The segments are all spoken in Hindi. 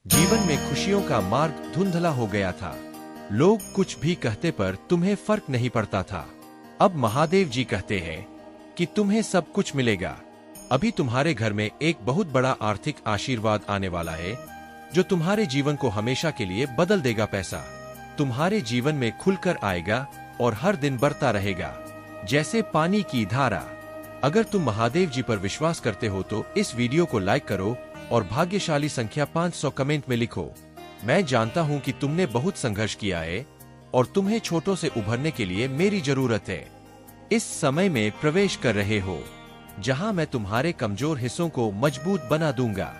जीवन में खुशियों का मार्ग धुंधला हो गया था। लोग कुछ भी कहते पर तुम्हें फर्क नहीं पड़ता था। अब महादेव जी कहते हैं कि तुम्हें सब कुछ मिलेगा। अभी तुम्हारे घर में एक बहुत बड़ा आर्थिक आशीर्वाद आने वाला है जो तुम्हारे जीवन को हमेशा के लिए बदल देगा। पैसा तुम्हारे जीवन में खुलकर आएगा और हर दिन बढ़ता रहेगा जैसे पानी की धारा। अगर तुम महादेव जी पर विश्वास करते हो तो इस वीडियो को लाइक करो और भाग्यशाली संख्या 500 कमेंट में लिखो। मैं जानता हूं कि तुमने बहुत संघर्ष किया है और तुम्हें छोटों से उभरने के लिए मेरी जरूरत है। इस समय में प्रवेश कर रहे हो जहां मैं तुम्हारे कमजोर हिस्सों को मजबूत बना दूंगा।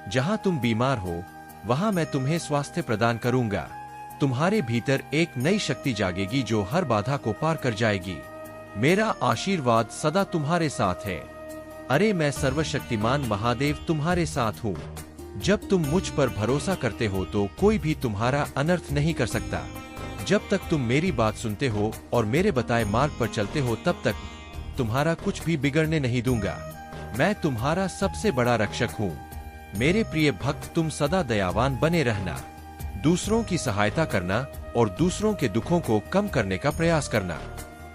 जहां तुम बीमार हो वहां मैं तुम्हें स्वास्थ्य प्रदान करूंगा। तुम्हारे भीतर एक नई शक्ति जागेगी जो हर बाधा को पार कर जाएगी। मेरा आशीर्वाद सदा तुम्हारे साथ है। अरे मैं सर्वशक्तिमान महादेव तुम्हारे साथ हूँ। जब तुम मुझ पर भरोसा करते हो तो कोई भी तुम्हारा अनर्थ नहीं कर सकता। जब तक तुम मेरी बात सुनते हो और मेरे बताए मार्ग पर चलते हो तब तक तुम्हारा कुछ भी बिगड़ने नहीं दूंगा। मैं तुम्हारा सबसे बड़ा रक्षक हूँ। मेरे प्रिय भक्त, तुम सदा दयावान बने रहना, दूसरों की सहायता करना और दूसरों के दुखों को कम करने का प्रयास करना।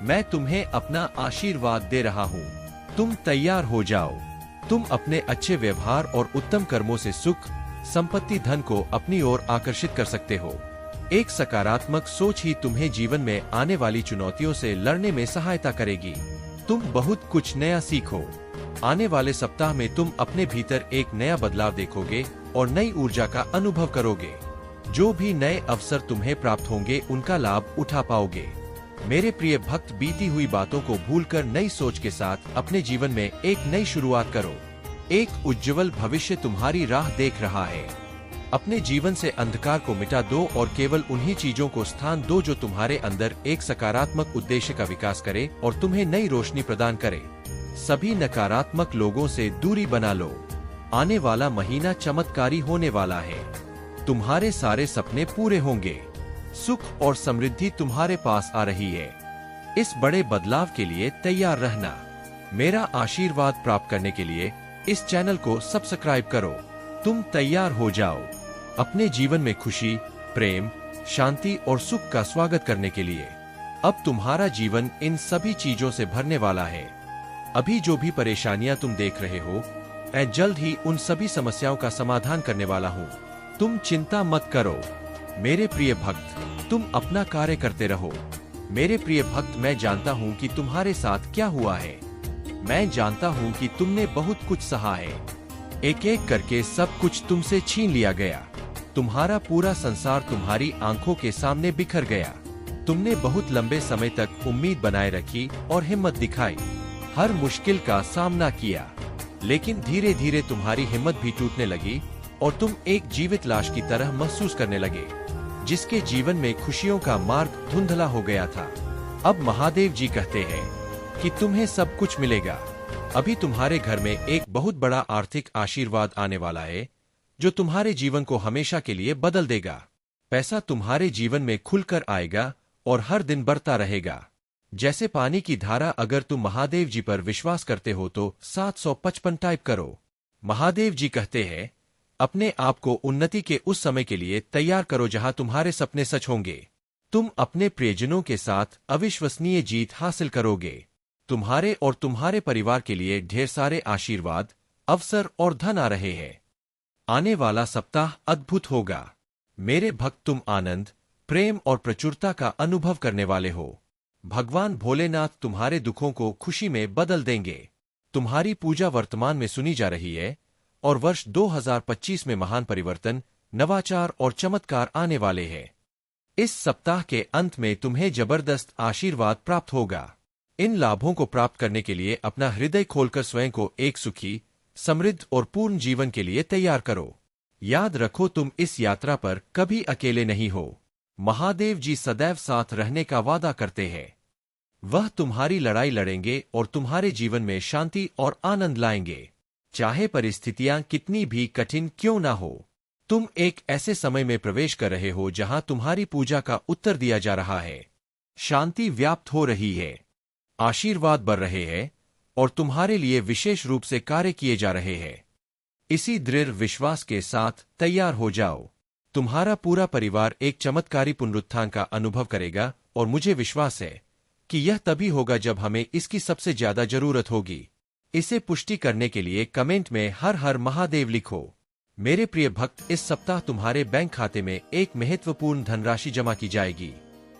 मैं तुम्हें अपना आशीर्वाद दे रहा हूँ। तुम तैयार हो जाओ। तुम अपने अच्छे व्यवहार और उत्तम कर्मों से सुख, संपत्ति, धन को अपनी ओर आकर्षित कर सकते हो। एक सकारात्मक सोच ही तुम्हें जीवन में आने वाली चुनौतियों से लड़ने में सहायता करेगी। तुम बहुत कुछ नया सीखो। आने वाले सप्ताह में तुम अपने भीतर एक नया बदलाव देखोगे और नई ऊर्जा का अनुभव करोगे। जो भी नए अवसर तुम्हें प्राप्त होंगे उनका लाभ उठा पाओगे। मेरे प्रिय भक्त, बीती हुई बातों को भूलकर नई सोच के साथ अपने जीवन में एक नई शुरुआत करो। एक उज्जवल भविष्य तुम्हारी राह देख रहा है। अपने जीवन से अंधकार को मिटा दो और केवल उन्हीं चीजों को स्थान दो जो तुम्हारे अंदर एक सकारात्मक उद्देश्य का विकास करे और तुम्हें नई रोशनी प्रदान करे। सभी नकारात्मक लोगों से दूरी बना लो। आने वाला महीना चमत्कारी होने वाला है। तुम्हारे सारे सपने पूरे होंगे। सुख और समृद्धि तुम्हारे पास आ रही है। इस बड़े बदलाव के लिए तैयार रहना। मेरा आशीर्वाद प्राप्त करने के लिए इस चैनल को सब्सक्राइब करो। तुम तैयार हो जाओ अपने जीवन में खुशी, प्रेम, शांति और सुख का स्वागत करने के लिए। अब तुम्हारा जीवन इन सभी चीजों से भरने वाला है। अभी जो भी परेशानियां तुम देख रहे हो, मैं जल्द ही उन सभी समस्याओं का समाधान करने वाला हूँ। तुम चिंता मत करो। मेरे प्रिय भक्त, तुम अपना कार्य करते रहो। मेरे प्रिय भक्त, मैं जानता हूँ कि तुम्हारे साथ क्या हुआ है। मैं जानता हूँ कि तुमने बहुत कुछ सहा है। एक एक करके सब कुछ तुमसे छीन लिया गया। तुम्हारा पूरा संसार तुम्हारी आंखों के सामने बिखर गया। तुमने बहुत लंबे समय तक उम्मीद बनाए रखी और हिम्मत दिखाई। हर मुश्किल का सामना किया, लेकिन धीरे धीरे तुम्हारी हिम्मत भी टूटने लगी और तुम एक जीवित लाश की तरह महसूस करने लगे जिसके जीवन में खुशियों का मार्ग धुंधला हो गया था। अब महादेव जी कहते हैं कि तुम्हें सब कुछ मिलेगा। अभी तुम्हारे घर में एक बहुत बड़ा आर्थिक आशीर्वाद आने वाला है जो तुम्हारे जीवन को हमेशा के लिए बदल देगा। पैसा तुम्हारे जीवन में खुलकर आएगा और हर दिन बढ़ता रहेगा जैसे पानी की धारा। अगर तुम महादेव जी पर विश्वास करते हो तो 755 टाइप करो। महादेव जी कहते हैं, अपने आप को उन्नति के उस समय के लिए तैयार करो जहां तुम्हारे सपने सच होंगे। तुम अपने प्रियजनों के साथ अविश्वसनीय जीत हासिल करोगे। तुम्हारे और तुम्हारे परिवार के लिए ढेर सारे आशीर्वाद, अवसर और धन आ रहे हैं। आने वाला सप्ताह अद्भुत होगा। मेरे भक्त, तुम आनंद, प्रेम और प्रचुरता का अनुभव करने वाले हो। भगवान भोलेनाथ तुम्हारे दुखों को खुशी में बदल देंगे। तुम्हारी पूजा वर्तमान में सुनी जा रही है और वर्ष 2025 में महान परिवर्तन, नवाचार और चमत्कार आने वाले हैं। इस सप्ताह के अंत में तुम्हें जबरदस्त आशीर्वाद प्राप्त होगा। इन लाभों को प्राप्त करने के लिए अपना हृदय खोलकर स्वयं को एक सुखी, समृद्ध और पूर्ण जीवन के लिए तैयार करो। याद रखो, तुम इस यात्रा पर कभी अकेले नहीं हो। महादेव जी सदैव साथ रहने का वादा करते हैं। वह तुम्हारी लड़ाई लड़ेंगे और तुम्हारे जीवन में शांति और आनंद लाएंगे, चाहे परिस्थितियां कितनी भी कठिन क्यों ना हो। तुम एक ऐसे समय में प्रवेश कर रहे हो जहां तुम्हारी पूजा का उत्तर दिया जा रहा है। शांति व्याप्त हो रही है, आशीर्वाद बढ़ रहे हैं और तुम्हारे लिए विशेष रूप से कार्य किए जा रहे हैं। इसी दृढ़ विश्वास के साथ तैयार हो जाओ। तुम्हारा पूरा परिवार एक चमत्कारी पुनरुत्थान का अनुभव करेगा और मुझे विश्वास है कि यह तभी होगा जब हमें इसकी सबसे ज्यादा जरूरत होगी। इसे पुष्टि करने के लिए कमेंट में हर हर महादेव लिखो। मेरे प्रिय भक्त, इस सप्ताह तुम्हारे बैंक खाते में एक महत्वपूर्ण धनराशि जमा की जाएगी।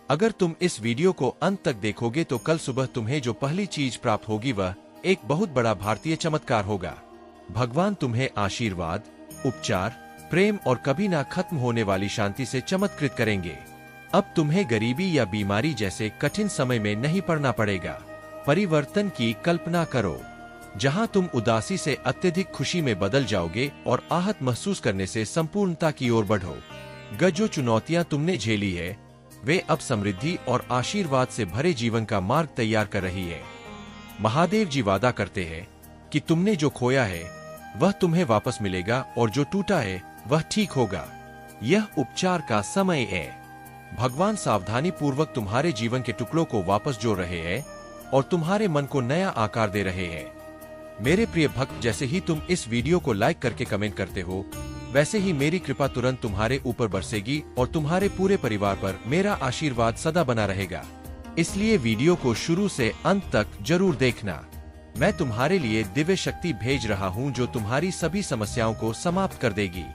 अगर तुम इस वीडियो को अंत तक देखोगे तो कल सुबह तुम्हें जो पहली चीज प्राप्त होगी वह एक बहुत बड़ा भारतीय चमत्कार होगा। भगवान तुम्हें आशीर्वाद, उपचार, प्रेम और कभी ना खत्म होने वाली शांति से चमत्कृत करेंगे। अब तुम्हें गरीबी या बीमारी जैसे कठिन समय में नहीं पड़ना पड़ेगा। परिवर्तन की कल्पना करो, जहां तुम उदासी से अत्यधिक खुशी में बदल जाओगे और आहत महसूस करने से संपूर्णता की ओर बढ़ो। जो चुनौतियां तुमने झेली है वे अब समृद्धि और आशीर्वाद से भरे जीवन का मार्ग तैयार कर रही है। महादेव जी वादा करते हैं कि तुमने जो खोया है वह तुम्हें वापस मिलेगा और जो टूटा है वह ठीक होगा। यह उपचार का समय है। भगवान सावधानी पूर्वक तुम्हारे जीवन के टुकड़ों को वापस जोड़ रहे हैं और तुम्हारे मन को नया आकार दे रहे हैं। मेरे प्रिय भक्त, जैसे ही तुम इस वीडियो को लाइक करके कमेंट करते हो वैसे ही मेरी कृपा तुरंत तुम्हारे ऊपर बरसेगी और तुम्हारे पूरे परिवार पर मेरा आशीर्वाद सदा बना रहेगा। इसलिए वीडियो को शुरू से अंत तक जरूर देखना। मैं तुम्हारे लिए दिव्य शक्ति भेज रहा हूं जो तुम्हारी सभी समस्याओं को समाप्त कर देगी।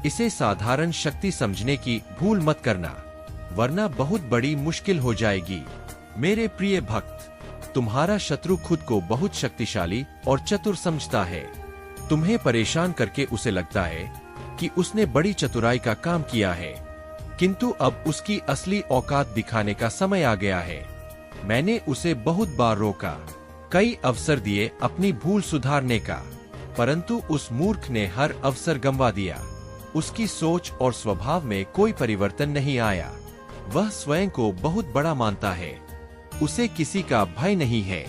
इसे साधारण शक्ति समझने की भूल मत करना, वरना बहुत बड़ी मुश्किल हो जाएगी। मेरे प्रिय भक्त, तुम्हारा शत्रु खुद को बहुत शक्तिशाली और चतुर समझता है। तुम्हें परेशान करके उसे लगता है कि उसने बड़ी चतुराई का काम किया है, किंतु अब उसकी असली औकात दिखाने का समय आ गया है। मैंने उसे बहुत बार रोका, कई अवसर दिए अपनी भूल सुधारने का, परंतु उस मूर्ख ने हर अवसर गंवा दिया। उसकी सोच और स्वभाव में कोई परिवर्तन नहीं आया। वह स्वयं को बहुत बड़ा मानता है। उसे किसी का भय नहीं है।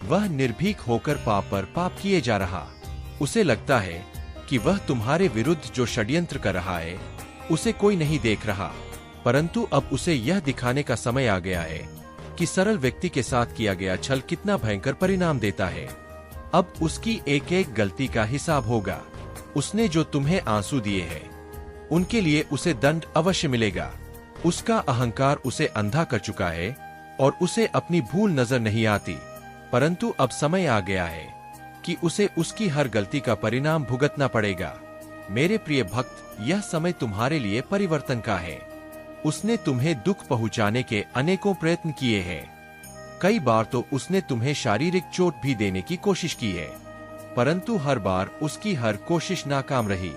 वह निर्भीक होकर पाप पर पाप किए जा रहा। उसे लगता है कि वह तुम्हारे विरुद्ध जो षड्यंत्र कर रहा है उसे कोई नहीं देख रहा, परंतु अब उसे यह दिखाने का समय आ गया है कि सरल व्यक्ति के साथ किया गया छल कितना भयंकर परिणाम देता है। अब उसकी एक एक गलती का हिसाब होगा। उसने जो तुम्हें आंसू दिए हैं उनके लिए उसे दंड अवश्य मिलेगा। उसका अहंकार उसे अंधा कर चुका है और उसे अपनी भूल नजर नहीं आती, परंतु अब समय आ गया है कि उसे उसकी हर गलती का परिणाम भुगतना पड़ेगा। मेरे प्रिय भक्त, यह समय तुम्हारे लिए परिवर्तन का है। उसने तुम्हें दुख पहुंचाने के अनेकों प्रयत्न किए हैं। कई बार तो उसने तुम्हें शारीरिक चोट भी देने की कोशिश की है, परंतु हर बार उसकी हर कोशिश नाकाम रही।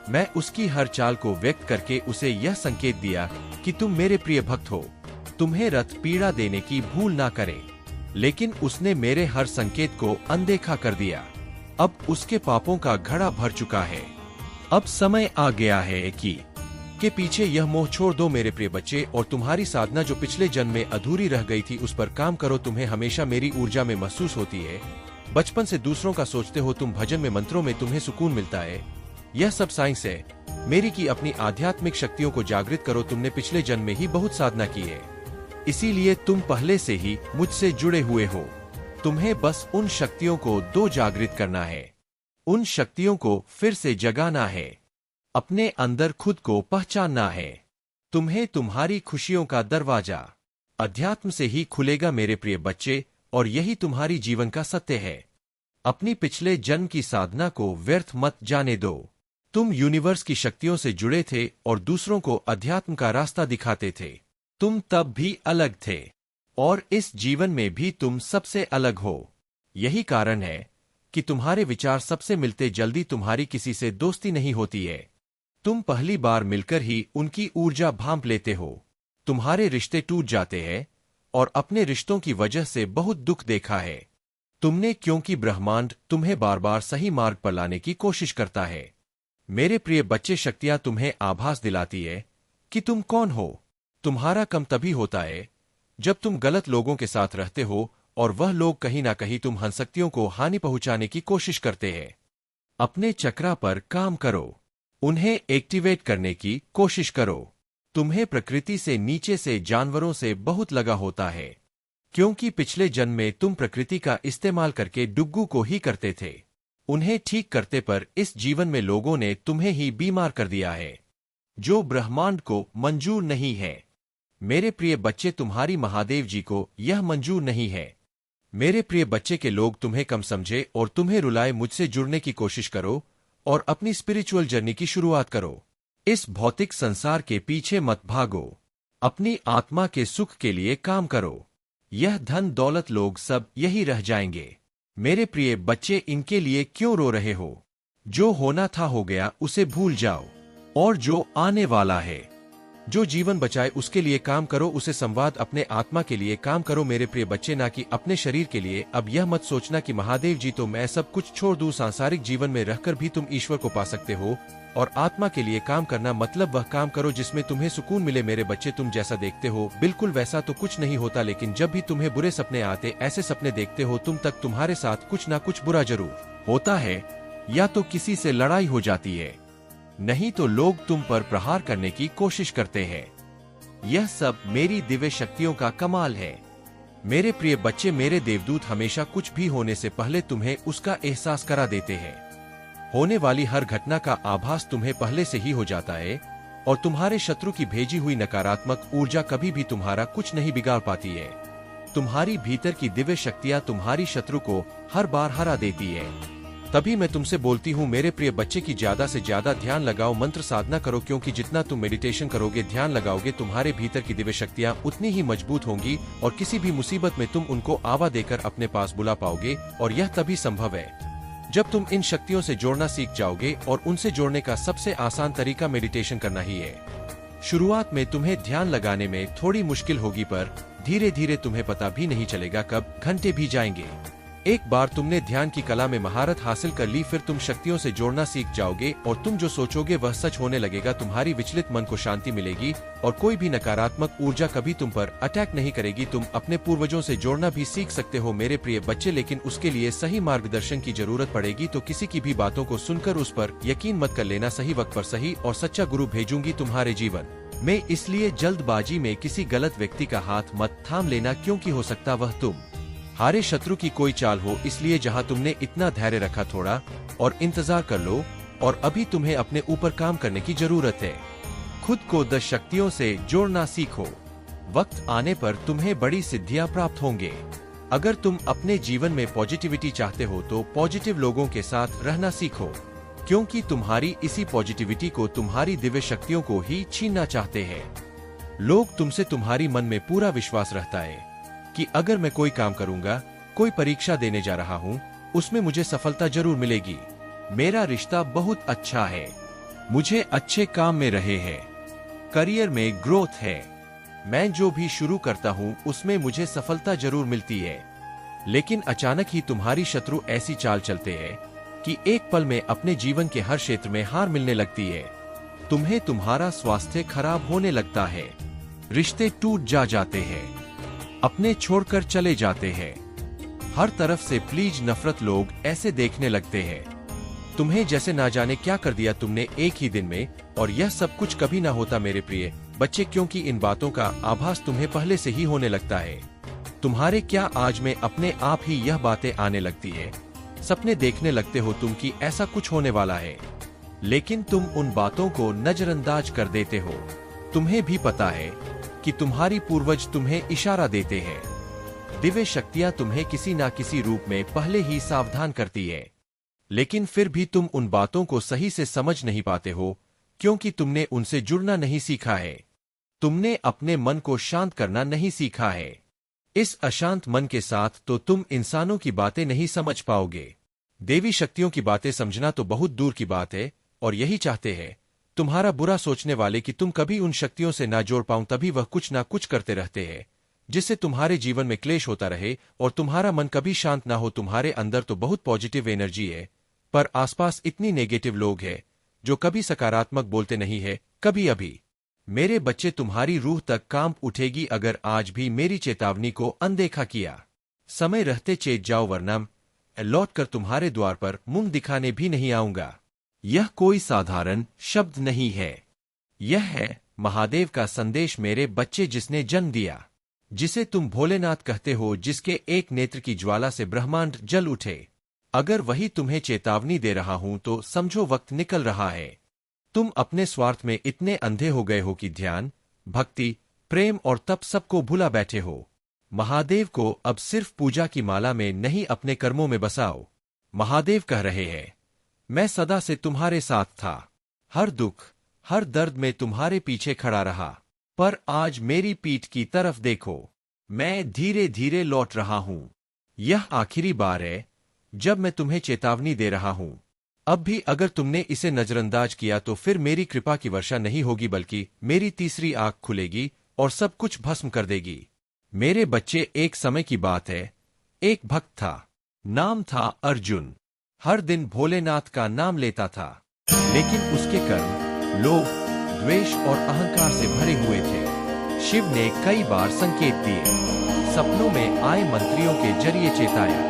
मैं उसकी हर चाल को व्यक्त करके उसे यह संकेत दिया कि तुम मेरे प्रिय भक्त हो, तुम्हें रथ पीड़ा देने की भूल ना करे, लेकिन उसने मेरे हर संकेत को अनदेखा कर दिया। अब उसके पापों का घड़ा भर चुका है। अब समय आ गया है कि के पीछे यह मोह छोड़ दो मेरे प्रिय बच्चे, और तुम्हारी साधना जो पिछले जन्म में अधूरी रह गई थी उस पर काम करो। तुम्हें हमेशा मेरी ऊर्जा में महसूस होती है। बचपन से दूसरों का सोचते हो तुम, भजन में मंत्रों में तुम्हें सुकून मिलता है। यह सब साइंस है मेरी की अपनी आध्यात्मिक शक्तियों को जागृत करो। तुमने पिछले जन्म में ही बहुत साधना की है, इसीलिए तुम पहले से ही मुझसे जुड़े हुए हो। तुम्हें बस उन शक्तियों को दो जागृत करना है, उन शक्तियों को फिर से जगाना है, अपने अंदर खुद को पहचानना है। तुम्हें तुम्हारी खुशियों का दरवाजा अध्यात्म से ही खुलेगा मेरे प्रिय बच्चे, और यही तुम्हारी जीवन का सत्य है। अपनी पिछले जन्म की साधना को व्यर्थ मत जाने दो। तुम यूनिवर्स की शक्तियों से जुड़े थे और दूसरों को अध्यात्म का रास्ता दिखाते थे। तुम तब भी अलग थे और इस जीवन में भी तुम सबसे अलग हो। यही कारण है कि तुम्हारे विचार सबसे मिलते। जल्दी तुम्हारी किसी से दोस्ती नहीं होती है। तुम पहली बार मिलकर ही उनकी ऊर्जा भांप लेते हो। तुम्हारे रिश्ते टूट जाते हैं और अपने रिश्तों की वजह से बहुत दुख देखा है तुमने, क्योंकि ब्रह्मांड तुम्हें बार बार सही मार्ग पर लाने की कोशिश करता है। मेरे प्रिय बच्चे, शक्तियां तुम्हें आभास दिलाती है कि तुम कौन हो। तुम्हारा कम तभी होता है जब तुम गलत लोगों के साथ रहते हो और वह लोग कहीं ना कहीं तुम हंसक्तियों को हानि पहुंचाने की कोशिश करते हैं। अपने चक्रा पर काम करो, उन्हें एक्टिवेट करने की कोशिश करो। तुम्हें प्रकृति से नीचे से जानवरों से बहुत लगा होता है, क्योंकि पिछले जन्म में तुम प्रकृति का इस्तेमाल करके डुग्गू को ही करते थे। उन्हें ठीक करते पर इस जीवन में लोगों ने तुम्हें ही बीमार कर दिया है, जो ब्रह्मांड को मंजूर नहीं है। मेरे प्रिय बच्चे, तुम्हारी महादेव जी को यह मंजूर नहीं है। मेरे प्रिय बच्चे के लोग तुम्हें कम समझे और तुम्हें रुलाए। मुझसे जुड़ने की कोशिश करो और अपनी स्पिरिचुअल जर्नी की शुरुआत करो। इस भौतिक संसार के पीछे मत भागो, अपनी आत्मा के सुख के लिए काम करो। यह धन दौलत लोग सब यही रह जाएंगे। मेरे प्रिय बच्चे, इनके लिए क्यों रो रहे हो? जो होना था हो गया, उसे भूल जाओ। और जो आने वाला है, जो जीवन बचाए, उसके लिए काम करो। उसे संवाद अपने आत्मा के लिए काम करो मेरे प्रिय बच्चे, ना कि अपने शरीर के लिए। अब यह मत सोचना कि महादेव जी तो मैं सब कुछ छोड़ दूं। सांसारिक जीवन में रहकर भी तुम ईश्वर को पा सकते हो। और आत्मा के लिए काम करना मतलब वह काम करो जिसमें तुम्हें सुकून मिले। मेरे बच्चे, तुम जैसा देखते हो बिल्कुल वैसा तो कुछ नहीं होता, लेकिन जब भी तुम्हें बुरे सपने आते, ऐसे सपने देखते हो तुम, तक तुम्हारे साथ कुछ ना कुछ बुरा जरूर होता है। या तो किसी से लड़ाई हो जाती है, नहीं तो लोग तुम पर प्रहार करने की कोशिश करते हैं। यह सब मेरी दिव्य शक्तियों का कमाल है। मेरे प्रिय बच्चे, मेरे देवदूत हमेशा कुछ भी होने से पहले तुम्हें उसका एहसास करा देते हैं। होने वाली हर घटना का आभास तुम्हें पहले से ही हो जाता है और तुम्हारे शत्रु की भेजी हुई नकारात्मक ऊर्जा कभी भी तुम्हारा कुछ नहीं बिगाड़ पाती है। तुम्हारी भीतर की दिव्य शक्तियां तुम्हारी शत्रु को हर बार हरा देती है। तभी मैं तुमसे बोलती हूँ मेरे प्रिय बच्चे की ज्यादा से ज्यादा ध्यान लगाओ, मंत्र साधना करो, क्योंकि जितना तुम मेडिटेशन करोगे, ध्यान लगाओगे, तुम्हारे भीतर की दिव्य शक्तियाँ उतनी ही मजबूत होंगी और किसी भी मुसीबत में तुम उनको आवा देकर अपने पास बुला पाओगे। और यह तभी संभव है जब तुम इन शक्तियों से जोड़ना सीख जाओगे, और उनसे जोड़ने का सबसे आसान तरीका मेडिटेशन करना ही है। शुरुआत में तुम्हें ध्यान लगाने में थोड़ी मुश्किल होगी, पर धीरे धीरे तुम्हें पता भी नहीं चलेगा कब घंटे भी जाएंगे। एक बार तुमने ध्यान की कला में महारत हासिल कर ली, फिर तुम शक्तियों से जोड़ना सीख जाओगे और तुम जो सोचोगे वह सच होने लगेगा। तुम्हारी विचलित मन को शांति मिलेगी और कोई भी नकारात्मक ऊर्जा कभी तुम पर अटैक नहीं करेगी। तुम अपने पूर्वजों से जोड़ना भी सीख सकते हो मेरे प्रिय बच्चे, लेकिन उसके लिए सही मार्गदर्शन की जरूरत पड़ेगी। तो किसी की भी बातों को सुनकर उस पर यकीन मत कर लेना। सही वक्त पर सही और सच्चा गुरु भेजूंगी तुम्हारे जीवन में, इसलिए जल्दबाजी में किसी गलत व्यक्ति का हाथ मत थाम लेना, क्योंकि हो सकता वह तुम हारे शत्रु की कोई चाल हो। इसलिए जहां तुमने इतना धैर्य रखा, थोड़ा और इंतजार कर लो। और अभी तुम्हें अपने ऊपर काम करने की जरूरत है। खुद को 10 शक्तियों से जोड़ना सीखो। वक्त आने पर तुम्हें बड़ी सिद्धियां प्राप्त होंगे। अगर तुम अपने जीवन में पॉजिटिविटी चाहते हो तो पॉजिटिव लोगों के साथ रहना सीखो, क्योंकि तुम्हारी इसी पॉजिटिविटी को तुम्हारी दिव्य शक्तियों को ही छीनना चाहते हैं। लोग तुमसे, तुम्हारी मन में पूरा विश्वास रहता है कि अगर मैं कोई काम करूंगा, कोई परीक्षा देने जा रहा हूं, उसमें मुझे सफलता जरूर मिलेगी। मेरा रिश्ता बहुत अच्छा है, मुझे अच्छे काम में रहे हैं, करियर में ग्रोथ है, मैं जो भी शुरू करता हूं उसमें मुझे सफलता जरूर मिलती है। लेकिन अचानक ही तुम्हारी शत्रु ऐसी चाल चलते हैं कि एक पल में अपने जीवन के हर क्षेत्र में हार मिलने लगती है। तुम्हें तुम्हारा स्वास्थ्य खराब होने लगता है, रिश्ते टूट जाते हैं, अपने छोड़कर चले जाते हैं। हर तरफ से प्लीज नफरत लोग ऐसे देखने लगते हैं, तुम्हें जैसे ना जाने क्या कर दिया तुमने एक ही दिन में। और यह सब कुछ कभी ना होता मेरे प्रिय बच्चे, क्योंकि इन बातों का आभास तुम्हें पहले से ही होने लगता है। तुम्हारे क्या आज में अपने आप ही यह बातें आने लगती है। सपने देखने लगते हो तुम कि ऐसा कुछ होने वाला है, लेकिन तुम उन बातों को नजरअंदाज कर देते हो। तुम्हें भी पता है कि तुम्हारी पूर्वज तुम्हें इशारा देते हैं। दिव्य शक्तियां तुम्हें किसी ना किसी रूप में पहले ही सावधान करती है, लेकिन फिर भी तुम उन बातों को सही से समझ नहीं पाते हो, क्योंकि तुमने उनसे जुड़ना नहीं सीखा है। तुमने अपने मन को शांत करना नहीं सीखा है। इस अशांत मन के साथ तो तुम इंसानों की बातें नहीं समझ पाओगे। देवी शक्तियों की बातें समझना तो बहुत दूर की बात है, और यही चाहते हैं तुम्हारा बुरा सोचने वाले कि तुम कभी उन शक्तियों से ना जोड़ पाऊं। तभी वह कुछ ना कुछ करते रहते हैं जिससे तुम्हारे जीवन में क्लेश होता रहे और तुम्हारा मन कभी शांत ना हो। तुम्हारे अंदर तो बहुत पॉजिटिव एनर्जी है, पर आसपास इतनी नेगेटिव लोग हैं जो कभी सकारात्मक बोलते नहीं है कभी। अभी मेरे बच्चे, तुम्हारी रूह तक कांप उठेगी अगर आज भी मेरी चेतावनी को अनदेखा किया। समय रहते चेत जाओ, वरना लौट कर तुम्हारे द्वार पर मुंह दिखाने भी नहीं आऊंगा। यह कोई साधारण शब्द नहीं है, यह है महादेव का संदेश मेरे बच्चे, जिसने जन्म दिया, जिसे तुम भोलेनाथ कहते हो, जिसके एक नेत्र की ज्वाला से ब्रह्मांड जल उठे। अगर वही तुम्हें चेतावनी दे रहा हूं तो समझो वक्त निकल रहा है। तुम अपने स्वार्थ में इतने अंधे हो गए हो कि ध्यान, भक्ति, प्रेम और तप सबको भुला बैठे हो। महादेव को अब सिर्फ पूजा की माला में नहीं अपने कर्मों में बसाओ। महादेव कह रहे हैं, मैं सदा से तुम्हारे साथ था। हर दुख, हर दर्द में तुम्हारे पीछे खड़ा रहा। पर आज मेरी पीठ की तरफ देखो, मैं धीरे धीरे लौट रहा हूं। यह आखिरी बार है जब मैं तुम्हें चेतावनी दे रहा हूं। अब भी अगर तुमने इसे नजरअंदाज किया तो फिर मेरी कृपा की वर्षा नहीं होगी, बल्कि मेरी तीसरी आंख खुलेगी और सब कुछ भस्म कर देगी। मेरे बच्चे, एक समय की बात है, एक भक्त था। नाम था अर्जुन। हर दिन भोलेनाथ का नाम लेता था, लेकिन उसके कर्म लोभ, द्वेष और अहंकार से भरे हुए थे। शिव ने कई बार संकेत दिए, सपनों में आए मंत्रियों के जरिए चेताया,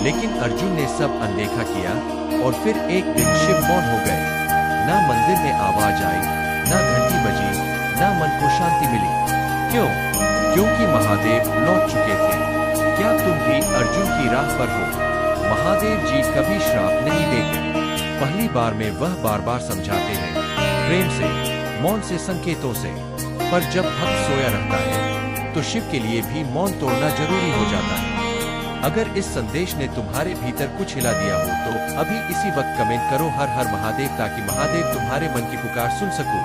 लेकिन अर्जुन ने सब अनदेखा किया। और फिर एक दिन शिव मौन हो गए। ना मंदिर में आवाज आई, ना घंटी बजी, ना मन को शांति मिली। क्यों? क्योंकि महादेव लौट चुके थे। क्या तुम भी अर्जुन की राह पर हो? महादेव जी कभी श्राप नहीं देते। पहली बार में वह बार बार समझाते हैं, प्रेम से, मौन से, संकेतों से। पर जब भक्त सोया रहता है तो शिव के लिए भी मौन तोड़ना जरूरी हो जाता है। अगर इस संदेश ने तुम्हारे भीतर कुछ हिला दिया हो तो अभी इसी वक्त कमेंट करो हर हर महादेव, ताकि महादेव तुम्हारे मन की पुकार सुन सकूं।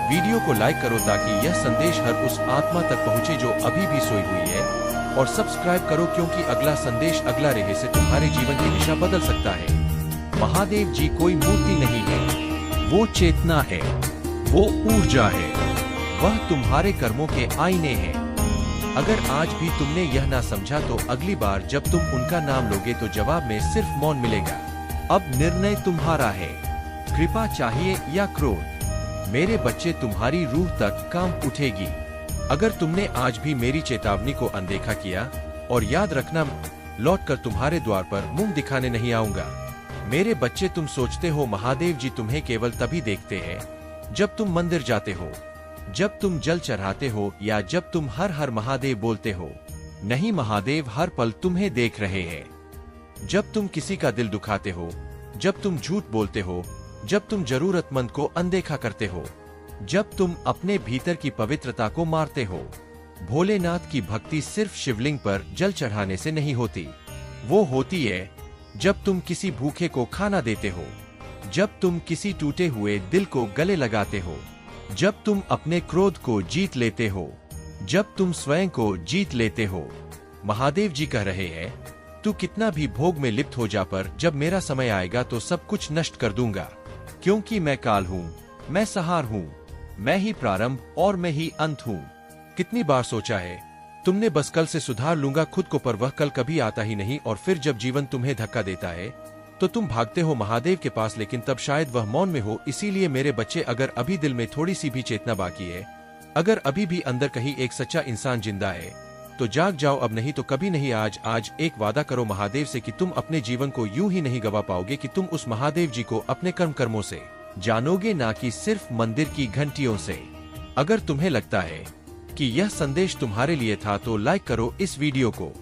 वीडियो को लाइक करो ताकि यह संदेश हर उस आत्मा तक पहुंचे जो अभी भी सोई हुई है, और सब्सक्राइब करो क्योंकि अगला संदेश, अगला रेहे से तुम्हारे जीवन की दिशा बदल सकता है। महादेव जी कोई मूर्ति नहीं है, वो चेतना है, वो ऊर्जा है, वह तुम्हारे कर्मों के आईने हैं। अगर आज भी तुमने यह ना समझा तो अगली बार जब तुम उनका नाम लोगे तो जवाब में सिर्फ मौन मिलेगा। अब निर्णय तुम्हारा है, कृपा चाहिए या क्रोध। मेरे बच्चे, तुम्हारी रूह तक काम उठेगी अगर तुमने आज भी मेरी चेतावनी को अनदेखा किया। और याद रखना, लौटकर तुम्हारे द्वार पर मुंह दिखाने नहीं आऊंगा। मेरे बच्चे, तुम सोचते हो महादेव जी तुम्हें केवल तभी देखते हैं जब तुम मंदिर जाते हो, जब तुम जल चढ़ाते हो या जब तुम हर हर महादेव बोलते हो। नहीं, महादेव हर पल तुम्हें देख रहे हैं। जब तुम किसी का दिल दुखाते हो, जब तुम झूठ बोलते हो, जब तुम जरूरतमंद को अनदेखा करते हो, जब तुम अपने भीतर की पवित्रता को मारते हो। भोलेनाथ की भक्ति सिर्फ शिवलिंग पर जल चढ़ाने से नहीं होती, वो होती है जब तुम किसी भूखे को खाना देते हो, जब तुम किसी टूटे हुए दिल को गले लगाते हो, जब तुम अपने क्रोध को जीत लेते हो, जब तुम स्वयं को जीत लेते हो। महादेव जी कह रहे हैं, तू कितना भी भोग में लिप्त हो जा, पर जब मेरा समय आएगा तो सब कुछ नष्ट कर दूंगा। क्योंकि मैं काल हूँ, मैं संहार हूँ, मैं ही प्रारंभ और मैं ही अंत हूँ। कितनी बार सोचा है तुमने बस कल से सुधार लूंगा खुद को, पर वह कल कभी आता ही नहीं। और फिर जब जीवन तुम्हें धक्का देता है तो तुम भागते हो महादेव के पास, लेकिन तब शायद वह मौन में हो। इसीलिए मेरे बच्चे, अगर अभी दिल में थोड़ी सी भी चेतना बाकी है, अगर अभी भी अंदर कहीं एक सच्चा इंसान जिंदा है, तो जाग जाओ अब, नहीं तो कभी नहीं। आज एक वादा करो महादेव से कि तुम अपने जीवन को यूं ही नहीं गवा पाओगे, कि तुम उस महादेव जी को अपने कर्मों से जानोगे, ना कि सिर्फ मंदिर की घंटियों से। अगर तुम्हें लगता है कि यह संदेश तुम्हारे लिए था तो लाइक करो इस वीडियो को।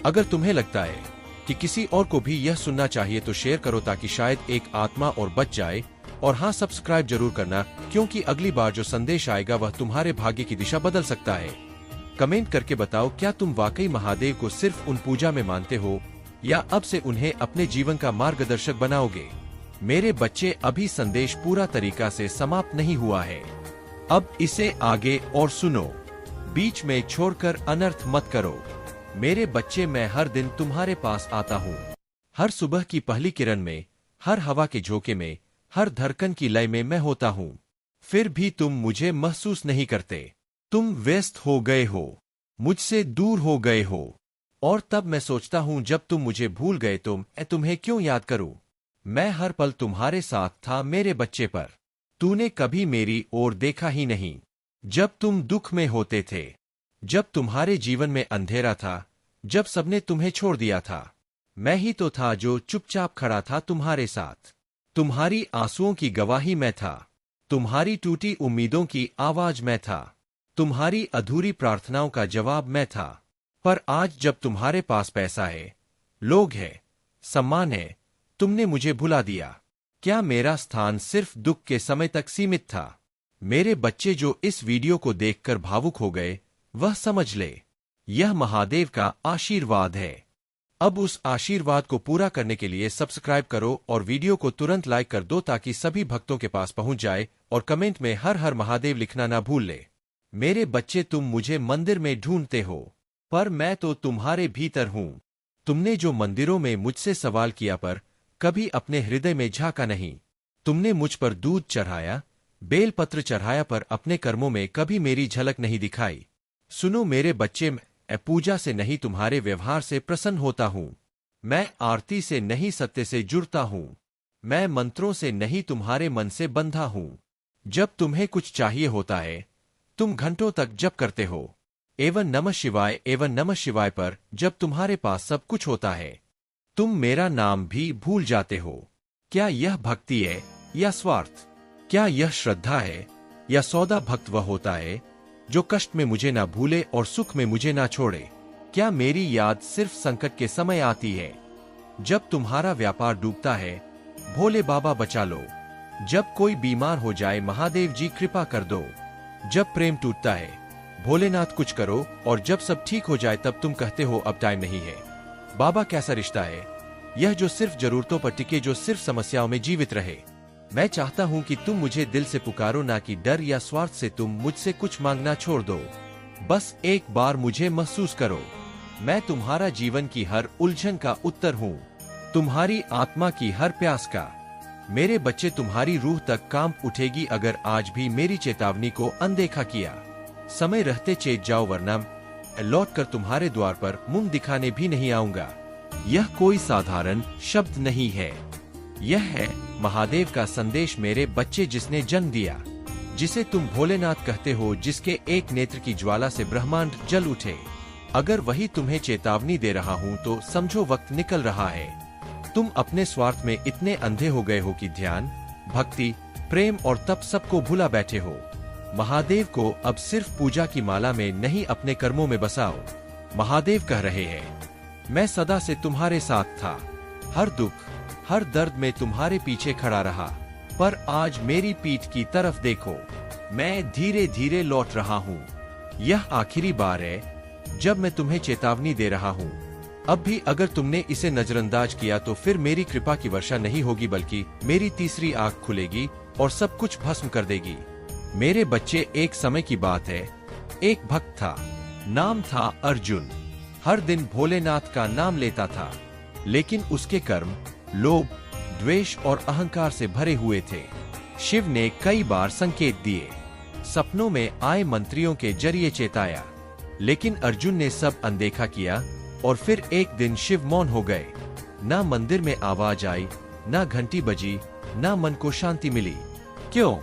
अगर तुम्हें लगता है कि किसी और को भी यह सुनना चाहिए तो शेयर करो, ताकि शायद एक आत्मा और बच जाए। और हाँ, सब्सक्राइब जरूर करना, क्योंकि अगली बार जो संदेश आएगा वह तुम्हारे भाग्य की दिशा बदल सकता है। कमेंट करके बताओ, क्या तुम वाकई महादेव को सिर्फ उन पूजा में मानते हो, या अब से उन्हें अपने जीवन का मार्गदर्शक बनाओगे? मेरे बच्चे, अभी संदेश पूरा तरीका से समाप्त नहीं हुआ है। अब इसे आगे और सुनो, बीच में छोड़कर अनर्थ मत करो। मेरे बच्चे, मैं हर दिन तुम्हारे पास आता हूँ, हर सुबह की पहली किरण में, हर हवा के झोंके में, हर धड़कन की लय में मैं होता हूँ। फिर भी तुम मुझे महसूस नहीं करते। तुम व्यस्त हो गए हो, मुझसे दूर हो गए हो। और तब मैं सोचता हूँ, जब तुम मुझे भूल गए तो मैं तुम्हें क्यों याद करूं? मैं हर पल तुम्हारे साथ था मेरे बच्चे, पर तूने कभी मेरी ओर देखा ही नहीं। जब तुम दुख में होते थे, जब तुम्हारे जीवन में अंधेरा था, जब सबने तुम्हें छोड़ दिया था, मैं ही तो था जो चुपचाप खड़ा था तुम्हारे साथ। तुम्हारी आंसुओं की गवाही मैं था, तुम्हारी टूटी उम्मीदों की आवाज मैं था, तुम्हारी अधूरी प्रार्थनाओं का जवाब मैं था। पर आज जब तुम्हारे पास पैसा है, लोग हैं, सम्मान है, तुमने मुझे भुला दिया। क्या मेरा स्थान सिर्फ दुख के समय तक सीमित था? मेरे बच्चे जो इस वीडियो को देखकर भावुक हो गए, वह समझ ले, यह महादेव का आशीर्वाद है। अब उस आशीर्वाद को पूरा करने के लिए सब्सक्राइब करो और वीडियो को तुरंत लाइक कर दो ताकि सभी भक्तों के पास पहुंच जाए, और कमेंट में हर हर महादेव लिखना ना भूल ले। मेरे बच्चे, तुम मुझे मंदिर में ढूंढते हो, पर मैं तो तुम्हारे भीतर हूं। तुमने जो मंदिरों में मुझसे सवाल किया पर कभी अपने हृदय में झांका नहीं। तुमने मुझ पर दूध चढ़ाया, बेलपत्र चढ़ाया, पर अपने कर्मों में कभी मेरी झलक नहीं दिखाई। सुनो मेरे बच्चे, मैं पूजा से नहीं तुम्हारे व्यवहार से प्रसन्न होता हूं। मैं आरती से नहीं सत्य से जुड़ता हूं। मैं मंत्रों से नहीं तुम्हारे मन से बंधा हूं। जब तुम्हें कुछ चाहिए होता है, तुम घंटों तक जप करते हो एवं नमः शिवाय, पर जब तुम्हारे पास सब कुछ होता है, तुम मेरा नाम भी भूल जाते हो। क्या यह भक्ति है या स्वार्थ? क्या यह श्रद्धा है या सौदा? भक्त वह होता है जो कष्ट में मुझे ना भूले और सुख में मुझे ना छोड़े। क्या मेरी याद सिर्फ संकट के समय आती है? जब तुम्हारा व्यापार डूबता है, भोले बाबा बचा लो। जब कोई बीमार हो जाए, महादेव जी कृपा कर दो। जब प्रेम टूटता है, भोलेनाथ कुछ करो। और जब सब ठीक हो जाए, तब तुम कहते हो अब टाइम नहीं है। बाबा, कैसा रिश्ता है यह जो सिर्फ जरूरतों पर टिके, जो सिर्फ समस्याओं में जीवित रहे। मैं चाहता हूं कि तुम मुझे दिल से पुकारो, ना कि डर या स्वार्थ से। तुम मुझसे कुछ मांगना छोड़ दो, बस एक बार मुझे महसूस करो। मैं तुम्हारा जीवन की हर उलझन का उत्तर हूं, तुम्हारी आत्मा की हर प्यास का। मेरे बच्चे, तुम्हारी रूह तक कांप उठेगी अगर आज भी मेरी चेतावनी को अनदेखा किया। समय रहते चेत जाओ, वरना लौट कर तुम्हारे द्वार पर मुंह दिखाने भी नहीं आऊंगा। यह कोई साधारण शब्द नहीं है, यह है महादेव का संदेश। मेरे बच्चे, जिसने जन्म दिया, जिसे तुम भोलेनाथ कहते हो, जिसके एक नेत्र की ज्वाला से ब्रह्मांड जल उठे, अगर वही तुम्हें चेतावनी दे रहा हूं तो समझो वक्त निकल रहा है। तुम अपने स्वार्थ में इतने अंधे हो गए हो कि ध्यान, भक्ति, प्रेम और तप सबको भुला बैठे हो। महादेव को अब सिर्फ पूजा की माला में नहीं, अपने कर्मों में बसाओ। महादेव कह रहे हैं, मैं सदा से तुम्हारे साथ था, हर दुख हर दर्द में तुम्हारे पीछे खड़ा रहा, पर आज मेरी पीठ की तरफ देखो, मैं धीरे धीरे लौट रहा हूँ। यह आखिरी बार है जब मैं तुम्हें चेतावनी दे रहा हूँ। अब भी अगर तुमने इसे नजरअंदाज किया तो फिर मेरी कृपा की वर्षा नहीं होगी, बल्कि मेरी तीसरी आंख खुलेगी और सब कुछ भस्म कर देगी। मेरे बच्चे, एक समय की बात है, एक भक्त था, नाम था अर्जुन। हर दिन भोलेनाथ का नाम लेता था, लेकिन उसके कर्म लोभ, द्वेष और अहंकार से भरे हुए थे। शिव ने कई बार संकेत दिए, सपनों में आए मंत्रियों के जरिए चेताया, लेकिन अर्जुन ने सब अनदेखा किया। और फिर एक दिन शिव मौन हो गए। ना मंदिर में आवाज आई, ना घंटी बजी, ना मन को शांति मिली। क्यों?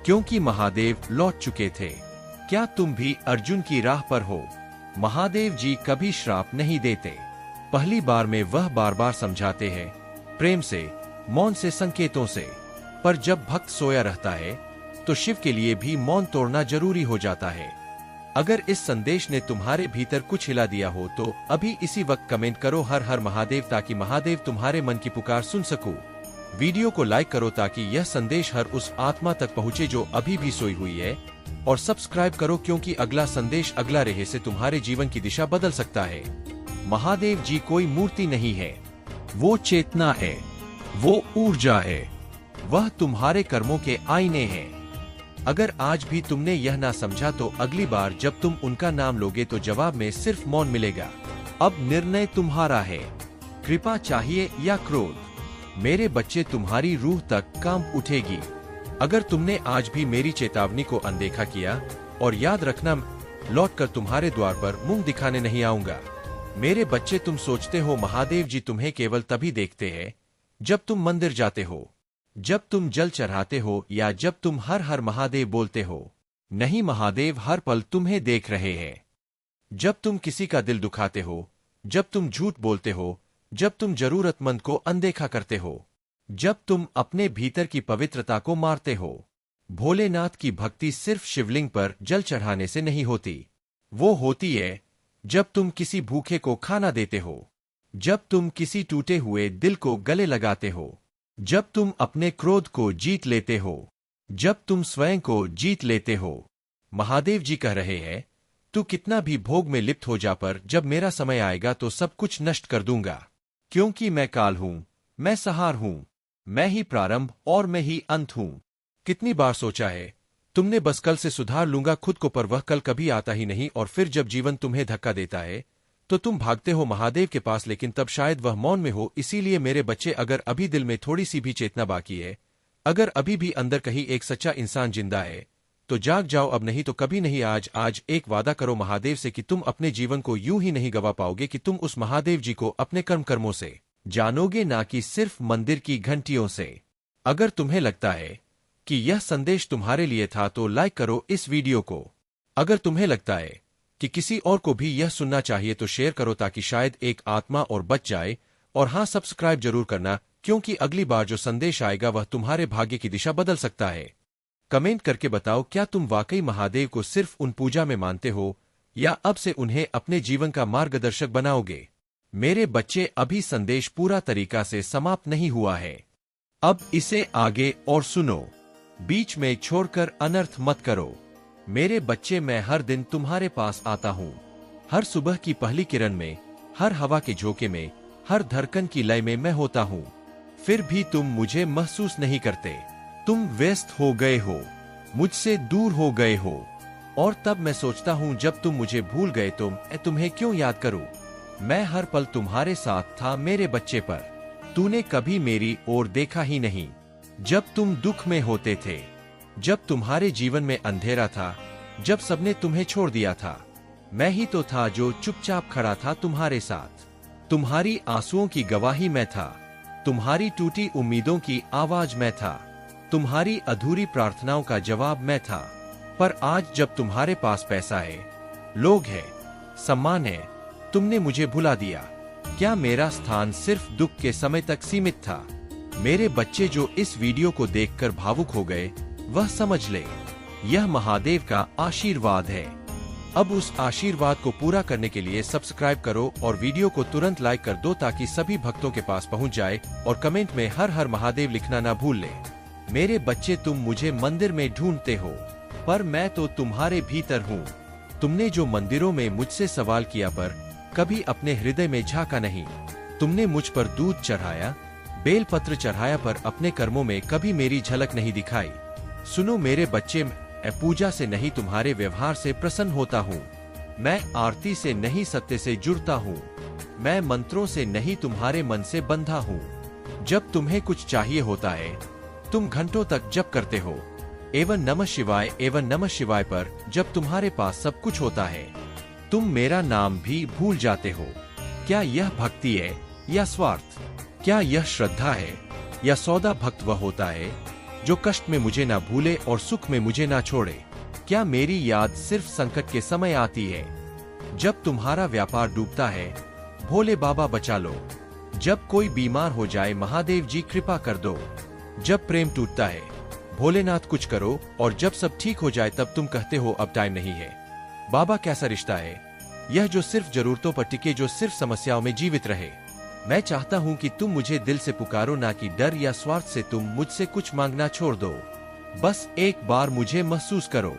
क्योंकि महादेव लौट चुके थे। क्या तुम भी अर्जुन की राह पर हो? महादेव जी कभी श्राप नहीं देते। पहली बार में वह बार बार समझाते हैं, प्रेम से, मौन से, संकेतों से। पर जब भक्त सोया रहता है तो शिव के लिए भी मौन तोड़ना जरूरी हो जाता है। अगर इस संदेश ने तुम्हारे भीतर कुछ हिला दिया हो तो अभी इसी वक्त कमेंट करो हर हर महादेव, ताकि महादेव तुम्हारे मन की पुकार सुन सकूं। वीडियो को लाइक करो ताकि यह संदेश हर उस आत्मा तक पहुंचे जो अभी भी सोई हुई है, और सब्सक्राइब करो क्योंकि अगला संदेश, अगला रेहे से तुम्हारे जीवन की दिशा बदल सकता है। महादेव जी कोई मूर्ति नहीं है, वो चेतना है, वो ऊर्जा है, वह तुम्हारे कर्मों के आईने हैं। अगर आज भी तुमने यह ना समझा तो अगली बार जब तुम उनका नाम लोगे तो जवाब में सिर्फ मौन मिलेगा। अब निर्णय तुम्हारा है, कृपा चाहिए या क्रोध। मेरे बच्चे, तुम्हारी रूह तक कांप उठेगी अगर तुमने आज भी मेरी चेतावनी को अनदेखा किया। और याद रखना, लौटकर तुम्हारे द्वार पर मुंह दिखाने नहीं आऊंगा। मेरे बच्चे, तुम सोचते हो महादेव जी तुम्हें केवल तभी देखते हैं जब तुम मंदिर जाते हो, जब तुम जल चढ़ाते हो, या जब तुम हर हर महादेव बोलते हो। नहीं, महादेव हर पल तुम्हें देख रहे हैं। जब तुम किसी का दिल दुखाते हो, जब तुम झूठ बोलते हो, जब तुम जरूरतमंद को अनदेखा करते हो, जब तुम अपने भीतर की पवित्रता को मारते हो। भोलेनाथ की भक्ति सिर्फ शिवलिंग पर जल चढ़ाने से नहीं होती, वो होती है जब तुम किसी भूखे को खाना देते हो, जब तुम किसी टूटे हुए दिल को गले लगाते हो, जब तुम अपने क्रोध को जीत लेते हो, जब तुम स्वयं को जीत लेते हो। महादेव जी कह रहे हैं, तू कितना भी भोग में लिप्त हो जा, पर जब मेरा समय आएगा तो सब कुछ नष्ट कर दूंगा, क्योंकि मैं काल हूं, मैं संहार हूं, मैं ही प्रारंभ और मैं ही अंत हूं। कितनी बार सोचा है तुमने बस कल से सुधार लूंगा खुद को, पर वह कल कभी आता ही नहीं, और फिर जब जीवन तुम्हें धक्का देता है तो तुम भागते हो महादेव के पास, लेकिन तब शायद वह मौन में हो। इसीलिए मेरे बच्चे, अगर अभी दिल में थोड़ी सी भी चेतना बाकी है, अगर अभी भी अंदर कहीं एक सच्चा इंसान जिंदा है, तो जाग जाओ अब, नहीं तो कभी नहीं। आज एक वादा करो महादेव से कि तुम अपने जीवन को यूं ही नहीं गवा पाओगे, कि तुम उस महादेव जी को अपने कर्मों से जानोगे, ना कि सिर्फ मंदिर की घंटियों से। अगर तुम्हें लगता है कि यह संदेश तुम्हारे लिए था तो लाइक करो इस वीडियो को। अगर तुम्हें लगता है कि किसी और को भी यह सुनना चाहिए तो शेयर करो, ताकि शायद एक आत्मा और बच जाए। और हाँ, सब्सक्राइब जरूर करना, क्योंकि अगली बार जो संदेश आएगा वह तुम्हारे भाग्य की दिशा बदल सकता है। कमेंट करके बताओ, क्या तुम वाकई महादेव को सिर्फ उन पूजा में मानते हो, या अब से उन्हें अपने जीवन का मार्गदर्शक बनाओगे? मेरे बच्चे, अभी संदेश पूरा तरीका से समाप्त नहीं हुआ है, अब इसे आगे और सुनो, बीच में छोड़कर अनर्थ मत करो। मेरे बच्चे, मैं हर दिन तुम्हारे पास आता हूँ, हर सुबह की पहली किरण में, हर हवा के झोंके में, हर धड़कन की लय में मैं होता हूँ। फिर भी तुम मुझे महसूस नहीं करते, तुम व्यस्त हो गए हो, मुझसे दूर हो गए हो। और तब मैं सोचता हूँ, जब तुम मुझे भूल गए तो मैं तुम्हें क्यों याद करूँ? मैं हर पल तुम्हारे साथ था मेरे बच्चे, पर तूने कभी मेरी ओर देखा ही नहीं। जब तुम दुख में होते थे, जब तुम्हारे जीवन में अंधेरा था, जब सबने तुम्हें छोड़ दिया था, मैं ही तो था जो चुपचाप खड़ा था तुम्हारे साथ। तुम्हारी आंसुओं की गवाही मैं था, तुम्हारी टूटी उम्मीदों की आवाज मैं था, तुम्हारी अधूरी प्रार्थनाओं का जवाब मैं था। पर आज जब तुम्हारे पास पैसा है, लोग हैं, सम्मान है, तुमने मुझे भुला दिया। क्या मेरा स्थान सिर्फ दुख के समय तक सीमित था? मेरे बच्चे, जो इस वीडियो को देखकर भावुक हो गए, वह समझ ले, यह महादेव का आशीर्वाद है। अब उस आशीर्वाद को पूरा करने के लिए सब्सक्राइब करो और वीडियो को तुरंत लाइक कर दो, ताकि सभी भक्तों के पास पहुंच जाए। और कमेंट में हर हर महादेव लिखना ना भूल ले। मेरे बच्चे, तुम मुझे मंदिर में ढूंढते हो, पर मैं तो तुम्हारे भीतर हूँ। तुमने जो मंदिरों में मुझसे सवाल किया, पर कभी अपने हृदय में झांका नहीं। तुमने मुझ पर दूध चढ़ाया, बेलपत्र चढ़ाया, पर अपने कर्मों में कभी मेरी झलक नहीं दिखाई। सुनो मेरे बच्चे, मैं पूजा से नहीं तुम्हारे व्यवहार से प्रसन्न होता हूँ। मैं आरती से नहीं सत्य से जुड़ता हूँ। मैं मंत्रों से नहीं तुम्हारे मन से बंधा हूँ। जब तुम्हें कुछ चाहिए होता है, तुम घंटों तक जप करते हो, एवं नमः शिवाय एवं नमः शिवाय, पर जब तुम्हारे पास सब कुछ होता है, तुम मेरा नाम भी भूल जाते हो। क्या यह भक्ति है या स्वार्थ? क्या यह श्रद्धा है या सौदा? भक्त वह होता है जो कष्ट में मुझे ना भूले और सुख में मुझे ना छोड़े। क्या मेरी याद सिर्फ संकट के समय आती है? जब तुम्हारा व्यापार डूबता है, भोले बाबा बचा लो। जब कोई बीमार हो जाए, महादेव जी कृपा कर दो। जब प्रेम टूटता है, भोलेनाथ कुछ करो। और जब सब ठीक हो जाए, तब तुम कहते हो अब टाइम नहीं है। बाबा, कैसा रिश्ता है यह, जो सिर्फ जरूरतों पर टिके, जो सिर्फ समस्याओं में जीवित रहे। मैं चाहता हूँ कि तुम मुझे दिल से पुकारो, ना कि डर या स्वार्थ से तुम मुझसे कुछ मांगना छोड़ दो। बस एक बार मुझे महसूस करो,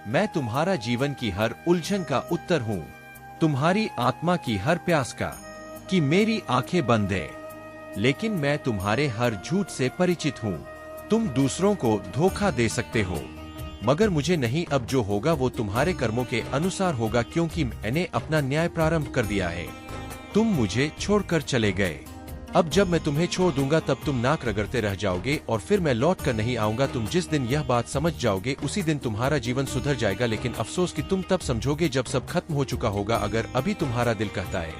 मैं तुम्हारा जीवन की हर उलझन का उत्तर हूँ, तुम्हारी आत्मा की हर प्यास का। कि मेरी आंखें बंद है, लेकिन मैं तुम्हारे हर झूठ से परिचित हूँ। तुम दूसरों को धोखा दे सकते हो, मगर मुझे नहीं। अब जो होगा वो तुम्हारे कर्मों के अनुसार होगा, क्योंकि मैंने अपना न्याय प्रारंभ कर दिया है। तुम मुझे छोड़कर चले गए, अब जब मैं तुम्हें छोड़ दूंगा तब तुम नाक रगड़ते रह जाओगे, और फिर मैं लौट कर नहीं आऊंगा। तुम जिस दिन यह बात समझ जाओगे, उसी दिन तुम्हारा जीवन सुधर जाएगा। लेकिन अफसोस कि तुम तब समझोगे जब सब खत्म हो चुका होगा। अगर अभी तुम्हारा दिल कहता है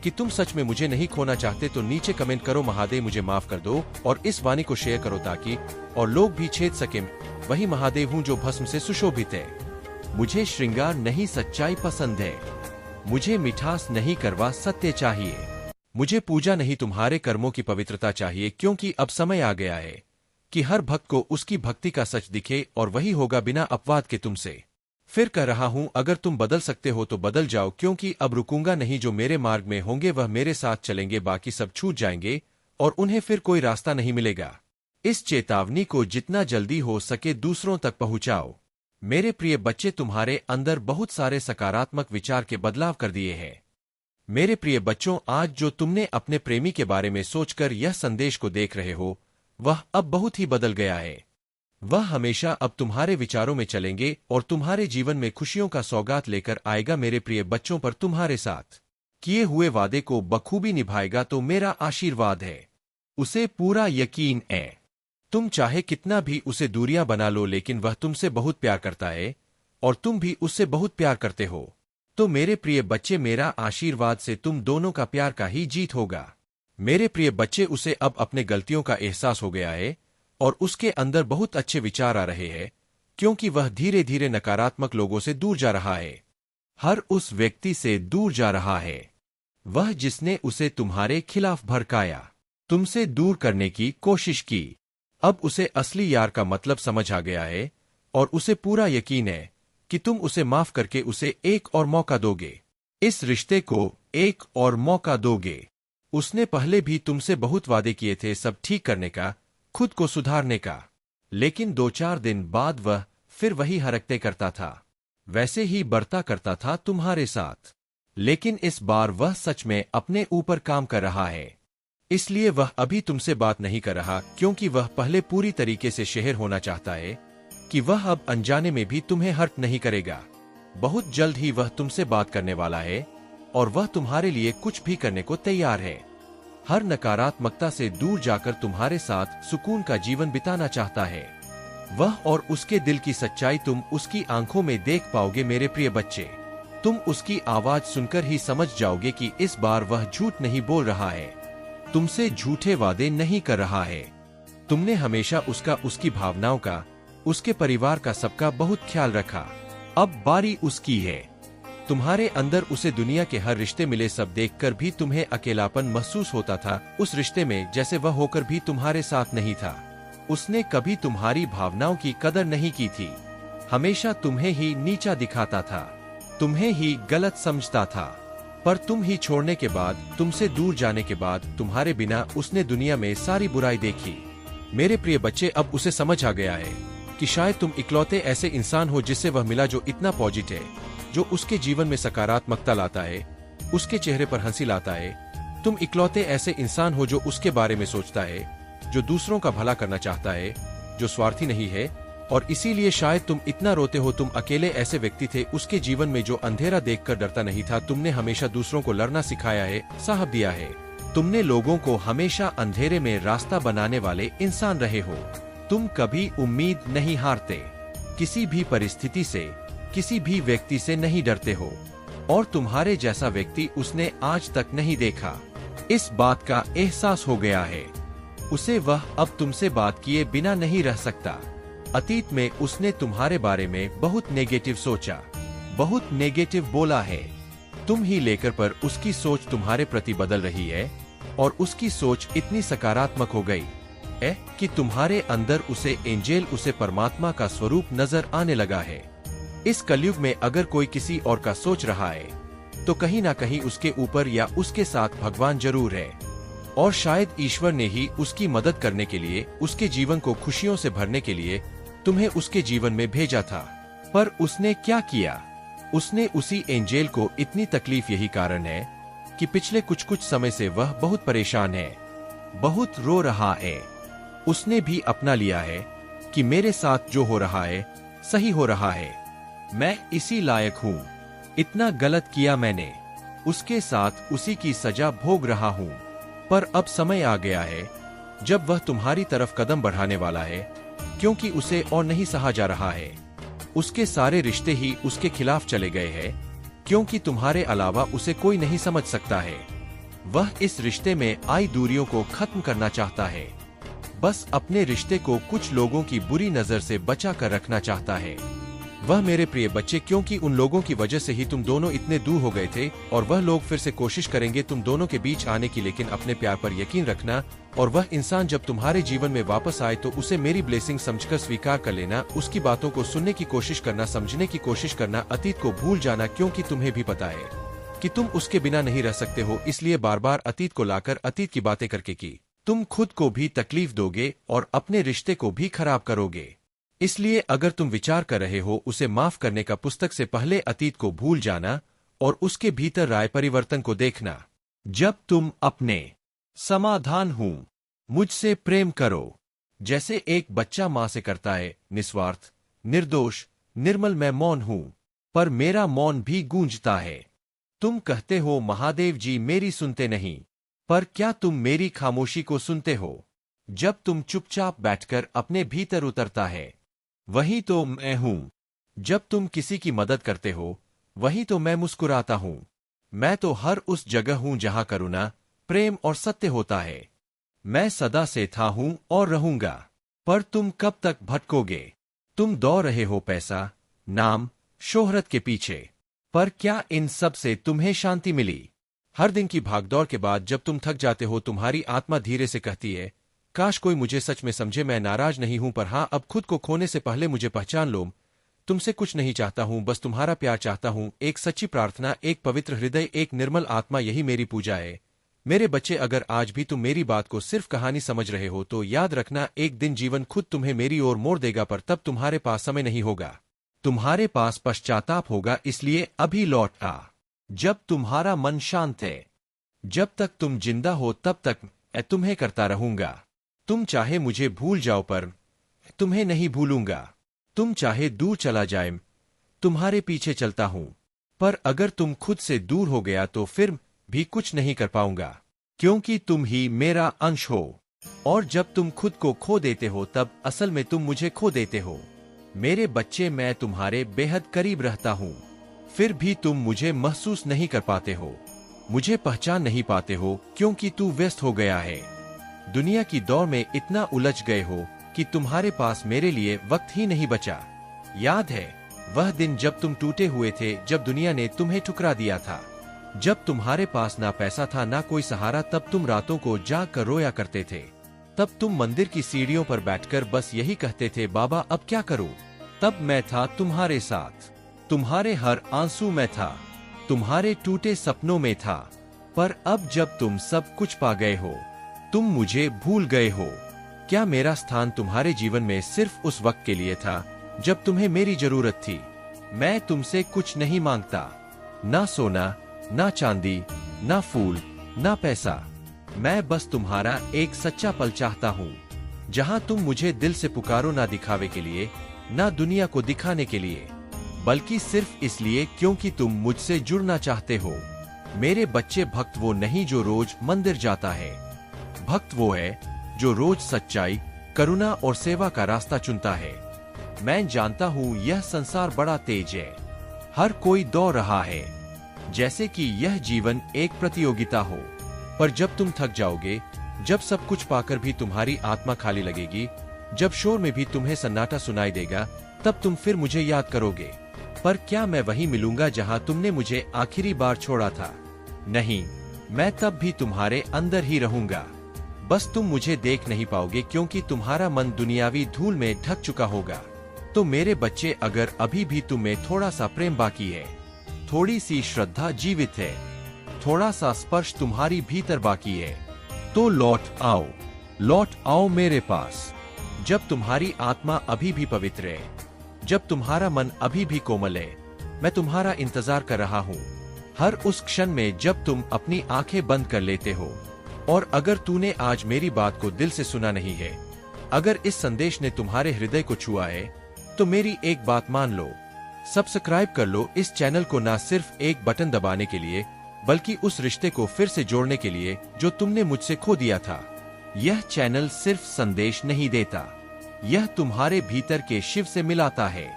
कि तुम सच में मुझे नहीं खोना चाहते, तो नीचे कमेंट करो, महादेव मुझे माफ कर दो, और इस वाणी को शेयर करो, ताकि और लोग भी छेद सके। वही महादेव हूँ जो भस्म से सुशोभित है। मुझे श्रृंगार नहीं, सच्चाई पसंद है। मुझे मिठास नहीं, करवा सत्य चाहिए। मुझे पूजा नहीं, तुम्हारे कर्मों की पवित्रता चाहिए। क्योंकि अब समय आ गया है कि हर भक्त को उसकी भक्ति का सच दिखे, और वही होगा बिना अपवाद के तुमसे। फिर कह रहा हूं, अगर तुम बदल सकते हो तो बदल जाओ, क्योंकि अब रुकूंगा नहीं। जो मेरे मार्ग में होंगे वह मेरे साथ चलेंगे, बाकी सब छूट जाएंगे और उन्हें फिर कोई रास्ता नहीं मिलेगा। इस चेतावनी को जितना जल्दी हो सके दूसरों तक पहुंचाओ। मेरे प्रिय बच्चे, तुम्हारे अंदर बहुत सारे सकारात्मक विचार के बदलाव कर दिए हैं। मेरे प्रिय बच्चों, आज जो तुमने अपने प्रेमी के बारे में सोचकर यह संदेश को देख रहे हो, वह अब बहुत ही बदल गया है। वह हमेशा अब तुम्हारे विचारों में चलेंगे और तुम्हारे जीवन में खुशियों का सौगात लेकर आएगा। मेरे प्रिय बच्चों, पर तुम्हारे साथ किए हुए वादे को बखूबी निभाएगा तो मेरा आशीर्वाद है। उसे पूरा यकीन है। तुम चाहे कितना भी उसे दूरियां बना लो, लेकिन वह तुमसे बहुत प्यार करता है और तुम भी उससे बहुत प्यार करते हो। तो मेरे प्रिय बच्चे, मेरा आशीर्वाद से तुम दोनों का प्यार का ही जीत होगा। मेरे प्रिय बच्चे, उसे अब अपने गलतियों का एहसास हो गया है और उसके अंदर बहुत अच्छे विचार आ रहे हैं, क्योंकि वह धीरे धीरे नकारात्मक लोगों से दूर जा रहा है। हर उस व्यक्ति से दूर जा रहा है, वह जिसने उसे तुम्हारे खिलाफ भड़काया, तुमसे दूर करने की कोशिश की। अब उसे असली यार का मतलब समझ आ गया है और उसे पूरा यकीन है कि तुम उसे माफ करके उसे एक और मौका दोगे। इस रिश्ते को एक और मौका दोगे। उसने पहले भी तुमसे बहुत वादे किए थे सब ठीक करने का, खुद को सुधारने का, लेकिन 2-4 दिन बाद वह फिर वही हरकतें करता था, वैसे ही बढ़ता करता था तुम्हारे साथ। लेकिन इस बार वह सच में अपने ऊपर काम कर रहा है, इसलिए वह अभी तुमसे बात नहीं कर रहा, क्योंकि वह पहले पूरी तरीके से शेर होना चाहता है कि वह अब अनजाने में भी तुम्हें हर्ट नहीं करेगा। बहुत जल्द ही वह तुमसे बात करने वाला है और वह तुम्हारे लिए कुछ भी करने को तैयार है। हर नकारात्मकता से दूर जाकर तुम्हारे साथ सुकून का जीवन बिताना चाहता है। वह और उसके दिल की सच्चाई तुम उसकी आंखों में देख पाओगे। मेरे प्रिय बच्चे, तुम उसकी आवाज सुनकर ही समझ जाओगे कि इस बार वह झूठ नहीं बोल रहा है, तुमसे झूठे वादे नहीं कर रहा है। तुमने हमेशा उसका, उसकी भावनाओं का, उसके परिवार का, सबका बहुत ख्याल रखा। अब बारी उसकी है। तुम्हारे अंदर उसे दुनिया के हर रिश्ते मिले, सब देखकर भी तुम्हें अकेलापन महसूस होता था उस रिश्ते में, जैसे वह होकर भी तुम्हारे साथ नहीं था। उसने कभी तुम्हारी भावनाओं की कदर नहीं की थी, हमेशा तुम्हें ही नीचा दिखाता था, तुम्हें ही गलत समझता था। पर तुम ही छोड़ने के बाद, तुमसे दूर जाने के बाद, तुम्हारे बिना उसने दुनिया में सारी बुराई देखी। मेरे प्रिय बच्चे, अब उसे समझ आ गया है कि शायद तुम इकलौते ऐसे इंसान हो जिससे वह मिला जो इतना पॉजिटिव है, जो उसके जीवन में सकारात्मकता लाता है, उसके चेहरे पर हंसी लाता है। तुम इकलौते ऐसे इंसान हो जो उसके बारे में सोचता है, जो दूसरों का भला करना चाहता है, जो स्वार्थी नहीं है, और इसीलिए शायद तुम इतना रोते हो। तुम अकेले ऐसे व्यक्ति थे उसके जीवन में जो अंधेरा देखकर डरता नहीं था। तुमने हमेशा दूसरों को लड़ना सिखाया है, साहब दिया है। तुमने लोगों को हमेशा अंधेरे में रास्ता बनाने वाले इंसान रहे हो। तुम कभी उम्मीद नहीं हारते, किसी भी परिस्थिति से, किसी भी व्यक्ति से नहीं डरते हो, और तुम्हारे जैसा व्यक्ति उसने आज तक नहीं देखा। इस बात का एहसास हो गया है उसे। वह अब तुमसे बात किए बिना नहीं रह सकता। अतीत में उसने तुम्हारे बारे में बहुत नेगेटिव सोचा, बहुत नेगेटिव बोला है, तुम ही लेकर, पर उसकी सोच तुम्हारे प्रति बदल रही है और उसकी सोच इतनी सकारात्मक हो गई है कि तुम्हारे अंदर उसे एंजेल, उसे परमात्मा का स्वरूप नजर आने लगा है। इस कलयुग में अगर कोई किसी और का सोच रहा है तो कहीं ना कहीं उसके ऊपर या उसके साथ भगवान जरूर है, और शायद ईश्वर ने ही उसकी मदद करने के लिए, उसके जीवन को खुशियों से भरने के लिए तुम्हें उसके जीवन में भेजा था। पर उसने क्या किया? उसने उसी एंजेल को इतनी तकलीफ, यही कारण है कि पिछले कुछ समय से वह बहुत परेशान है, बहुत रो रहा है। उसने भी अपना लिया है कि मेरे साथ जो हो रहा है सही हो रहा है, मैं इसी लायक हूँ, इतना गलत किया मैंने, उसके साथ उसी की सजा भोग रहा हूँ। पर अब समय आ गया है जब वह तुम्हारी तरफ कदम बढ़ाने वाला है, क्योंकि उसे और नहीं सहा जा रहा है। उसके सारे रिश्ते ही उसके खिलाफ चले गए हैं, क्योंकि तुम्हारे अलावा उसे कोई नहीं समझ सकता है। वह इस रिश्ते में आई दूरियों को खत्म करना चाहता है, बस अपने रिश्ते को कुछ लोगों की बुरी नजर से बचा कर रखना चाहता है। वह मेरे प्रिय बच्चे, क्योंकि उन लोगों की वजह से ही तुम दोनों इतने दूर हो गए थे, और वह लोग फिर से कोशिश करेंगे तुम दोनों के बीच आने की, लेकिन अपने प्यार पर यकीन रखना। और वह इंसान जब तुम्हारे जीवन में वापस आए तो उसे मेरी ब्लेसिंग समझकर स्वीकार कर लेना, उसकी बातों को सुनने की कोशिश करना, समझने की कोशिश करना, अतीत को भूल जाना, क्योंकि तुम्हें भी पता है कि तुम उसके बिना नहीं रह सकते हो। इसलिए बार बार अतीत को लाकर अतीत की बातें करके की तुम खुद को भी तकलीफ दोगे और अपने रिश्ते को भी खराब करोगे। इसलिए अगर तुम विचार कर रहे हो उसे माफ करने का, पुस्तक से पहले अतीत को भूल जाना और उसके भीतर राय परिवर्तन को देखना। जब तुम अपने समाधान हूं मुझसे प्रेम करो, जैसे एक बच्चा मां से करता है, निस्वार्थ, निर्दोष, निर्मल। मैं मौन हूं, पर मेरा मौन भी गूंजता है। तुम कहते हो महादेव जी मेरी सुनते नहीं, पर क्या तुम मेरी खामोशी को सुनते हो? जब तुम चुपचाप बैठकर अपने भीतर उतरता है, वही तो मैं हूं। जब तुम किसी की मदद करते हो, वही तो मैं मुस्कुराता हूं। मैं तो हर उस जगह हूं जहां करुणा, प्रेम और सत्य होता है। मैं सदा से था हूं और रहूंगा। पर तुम कब तक भटकोगे? तुम दौड़ रहे हो पैसा, नाम, शोहरत के पीछे, पर क्या इन सब से तुम्हें शांति मिली? हर दिन की भागदौड़ के बाद जब तुम थक जाते हो, तुम्हारी आत्मा धीरे से कहती है, काश कोई मुझे सच में समझे। मैं नाराज नहीं हूं, पर हां, अब खुद को खोने से पहले मुझे पहचान लो। तुमसे कुछ नहीं चाहता हूं, बस तुम्हारा प्यार चाहता हूं, एक सच्ची प्रार्थना, एक पवित्र हृदय, एक निर्मल आत्मा, यही मेरी पूजा है। मेरे बच्चे, अगर आज भी तुम मेरी बात को सिर्फ कहानी समझ रहे हो तो याद रखना, एक दिन जीवन खुद तुम्हें मेरी ओर मोड़ देगा, पर तब तुम्हारे पास समय नहीं होगा, तुम्हारे पास पश्चाताप होगा। इसलिए अभी लौट आ, जब तुम्हारा मन शांत है। जब तक तुम जिंदा हो तब तक मैं तुम्हें करता रहूंगा। तुम चाहे मुझे भूल जाओ, पर तुम्हें नहीं भूलूंगा। तुम चाहे दूर चला जाए, तुम्हारे पीछे चलता हूं। पर अगर तुम खुद से दूर हो गया तो फिर भी कुछ नहीं कर पाऊंगा, क्योंकि तुम ही मेरा अंश हो। और जब तुम खुद को खो देते हो तब असल में तुम मुझे खो देते हो। मेरे बच्चे, मैं तुम्हारे बेहद करीब रहता हूं, फिर भी तुम मुझे महसूस नहीं कर पाते हो, मुझे पहचान नहीं पाते हो, क्योंकि तू व्यस्त हो गया है। दुनिया की दौड़ में इतना उलझ गए हो कि तुम्हारे पास मेरे लिए वक्त ही नहीं बचा। याद है वह दिन जब तुम टूटे हुए थे, जब दुनिया ने तुम्हें ठुकरा दिया था, जब तुम्हारे पास ना पैसा था ना कोई सहारा, तब तुम रातों को जाग कर रोया करते थे। तब तुम मंदिर की सीढ़ियों पर बैठकर बस यही कहते थे, बाबा अब क्या करूं? तब मैं था तुम्हारे साथ, तुम्हारे हर आंसू में था, तुम्हारे टूटे सपनों में था। पर अब जब तुम सब कुछ पा गए हो, तुम मुझे भूल गए हो। क्या मेरा स्थान तुम्हारे जीवन में सिर्फ उस वक्त के लिए था जब तुम्हें मेरी जरूरत थी? मैं तुमसे कुछ नहीं मांगता, ना सोना, ना चांदी, ना फूल, ना पैसा। मैं बस तुम्हारा एक सच्चा पल चाहता हूँ, जहाँ तुम मुझे दिल से पुकारो, ना दिखावे के लिए, ना दुनिया को दिखाने के लिए, बल्कि सिर्फ इसलिए क्योंकि तुम मुझसे जुड़ना चाहते हो। मेरे बच्चे, भक्त वो नहीं जो रोज मंदिर जाता है, भक्त वो है जो रोज सच्चाई, करुणा और सेवा का रास्ता चुनता है। मैं जानता हूँ यह संसार बड़ा तेज है, हर कोई दौड़ रहा है, जैसे कि यह जीवन एक प्रतियोगिता हो। पर जब तुम थक जाओगे, जब सब कुछ पाकर भी तुम्हारी आत्मा खाली लगेगी, जब शोर में भी तुम्हें सन्नाटा सुनाई देगा, तब तुम फिर मुझे याद करोगे। पर क्या मैं वहीं मिलूंगा जहां तुमने मुझे आखिरी बार छोड़ा था? नहीं, मैं तब भी तुम्हारे अंदर ही रहूंगा। बस तुम मुझे देख नहीं पाओगे, क्योंकि तुम्हारा मन दुनियावी धूल में ढक चुका होगा। तो मेरे बच्चे, अगर अभी भी तुम में थोड़ा सा प्रेम बाकी है, थोड़ी सी श्रद्धा जीवित है, थोड़ा सा स्पर्श तुम्हारी भीतर बाकी है, तो लौट आओ मेरे पास। जब तुम्हारी आत्मा अभी भी पवित्र है, जब तुम्हारा मन अभी भी कोमल है, मैं तुम्हारा इंतजार कर रहा हूँ, हर उस क्षण में जब तुम अपनी आंखें बंद कर लेते हो। और अगर तूने आज मेरी बात को दिल से सुना नहीं है, अगर इस संदेश ने तुम्हारे हृदय को छुआ है, तो मेरी एक बात मान लो, सब्सक्राइब कर लो इस चैनल को, ना सिर्फ एक बटन दबाने के लिए, बल्कि उस रिश्ते को फिर से जोड़ने के लिए जो तुमने मुझसे खो दिया था। यह चैनल सिर्फ संदेश नहीं देता, यह तुम्हारे भीतर के शिव से मिलाता है।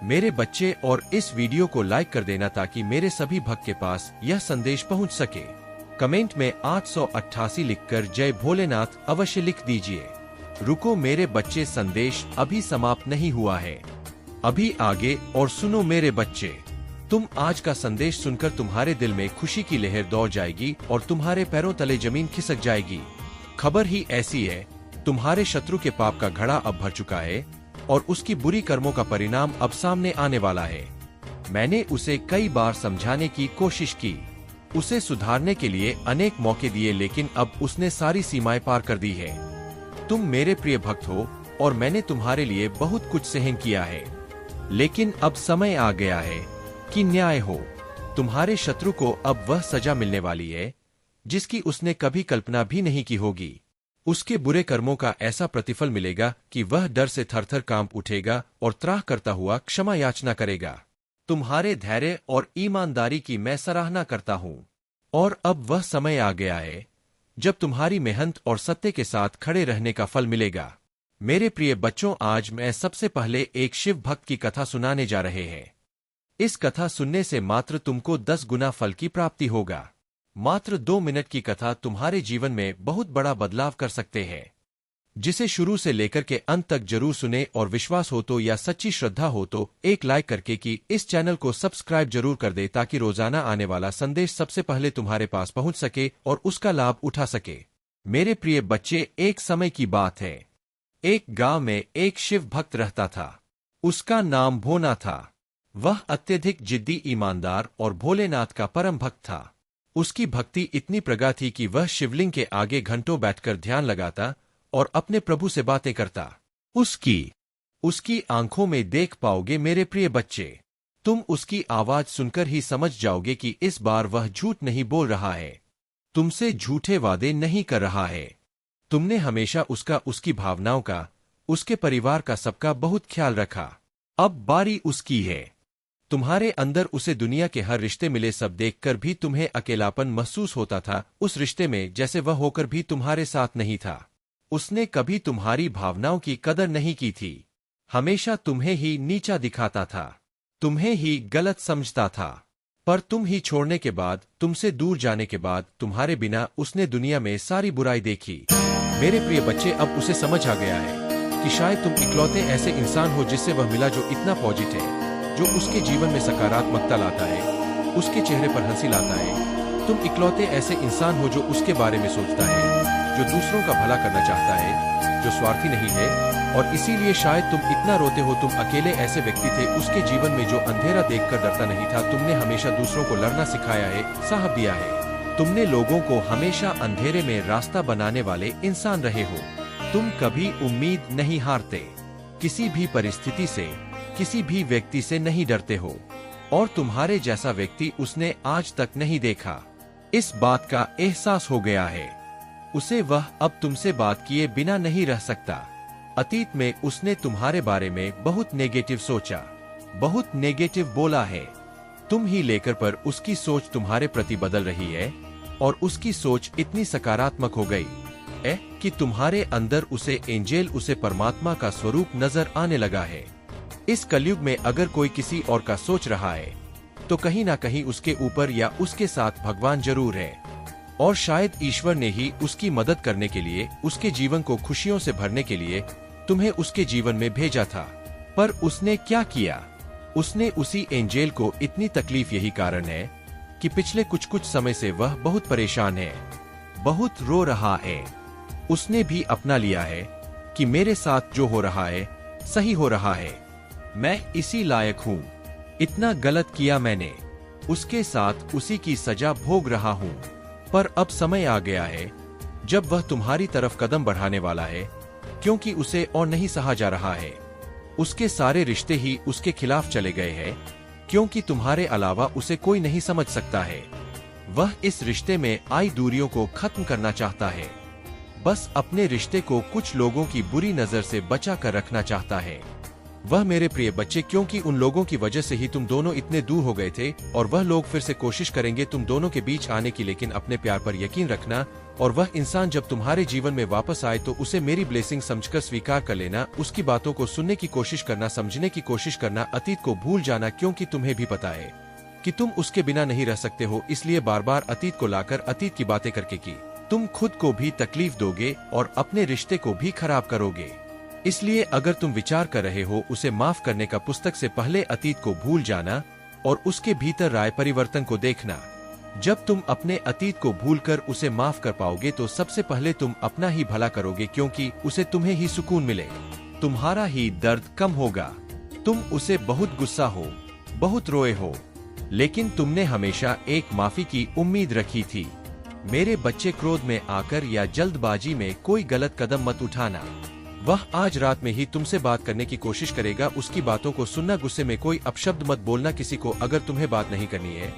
मेरे बच्चे, और इस वीडियो को लाइक कर देना ताकि मेरे सभी भक्त के पास यह संदेश पहुंच सके। कमेंट में 888 लिखकर जय भोलेनाथ अवश्य लिख दीजिए। रुको मेरे बच्चे, संदेश अभी समाप्त नहीं हुआ है, अभी आगे और सुनो मेरे बच्चे, तुम आज का संदेश सुनकर तुम्हारे दिल में खुशी की लहर दौड़ जाएगी और तुम्हारे पैरों तले जमीन खिसक जाएगी। खबर ही ऐसी है, तुम्हारे शत्रु के पाप का घड़ा अब भर चुका है और उसकी बुरी कर्मों का परिणाम अब सामने आने वाला है। मैंने उसे कई बार समझाने की कोशिश की, उसे सुधारने के लिए अनेक मौके दिए, लेकिन अब उसने सारी सीमाएं पार कर दी है। तुम मेरे प्रिय भक्त हो और मैंने तुम्हारे लिए बहुत कुछ सहन किया है, लेकिन अब समय आ गया है कि न्याय हो। तुम्हारे शत्रु को अब वह सजा मिलने वाली है जिसकी उसने कभी कल्पना भी नहीं की होगी। उसके बुरे कर्मों का ऐसा प्रतिफल मिलेगा कि वह डर से थरथर कांप उठेगा और त्राह करता हुआ क्षमा याचना करेगा। तुम्हारे धैर्य और ईमानदारी की मैं सराहना करता हूँ और अब वह समय आ गया है जब तुम्हारी मेहनत और सत्य के साथ खड़े रहने का फल मिलेगा। मेरे प्रिय बच्चों, आज मैं सबसे पहले एक शिव भक्त की कथा सुनाने जा रहे हैं। इस कथा सुनने से मात्र तुमको 10 गुना फल की प्राप्ति होगा। मात्र 2 मिनट की कथा तुम्हारे जीवन में बहुत बड़ा बदलाव कर सकते हैं। जिसे शुरू से लेकर के अंत तक जरूर सुने और विश्वास हो तो या सच्ची श्रद्धा हो तो एक लाइक करके कि इस चैनल को सब्सक्राइब जरूर कर दे, ताकि रोजाना आने वाला संदेश सबसे पहले तुम्हारे पास पहुंच सके और उसका लाभ उठा सके। मेरे प्रिय बच्चे, एक समय की बात है, एक गांव में एक शिव भक्त रहता था। उसका नाम भोना था। वह अत्यधिक जिद्दी, ईमानदार और भोलेनाथ का परम भक्त था। उसकी भक्ति इतनी प्रगाढ़ थी कि वह शिवलिंग के आगे घंटों बैठकर ध्यान लगाता और अपने प्रभु से बातें करता। उसकी आंखों में देख पाओगे मेरे प्रिय बच्चे। तुम उसकी आवाज सुनकर ही समझ जाओगे कि इस बार वह झूठ नहीं बोल रहा है, तुमसे झूठे वादे नहीं कर रहा है। तुमने हमेशा उसकी भावनाओं का, उसके परिवार का, सबका बहुत ख्याल रखा। अब बारी उसकी है। तुम्हारे अंदर उसे दुनिया के हर रिश्ते मिले, सब देखकर भी तुम्हें अकेलापन महसूस होता था। उस रिश्ते में जैसे वह होकर भी तुम्हारे साथ नहीं था। उसने कभी तुम्हारी भावनाओं की कदर नहीं की थी। हमेशा तुम्हें ही नीचा दिखाता था, तुम्हें ही गलत समझता था। पर तुम ही छोड़ने के बाद, तुमसे दूर जाने के बाद, तुम्हारे बिना उसने दुनिया में सारी बुराई देखी। मेरे प्रिय बच्चे, अब उसे समझ आ गया है कि शायद तुम इकलौते ऐसे इंसान हो जिससे वह मिला जो इतना पॉजिटिव है, जो उसके जीवन में सकारात्मकता लाता है, उसके चेहरे पर हंसी लाता है। तुम इकलौते ऐसे इंसान हो जो उसके बारे में सोचता है, जो दूसरों का भला करना चाहता है, जो स्वार्थी नहीं है। और इसीलिए शायद तुम इतना रोते हो। तुम अकेले ऐसे व्यक्ति थे उसके जीवन में जो अंधेरा देखकर डरता नहीं था। तुमने हमेशा दूसरों को लड़ना सिखाया है, साहब दिया है। तुमने लोगों को हमेशा अंधेरे में रास्ता बनाने वाले इंसान रहे हो। तुम कभी उम्मीद नहीं हारते, किसी भी परिस्थिति से, किसी भी व्यक्ति से नहीं डरते हो। और तुम्हारे जैसा व्यक्ति उसने आज तक नहीं देखा। इस बात का एहसास हो गया है उसे। वह अब तुमसे बात किए बिना नहीं रह सकता। अतीत में उसने तुम्हारे बारे में बहुत नेगेटिव सोचा, बहुत नेगेटिव बोला है। तुम ही लेकर पर उसकी सोच तुम्हारे प्रति बदल रही है और उसकी सोच इतनी सकारात्मक हो गई है कि तुम्हारे अंदर उसे एंजेल, उसे परमात्मा का स्वरूप नजर आने लगा है। इस कलयुग में अगर कोई किसी और का सोच रहा है तो कहीं ना कहीं उसके ऊपर या उसके साथ भगवान जरूर है। और शायद ईश्वर ने ही उसकी मदद करने के लिए, उसके जीवन को खुशियों से भरने के लिए तुम्हें उसके जीवन में भेजा था। पर उसने क्या किया? उसने उसी एंजेल को इतनी तकलीफ, यही कारण है कि पिछले कुछ समय से वह बहुत परेशान है, बहुत रो रहा है। उसने भी अपना लिया है कि मेरे साथ जो हो रहा है सही हो रहा है, मैं इसी लायक हूँ, इतना गलत किया मैंने, उसके साथ उसी की सजा भोग रहा हूँ। पर अब समय आ गया है जब वह तुम्हारी तरफ कदम बढ़ाने वाला है, क्योंकि उसे और नहीं सहा जा रहा है। उसके सारे रिश्ते ही उसके खिलाफ चले गए हैं, क्योंकि तुम्हारे अलावा उसे कोई नहीं समझ सकता है। वह इस रिश्ते में आई दूरियों को खत्म करना चाहता है, बस अपने रिश्ते को कुछ लोगों की बुरी नजर से बचा कर रखना चाहता है। वह मेरे प्रिय बच्चे, क्योंकि उन लोगों की वजह से ही तुम दोनों इतने दूर हो गए थे, और वह लोग फिर से कोशिश करेंगे तुम दोनों के बीच आने की। लेकिन अपने प्यार पर यकीन रखना, और वह इंसान जब तुम्हारे जीवन में वापस आए तो उसे मेरी ब्लेसिंग समझकर स्वीकार कर लेना। उसकी बातों को सुनने की कोशिश करना, समझने की कोशिश करना, अतीत को भूल जाना, क्योंकि तुम्हें भी पता है कि तुम उसके बिना नहीं रह सकते हो। इसलिए बार बार अतीत को लाकर अतीत की बातें करके की तुम खुद को भी तकलीफ दोगे और अपने रिश्ते को भी खराब करोगे। इसलिए अगर तुम विचार कर रहे हो उसे माफ करने का, पुस्तक से पहले अतीत को भूल जाना और उसके भीतर राय परिवर्तन को देखना। जब तुम अपने अतीत को भूलकर उसे माफ कर पाओगे तो सबसे पहले तुम अपना ही भला करोगे, क्योंकि उसे तुम्हें ही सुकून मिले, तुम्हारा ही दर्द कम होगा। तुम उसे बहुत गुस्सा हो, बहुत रोए हो, लेकिन तुमने हमेशा एक माफी की उम्मीद रखी थी। मेरे बच्चे, क्रोध में आकर या जल्दबाजी में कोई गलत कदम मत उठाना। वह आज रात में ही तुमसे बात करने की कोशिश करेगा, उसकी बातों को सुनना, गुस्से में कोई अपशब्द मत बोलना किसी को। अगर तुम्हें बात नहीं करनी है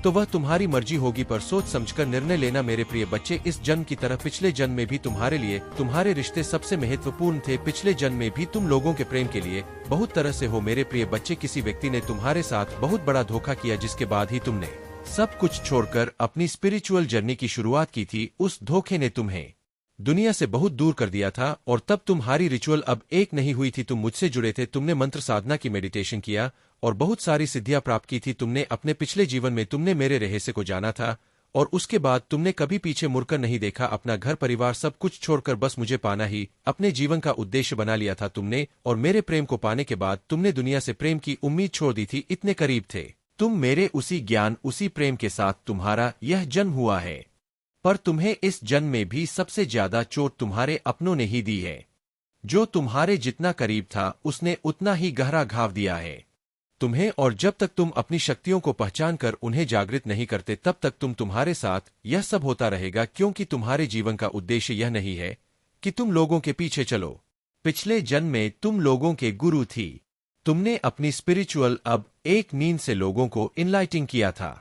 तो वह तुम्हारी मर्जी होगी, पर सोच समझकर निर्णय लेना। मेरे प्रिय बच्चे, इस जन्म की तरह पिछले जन्म में भी तुम्हारे लिए तुम्हारे रिश्ते सबसे महत्वपूर्ण थे। पिछले जन्म में भी तुम लोगों के प्रेम के लिए बहुत तरह से हो। मेरे प्रिय बच्चे, किसी व्यक्ति ने तुम्हारे साथ बहुत बड़ा धोखा किया, जिसके बाद ही तुमने सब कुछ छोड़कर अपनी स्पिरिचुअल जर्नी की शुरुआत की थी। उस धोखे ने तुम्हें दुनिया से बहुत दूर कर दिया था और तब तुम्हारी रिचुअल अब एक नहीं हुई थी। तुम मुझसे जुड़े थे, तुमने मंत्र साधना की, मेडिटेशन किया और बहुत सारी सिद्धियां प्राप्त की थी। तुमने अपने पिछले जीवन में तुमने मेरे रहस्य को जाना था और उसके बाद तुमने कभी पीछे मुड़कर नहीं देखा। अपना घर परिवार सब कुछ छोड़कर बस मुझे पाना ही अपने जीवन का उद्देश्य बना लिया था तुमने। और मेरे प्रेम को पाने के बाद तुमने दुनिया से प्रेम की उम्मीद छोड़ दी थी। इतने करीब थे तुम मेरे उसी ज्ञान, उसी प्रेम के साथ तुम्हारा यह जन्म हुआ है। पर तुम्हें इस जन्म में भी सबसे ज्यादा चोट तुम्हारे अपनों ने ही दी है। जो तुम्हारे जितना करीब था उसने उतना ही गहरा घाव दिया है तुम्हें। और जब तक तुम अपनी शक्तियों को पहचान कर उन्हें जागृत नहीं करते, तब तक तुम्हारे साथ यह सब होता रहेगा, क्योंकि तुम्हारे जीवन का उद्देश्य यह नहीं है कि तुम लोगों के पीछे चलो। पिछले जन्म में तुम लोगों के गुरु थी। तुमने अपनी स्पिरिचुअल अब एक नींद से लोगों को इनलाइटिंग किया था,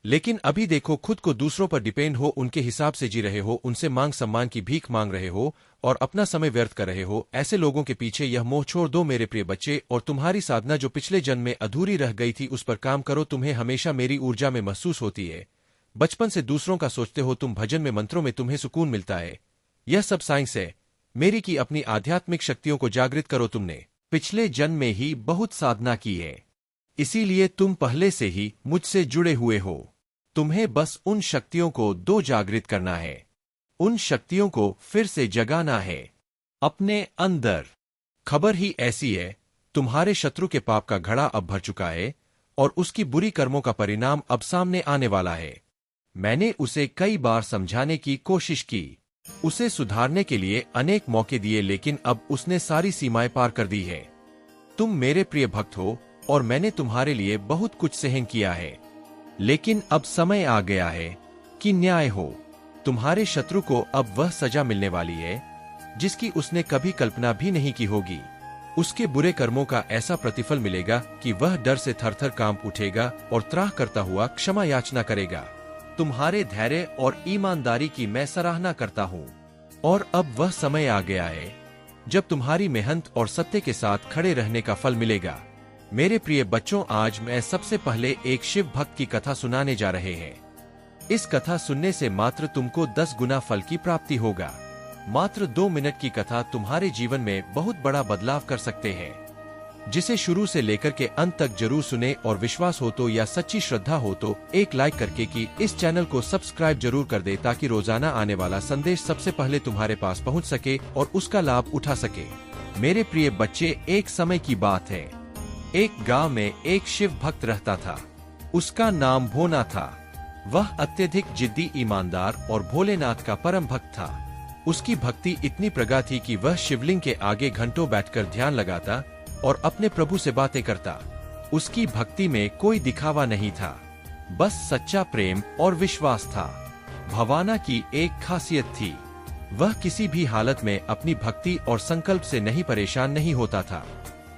लेकिन अभी देखो खुद को दूसरों पर डिपेंड हो, उनके हिसाब से जी रहे हो, उनसे मांग सम्मान की भीख मांग रहे हो और अपना समय व्यर्थ कर रहे हो। ऐसे लोगों के पीछे यह मोह छोड़ दो मेरे प्रिय बच्चे, और तुम्हारी साधना जो पिछले जन्म में अधूरी रह गई थी उस पर काम करो। तुम्हें हमेशा मेरी ऊर्जा में महसूस होती है, बचपन से दूसरों का सोचते हो तुम, भजन में, मंत्रों में तुम्हें सुकून मिलता है। यह सब साइंस है मेरी की अपनी आध्यात्मिक शक्तियों को जागृत करो। तुमने पिछले जन्म में ही बहुत साधना की है, इसीलिए तुम पहले से ही मुझसे जुड़े हुए हो। तुम्हें बस उन शक्तियों को दो जागृत करना है, उन शक्तियों को फिर से जगाना है अपने अंदर। खबर ही ऐसी है, तुम्हारे शत्रु के पाप का घड़ा अब भर चुका है और उसकी बुरी कर्मों का परिणाम अब सामने आने वाला है। मैंने उसे कई बार समझाने की कोशिश की, उसे सुधारने के लिए अनेक मौके दिए, लेकिन अब उसने सारी सीमाएं पार कर दी है। तुम मेरे प्रिय भक्त हो और मैंने तुम्हारे लिए बहुत कुछ सहन किया है, लेकिन अब समय आ गया है कि न्याय हो। तुम्हारे शत्रु को अब वह सजा मिलने वाली है जिसकी उसने कभी कल्पना भी नहीं की होगी। उसके बुरे कर्मों का ऐसा प्रतिफल मिलेगा कि वह डर से थरथर कांप उठेगा और त्राह करता हुआ क्षमा याचना करेगा। तुम्हारे धैर्य और ईमानदारी की मैं सराहना करता हूँ और अब वह समय आ गया है जब तुम्हारी मेहनत और सत्य के साथ खड़े रहने का फल मिलेगा। मेरे प्रिय बच्चों, आज मैं सबसे पहले एक शिव भक्त की कथा सुनाने जा रहे हैं। इस कथा सुनने से मात्र तुमको 10 गुना फल की प्राप्ति होगा। मात्र 2 मिनट की कथा तुम्हारे जीवन में बहुत बड़ा बदलाव कर सकते हैं। जिसे शुरू से लेकर के अंत तक जरूर सुने, और विश्वास हो तो या सच्ची श्रद्धा हो तो एक लाइक करके कि इस चैनल को सब्सक्राइब जरूर कर दे, ताकि रोजाना आने वाला संदेश सबसे पहले तुम्हारे पास पहुंच सके और उसका लाभ उठा सके। मेरे प्रिय बच्चे, एक समय की बात है, एक गांव में एक शिव भक्त रहता था। उसका नाम भोना था। वह अत्यधिक जिद्दी, ईमानदार और भोलेनाथ का परम भक्त था। उसकी भक्ति इतनी प्रगाढ़ थी कि वह शिवलिंग के आगे घंटों बैठकर ध्यान लगाता और अपने प्रभु से बातें करता। उसकी भक्ति में कोई दिखावा नहीं था, बस सच्चा प्रेम और विश्वास था। भवाना की एक खासियत थी, वह किसी भी हालत में अपनी भक्ति और संकल्प से नहीं परेशान नहीं होता था।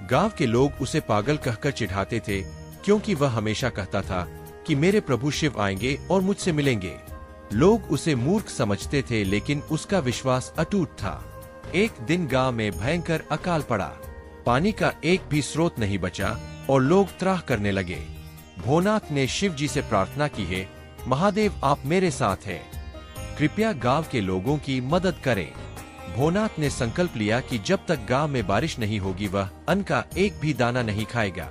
गांव के लोग उसे पागल कहकर चिढ़ाते थे, क्योंकि वह हमेशा कहता था कि मेरे प्रभु शिव आएंगे और मुझसे मिलेंगे। लोग उसे मूर्ख समझते थे, लेकिन उसका विश्वास अटूट था। एक दिन गांव में भयंकर अकाल पड़ा, पानी का एक भी स्रोत नहीं बचा और लोग त्राह करने लगे। भोनाथ ने शिव जी से प्रार्थना की है, महादेव आप मेरे साथ हैं, कृपया गांव के लोगों की मदद करें। भोनाथ ने संकल्प लिया कि जब तक गांव में बारिश नहीं होगी वह अन्न का एक भी दाना नहीं खाएगा।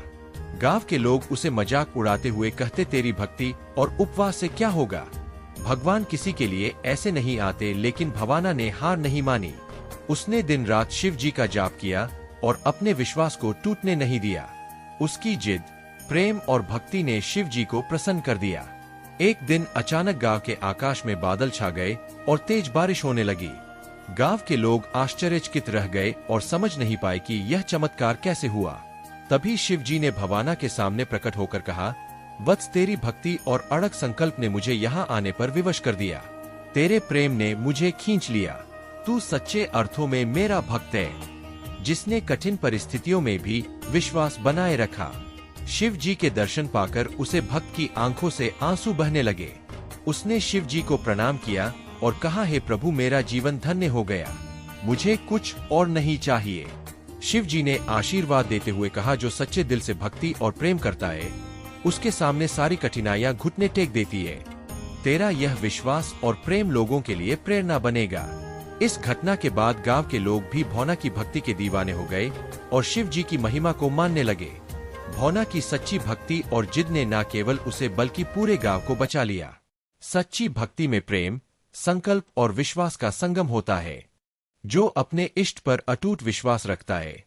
गांव के लोग उसे मजाक उड़ाते हुए कहते, तेरी भक्ति और उपवास से क्या होगा, भगवान किसी के लिए ऐसे नहीं आते। लेकिन भवाना ने हार नहीं मानी। उसने दिन रात शिव जी का जाप किया और अपने विश्वास को टूटने नहीं दिया। उसकी जिद, प्रेम और भक्ति ने शिव जी को प्रसन्न कर दिया। एक दिन अचानक गांव के आकाश में बादल छा गए और तेज बारिश होने लगी। गांव के लोग आश्चर्यचकित रह गए और समझ नहीं पाए कि यह चमत्कार कैसे हुआ। तभी शिव जी ने भवाना के सामने प्रकट होकर कहा, वत्स, तेरी भक्ति और अड़ग संकल्प ने मुझे यहाँ आने पर विवश कर दिया। तेरे प्रेम ने मुझे खींच लिया। तू सच्चे अर्थों में मेरा भक्त है, जिसने कठिन परिस्थितियों में भी विश्वास बनाए रखा। शिव जी के दर्शन पाकर उसे भक्त की आंखों से आंसू बहने लगे। उसने शिव जी को प्रणाम किया और कहा, हे प्रभु, मेरा जीवन धन्य हो गया, मुझे कुछ और नहीं चाहिए। शिव जी ने आशीर्वाद देते हुए कहा, जो सच्चे दिल से भक्ति और प्रेम करता है, उसके सामने सारी कठिनाइयां घुटने टेक देती है। तेरा यह विश्वास और प्रेम लोगों के लिए प्रेरणा बनेगा। इस घटना के बाद गांव के लोग भी भौना की भक्ति के दीवाने हो गए और शिव जी की महिमा को मानने लगे। भौना की सच्ची भक्ति और जिद ने न केवल उसे बल्कि पूरे गांव को बचा लिया। सच्ची भक्ति में प्रेम, संकल्प और विश्वास का संगम होता है। जो अपने इष्ट पर अटूट विश्वास रखता है,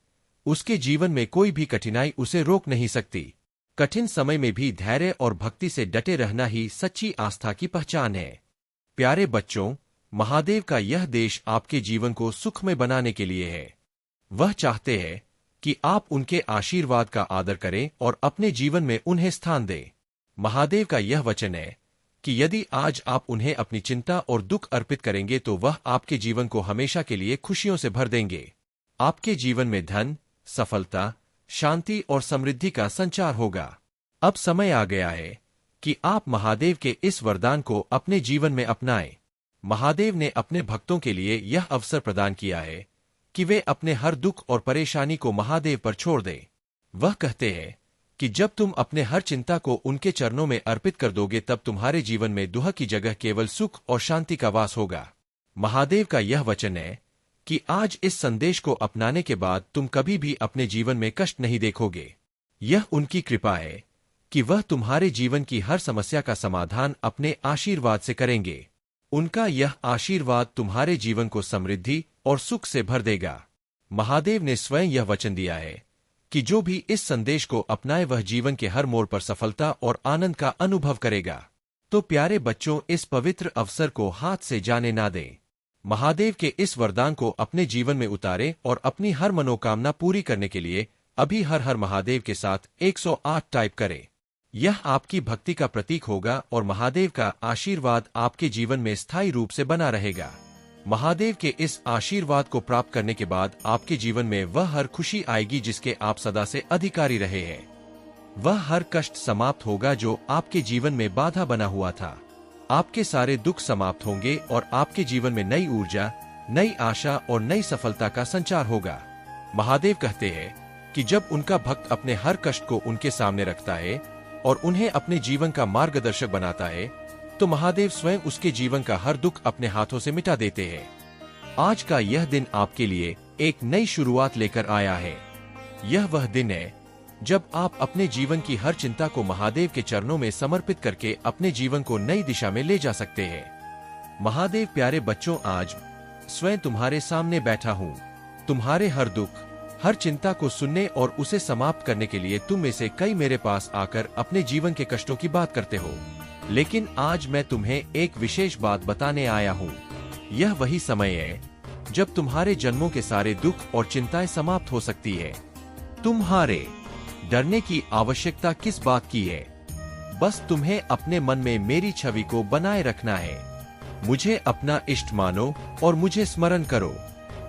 उसके जीवन में कोई भी कठिनाई उसे रोक नहीं सकती। कठिन समय में भी धैर्य और भक्ति से डटे रहना ही सच्ची आस्था की पहचान है। प्यारे बच्चों, महादेव का यह देश आपके जीवन को सुखमय बनाने के लिए है। वह चाहते हैं कि आप उनके आशीर्वाद का आदर करें और अपने जीवन में उन्हें स्थान दें। महादेव का यह वचन है कि यदि आज आप उन्हें अपनी चिंता और दुख अर्पित करेंगे तो वह आपके जीवन को हमेशा के लिए खुशियों से भर देंगे। आपके जीवन में धन, सफलता, शांति और समृद्धि का संचार होगा। अब समय आ गया है कि आप महादेव के इस वरदान को अपने जीवन में अपनाएं। महादेव ने अपने भक्तों के लिए यह अवसर प्रदान किया है कि वे अपने हर दुख और परेशानी को महादेव पर छोड़ दें। वह कहते हैं कि जब तुम अपने हर चिंता को उनके चरणों में अर्पित कर दोगे, तब तुम्हारे जीवन में दुख की जगह केवल सुख और शांति का वास होगा। महादेव का यह वचन है कि आज इस संदेश को अपनाने के बाद तुम कभी भी अपने जीवन में कष्ट नहीं देखोगे। यह उनकी कृपा है कि वह तुम्हारे जीवन की हर समस्या का समाधान अपने आशीर्वाद से करेंगे। उनका यह आशीर्वाद तुम्हारे जीवन को समृद्धि और सुख से भर देगा। महादेव ने स्वयं यह वचन दिया है कि जो भी इस संदेश को अपनाए वह जीवन के हर मोड़ पर सफलता और आनंद का अनुभव करेगा। तो प्यारे बच्चों, इस पवित्र अवसर को हाथ से जाने ना दें। महादेव के इस वरदान को अपने जीवन में उतारें और अपनी हर मनोकामना पूरी करने के लिए अभी हर हर महादेव के साथ 108 टाइप करें। यह आपकी भक्ति का प्रतीक होगा और महादेव का आशीर्वाद आपके जीवन में स्थायी रूप से बना रहेगा। महादेव के इस आशीर्वाद को प्राप्त करने के बाद आपके जीवन में वह हर खुशी आएगी जिसके आप सदा से अधिकारी रहे हैं। वह हर कष्ट समाप्त होगा जो आपके जीवन में बाधा बना हुआ था। आपके सारे दुख समाप्त होंगे और आपके जीवन में नई ऊर्जा, नई आशा और नई सफलता का संचार होगा। महादेव कहते हैं कि जब उनका भक्त अपने हर कष्ट को उनके सामने रखता है और उन्हें अपने जीवन का मार्गदर्शक बनाता है, तो महादेव स्वयं उसके जीवन का हर दुख अपने हाथों से मिटा देते हैं। आज का यह दिन आपके लिए एक नई शुरुआत लेकर आया है। यह वह दिन है जब आप अपने जीवन की हर चिंता को महादेव के चरणों में समर्पित करके अपने जीवन को नई दिशा में ले जा सकते हैं। महादेव प्यारे बच्चों, आज स्वयं तुम्हारे सामने बैठा हूँ। तुम्हारे हर दुख, हर चिंता को सुनने और उसे समाप्त करने के लिए तुम में से कई मेरे पास आकर अपने जीवन के कष्टों की बात करते हो, लेकिन आज मैं तुम्हें एक विशेष बात बताने आया हूँ। यह वही समय है जब तुम्हारे जन्मों के सारे दुख और चिंताएं समाप्त हो सकती है। तुम्हारे डरने की आवश्यकता किस बात की है? बस तुम्हें अपने मन में मेरी छवि को बनाए रखना है। मुझे अपना इष्ट मानो और मुझे स्मरण करो।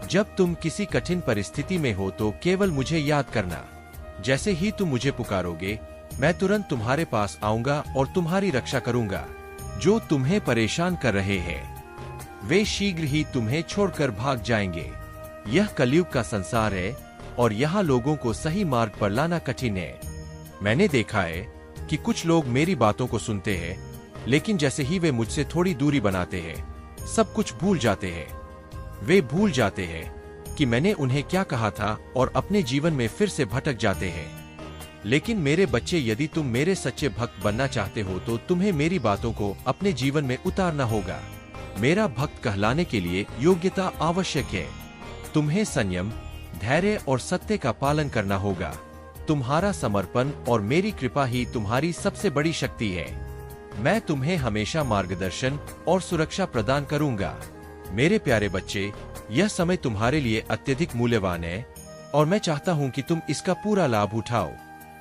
जब तुम किसी कठिन परिस्थिति में हो तो केवल मुझे याद करना। जैसे ही तुम मुझे पुकारोगे, मैं तुरंत तुम्हारे पास आऊंगा और तुम्हारी रक्षा करूंगा। जो तुम्हें परेशान कर रहे हैं, वे शीघ्र ही तुम्हें छोड़कर भाग जाएंगे। यह कलयुग का संसार है और यहाँ लोगों को सही मार्ग पर लाना कठिन है। मैंने देखा है कि कुछ लोग मेरी बातों को सुनते हैं, लेकिन जैसे ही वे मुझसे थोड़ी दूरी बनाते हैं, सब कुछ भूल जाते हैं। वे भूल जाते हैं कि मैंने उन्हें क्या कहा था और अपने जीवन में फिर से भटक जाते हैं। लेकिन मेरे बच्चे, यदि तुम मेरे सच्चे भक्त बनना चाहते हो तो तुम्हें मेरी बातों को अपने जीवन में उतारना होगा। मेरा भक्त कहलाने के लिए योग्यता आवश्यक है। तुम्हें संयम, धैर्य और सत्य का पालन करना होगा। तुम्हारा समर्पण और मेरी कृपा ही तुम्हारी सबसे बड़ी शक्ति है। मैं तुम्हें हमेशा मार्गदर्शन और सुरक्षा प्रदान करूंगा। मेरे प्यारे बच्चे, यह समय तुम्हारे लिए अत्यधिक मूल्यवान है और मैं चाहता हूं कि तुम इसका पूरा लाभ उठाओ।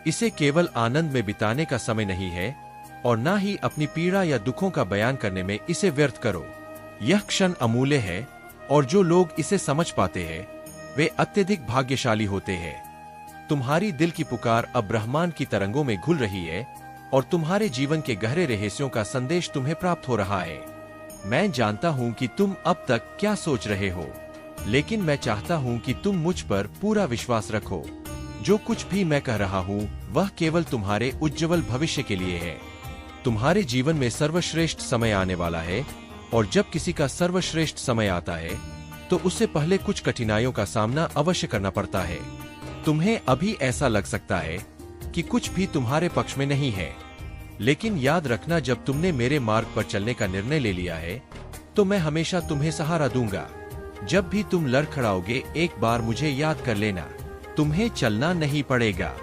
इसे केवल आनंद में बिताने का समय नहीं है और न ही अपनी पीड़ा या दुखों का बयान करने में इसे व्यर्थ करो। यह क्षण अमूल्य है और जो लोग इसे समझ पाते हैं वे अत्यधिक भाग्यशाली होते हैं। तुम्हारी दिल की पुकार अब ब्रह्मांड की तरंगों में घुल रही है और तुम्हारे जीवन के गहरे रहस्यों का संदेश तुम्हें प्राप्त हो रहा है। मैं जानता हूं कि तुम अब तक क्या सोच रहे हो, लेकिन मैं चाहता हूं कि तुम मुझ पर पूरा विश्वास रखो। जो कुछ भी मैं कह रहा हूं वह केवल तुम्हारे उज्जवल भविष्य के लिए है। तुम्हारे जीवन में सर्वश्रेष्ठ समय आने वाला है और जब किसी का सर्वश्रेष्ठ समय आता है तो उससे पहले कुछ कठिनाइयों का सामना अवश्य करना पड़ता है। तुम्हें अभी ऐसा लग सकता है कि कुछ भी तुम्हारे पक्ष में नहीं है, लेकिन याद रखना, जब तुमने मेरे मार्ग पर चलने का निर्णय ले लिया है तो मैं हमेशा तुम्हें सहारा दूंगा। जब भी तुम लड़खड़ाओगे एक बार मुझे याद कर लेना। तुम्हें चलना नहीं पड़ेगा,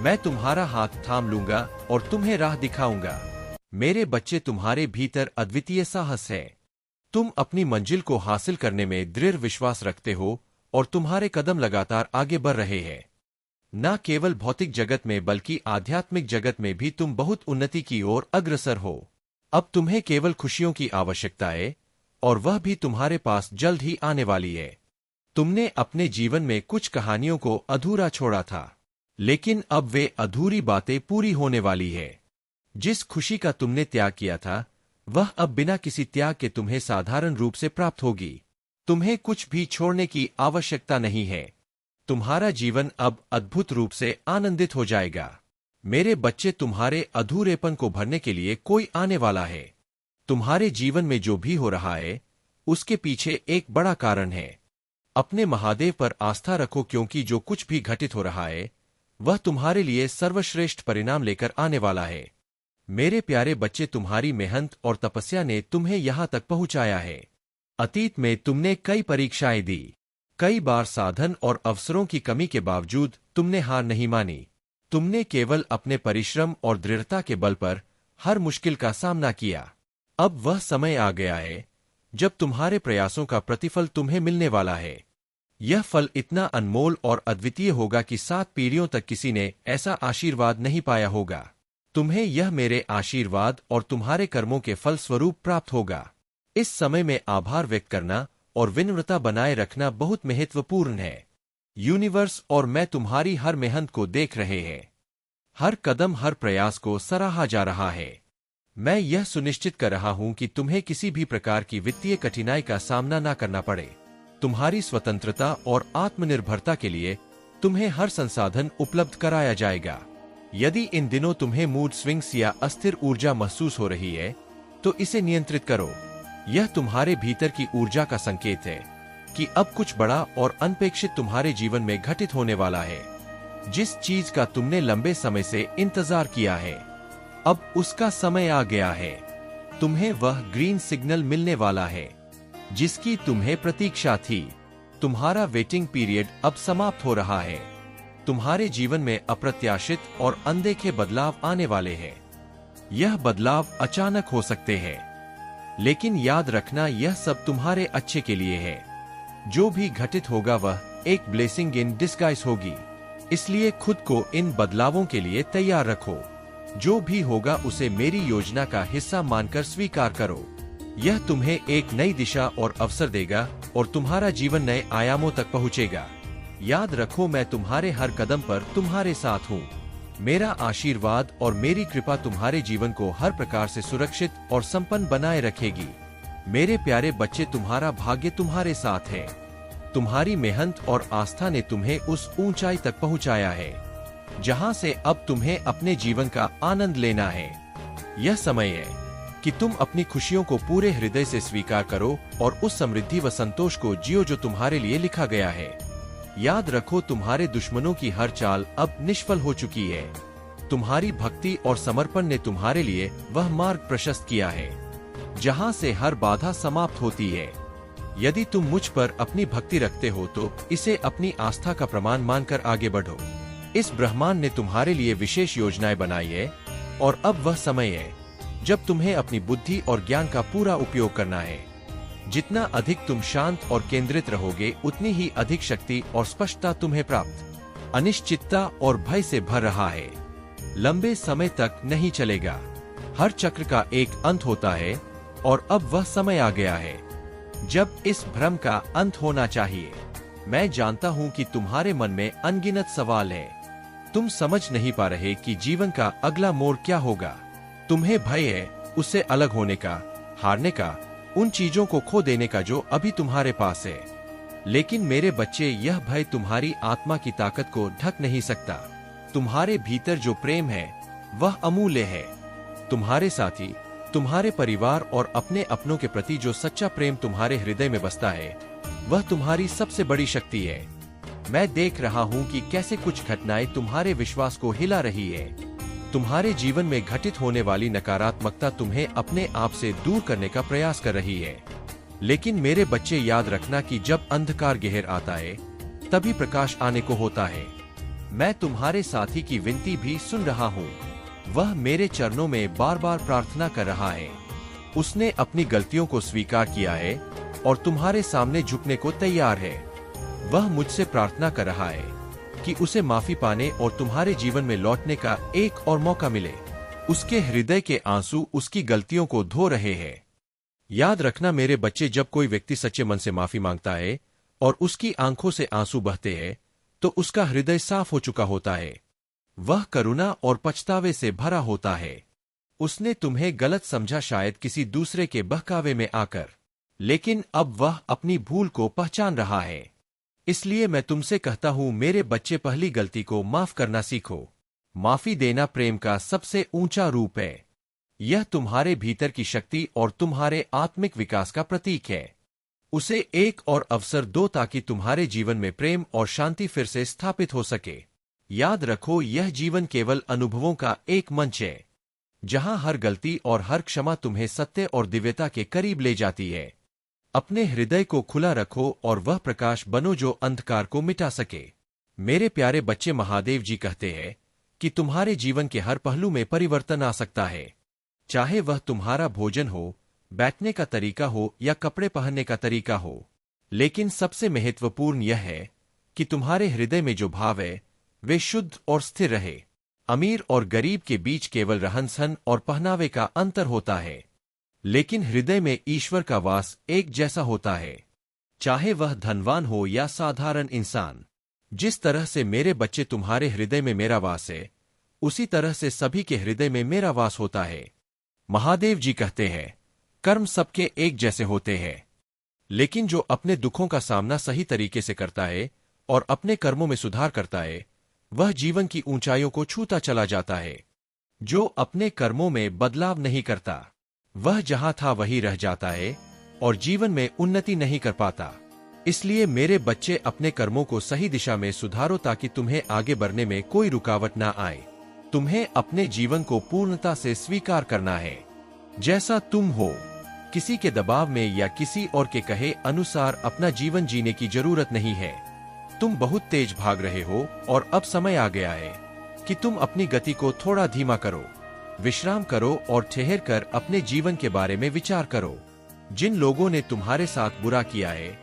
मैं तुम्हारा हाथ थाम लूंगा और तुम्हें राह दिखाऊंगा। मेरे बच्चे, तुम्हारे भीतर अद्वितीय साहस है। तुम अपनी मंजिल को हासिल करने में दृढ़ विश्वास रखते हो और तुम्हारे कदम लगातार आगे बढ़ रहे हैं। न केवल भौतिक जगत में बल्कि आध्यात्मिक जगत में भी तुम बहुत उन्नति की ओर अग्रसर हो। अब तुम्हें केवल खुशियों की आवश्यकता है और वह भी तुम्हारे पास जल्द ही आने वाली है। तुमने अपने जीवन में कुछ कहानियों को अधूरा छोड़ा था, लेकिन अब वे अधूरी बातें पूरी होने वाली है। जिस खुशी का तुमने त्याग किया था वह अब बिना किसी त्याग के तुम्हें साधारण रूप से प्राप्त होगी। तुम्हें कुछ भी छोड़ने की आवश्यकता नहीं है। तुम्हारा जीवन अब अद्भुत रूप से आनंदित हो जाएगा। मेरे बच्चे, तुम्हारे अधूरेपन को भरने के लिए कोई आने वाला है। तुम्हारे जीवन में जो भी हो रहा है उसके पीछे एक बड़ा कारण है। अपने महादेव पर आस्था रखो, क्योंकि जो कुछ भी घटित हो रहा है वह तुम्हारे लिए सर्वश्रेष्ठ परिणाम लेकर आने वाला है। मेरे प्यारे बच्चे, तुम्हारी मेहनत और तपस्या ने तुम्हें यहां तक पहुंचाया है। अतीत में तुमने कई परीक्षाएं दी, कई बार साधन और अवसरों की कमी के बावजूद तुमने हार नहीं मानी। तुमने केवल अपने परिश्रम और दृढ़ता के बल पर हर मुश्किल का सामना किया। अब वह समय आ गया है जब तुम्हारे प्रयासों का प्रतिफल तुम्हें मिलने वाला है। यह फल इतना अनमोल और अद्वितीय होगा कि 7 पीढ़ियों तक किसी ने ऐसा आशीर्वाद नहीं पाया होगा। तुम्हें यह मेरे आशीर्वाद और तुम्हारे कर्मों के फल स्वरूप प्राप्त होगा। इस समय में आभार व्यक्त करना और विनम्रता बनाए रखना बहुत महत्वपूर्ण है। यूनिवर्स और मैं तुम्हारी हर मेहनत को देख रहे हैं। हर कदम, हर प्रयास को सराहा जा रहा है। मैं यह सुनिश्चित कर रहा हूं कि तुम्हें किसी भी प्रकार की वित्तीय कठिनाई का सामना न करना पड़े। तुम्हारी स्वतंत्रता और आत्मनिर्भरता के लिए तुम्हें हर संसाधन उपलब्ध कराया जाएगा। यदि इन दिनों तुम्हें मूड स्विंग्स या अस्थिर ऊर्जा महसूस हो रही है तो इसे नियंत्रित करो। यह तुम्हारे भीतर की ऊर्जा का संकेत है कि अब कुछ बड़ा और अनपेक्षित तुम्हारे जीवन में घटित होने वाला है। जिस चीज का तुमने लंबे समय से इंतजार किया है, अब उसका समय आ गया है। तुम्हें वह ग्रीन सिग्नल मिलने वाला है जिसकी तुम्हें प्रतीक्षा थी। तुम्हारा वेटिंग पीरियड अब समाप्त हो रहा है। तुम्हारे जीवन में अप्रत्याशित और अनदेखे बदलाव आने वाले हैं। यह बदलाव अचानक हो सकते हैं, लेकिन याद रखना, यह सब तुम्हारे अच्छे के लिए है। जो भी घटित होगा वह एक ब्लेसिंग इन डिस्गाइज होगी। इसलिए खुद को इन बदलावों के लिए तैयार रखो। जो भी होगा उसे मेरी योजना का हिस्सा मानकर स्वीकार करो। यह तुम्हें एक नई दिशा और अवसर देगा और तुम्हारा जीवन नए आयामों तक पहुंचेगा। याद रखो, मैं तुम्हारे हर कदम पर तुम्हारे साथ हूँ। मेरा आशीर्वाद और मेरी कृपा तुम्हारे जीवन को हर प्रकार से सुरक्षित और संपन्न बनाए रखेगी। मेरे प्यारे बच्चे, तुम्हारा भाग्य तुम्हारे साथ है। तुम्हारी मेहनत और आस्था ने तुम्हें उस ऊंचाई तक पहुंचाया है जहां से अब तुम्हें अपने जीवन का आनंद लेना है। यह समय है कि तुम अपनी खुशियों को पूरे हृदय से स्वीकार करो और उस समृद्धि व संतोष को जियो जो तुम्हारे लिए लिखा गया है। याद रखो, तुम्हारे दुश्मनों की हर चाल अब निष्फल हो चुकी है। तुम्हारी भक्ति और समर्पण ने तुम्हारे लिए वह मार्ग प्रशस्त किया है जहां से हर बाधा समाप्त होती है। यदि तुम मुझ पर अपनी भक्ति रखते हो तो इसे अपनी आस्था का प्रमाण मानकर आगे बढ़ो। इस ब्रह्मांड ने तुम्हारे लिए विशेष योजनाएं बनाई है और अब वह समय है जब तुम्हें अपनी बुद्धि और ज्ञान का पूरा उपयोग करना है। जितना अधिक तुम शांत और केंद्रित रहोगे, उतनी ही अधिक शक्ति और स्पष्टता तुम्हें प्राप्त। अनिश्चितता और भय से भर रहा है, लंबे समय तक नहीं चलेगा। हर चक्र का एक अंत होता है और अब वह समय आ गया है जब इस भ्रम का अंत होना चाहिए। मैं जानता हूं कि तुम्हारे मन में अनगिनत सवाल है। तुम समझ नहीं पा रहे कि जीवन का अगला मोड़ क्या होगा। तुम्हें भय है उससे अलग होने का, हारने का, उन चीजों को खो देने का जो अभी तुम्हारे पास है। लेकिन मेरे बच्चे, यह भय तुम्हारी आत्मा की ताकत को ढक नहीं सकता। तुम्हारे भीतर जो प्रेम है वह अमूल्य है। तुम्हारे साथी, तुम्हारे परिवार और अपने अपनों के प्रति जो सच्चा प्रेम तुम्हारे हृदय में बसता है, वह तुम्हारी सबसे बड़ी शक्ति है। मैं देख रहा हूं कि कैसे कुछ घटनाएं तुम्हारे विश्वास को हिला रही है। तुम्हारे जीवन में घटित होने वाली नकारात्मकता तुम्हें अपने आप से दूर करने का प्रयास कर रही है। लेकिन मेरे बच्चे, याद रखना कि जब अंधकार गहर आता है तभी प्रकाश आने को होता है। मैं तुम्हारे साथी की विनती भी सुन रहा हूँ। वह मेरे चरणों में बार बार प्रार्थना कर रहा है। उसने अपनी गलतियों को स्वीकार किया है और तुम्हारे सामने झुकने को तैयार है। वह मुझसे प्रार्थना कर रहा है कि उसे माफी पाने और तुम्हारे जीवन में लौटने का एक और मौका मिले। उसके हृदय के आंसू उसकी गलतियों को धो रहे हैं। याद रखना मेरे बच्चे, जब कोई व्यक्ति सच्चे मन से माफी मांगता है और उसकी आंखों से आंसू बहते हैं तो उसका हृदय साफ हो चुका होता है। वह करुणा और पछतावे से भरा होता है। उसने तुम्हें गलत समझा, शायद किसी दूसरे के बहकावे में आकर, लेकिन अब वह अपनी भूल को पहचान रहा है। इसलिए मैं तुमसे कहता हूं मेरे बच्चे, पहली गलती को माफ करना सीखो। माफी देना प्रेम का सबसे ऊंचा रूप है। यह तुम्हारे भीतर की शक्ति और तुम्हारे आत्मिक विकास का प्रतीक है। उसे एक और अवसर दो ताकि तुम्हारे जीवन में प्रेम और शांति फिर से स्थापित हो सके। याद रखो, यह जीवन केवल अनुभवों का एक मंच है जहां हर गलती और हर क्षमा तुम्हें सत्य और दिव्यता के करीब ले जाती है। अपने हृदय को खुला रखो और वह प्रकाश बनो जो अंधकार को मिटा सके। मेरे प्यारे बच्चे, महादेव जी कहते हैं कि तुम्हारे जीवन के हर पहलू में परिवर्तन आ सकता है, चाहे वह तुम्हारा भोजन हो, बैठने का तरीका हो या कपड़े पहनने का तरीका हो। लेकिन सबसे महत्वपूर्ण यह है कि तुम्हारे हृदय में जो भाव है वे शुद्ध और स्थिर रहे। अमीर और गरीब के बीच केवल रहन-सहन और पहनावे का अंतर होता है, लेकिन हृदय में ईश्वर का वास एक जैसा होता है, चाहे वह धनवान हो या साधारण इंसान। जिस तरह से मेरे बच्चे तुम्हारे हृदय में मेरा वास है, उसी तरह से सभी के हृदय में मेरा वास होता है। महादेव जी कहते हैं, कर्म सबके एक जैसे होते हैं, लेकिन जो अपने दुखों का सामना सही तरीके से करता है और अपने कर्मों में सुधार करता है, वह जीवन की ऊंचाइयों को छूता चला जाता है। जो अपने कर्मों में बदलाव नहीं करता, वह जहां था वहीं रह जाता है और जीवन में उन्नति नहीं कर पाता। इसलिए मेरे बच्चे, अपने कर्मों को सही दिशा में सुधारो ताकि तुम्हें आगे बढ़ने में कोई रुकावट ना आए। तुम्हें अपने जीवन को पूर्णता से स्वीकार करना है, जैसा तुम हो। किसी के दबाव में या किसी और के कहे अनुसार अपना जीवन जीने की जरूरत नहीं है। तुम बहुत तेज भाग रहे हो और अब समय आ गया है कि तुम अपनी गति को थोड़ा धीमा करो, विश्राम करो और ठहर कर अपने जीवन के बारे में विचार करो। जिन लोगों ने तुम्हारे साथ बुरा किया है,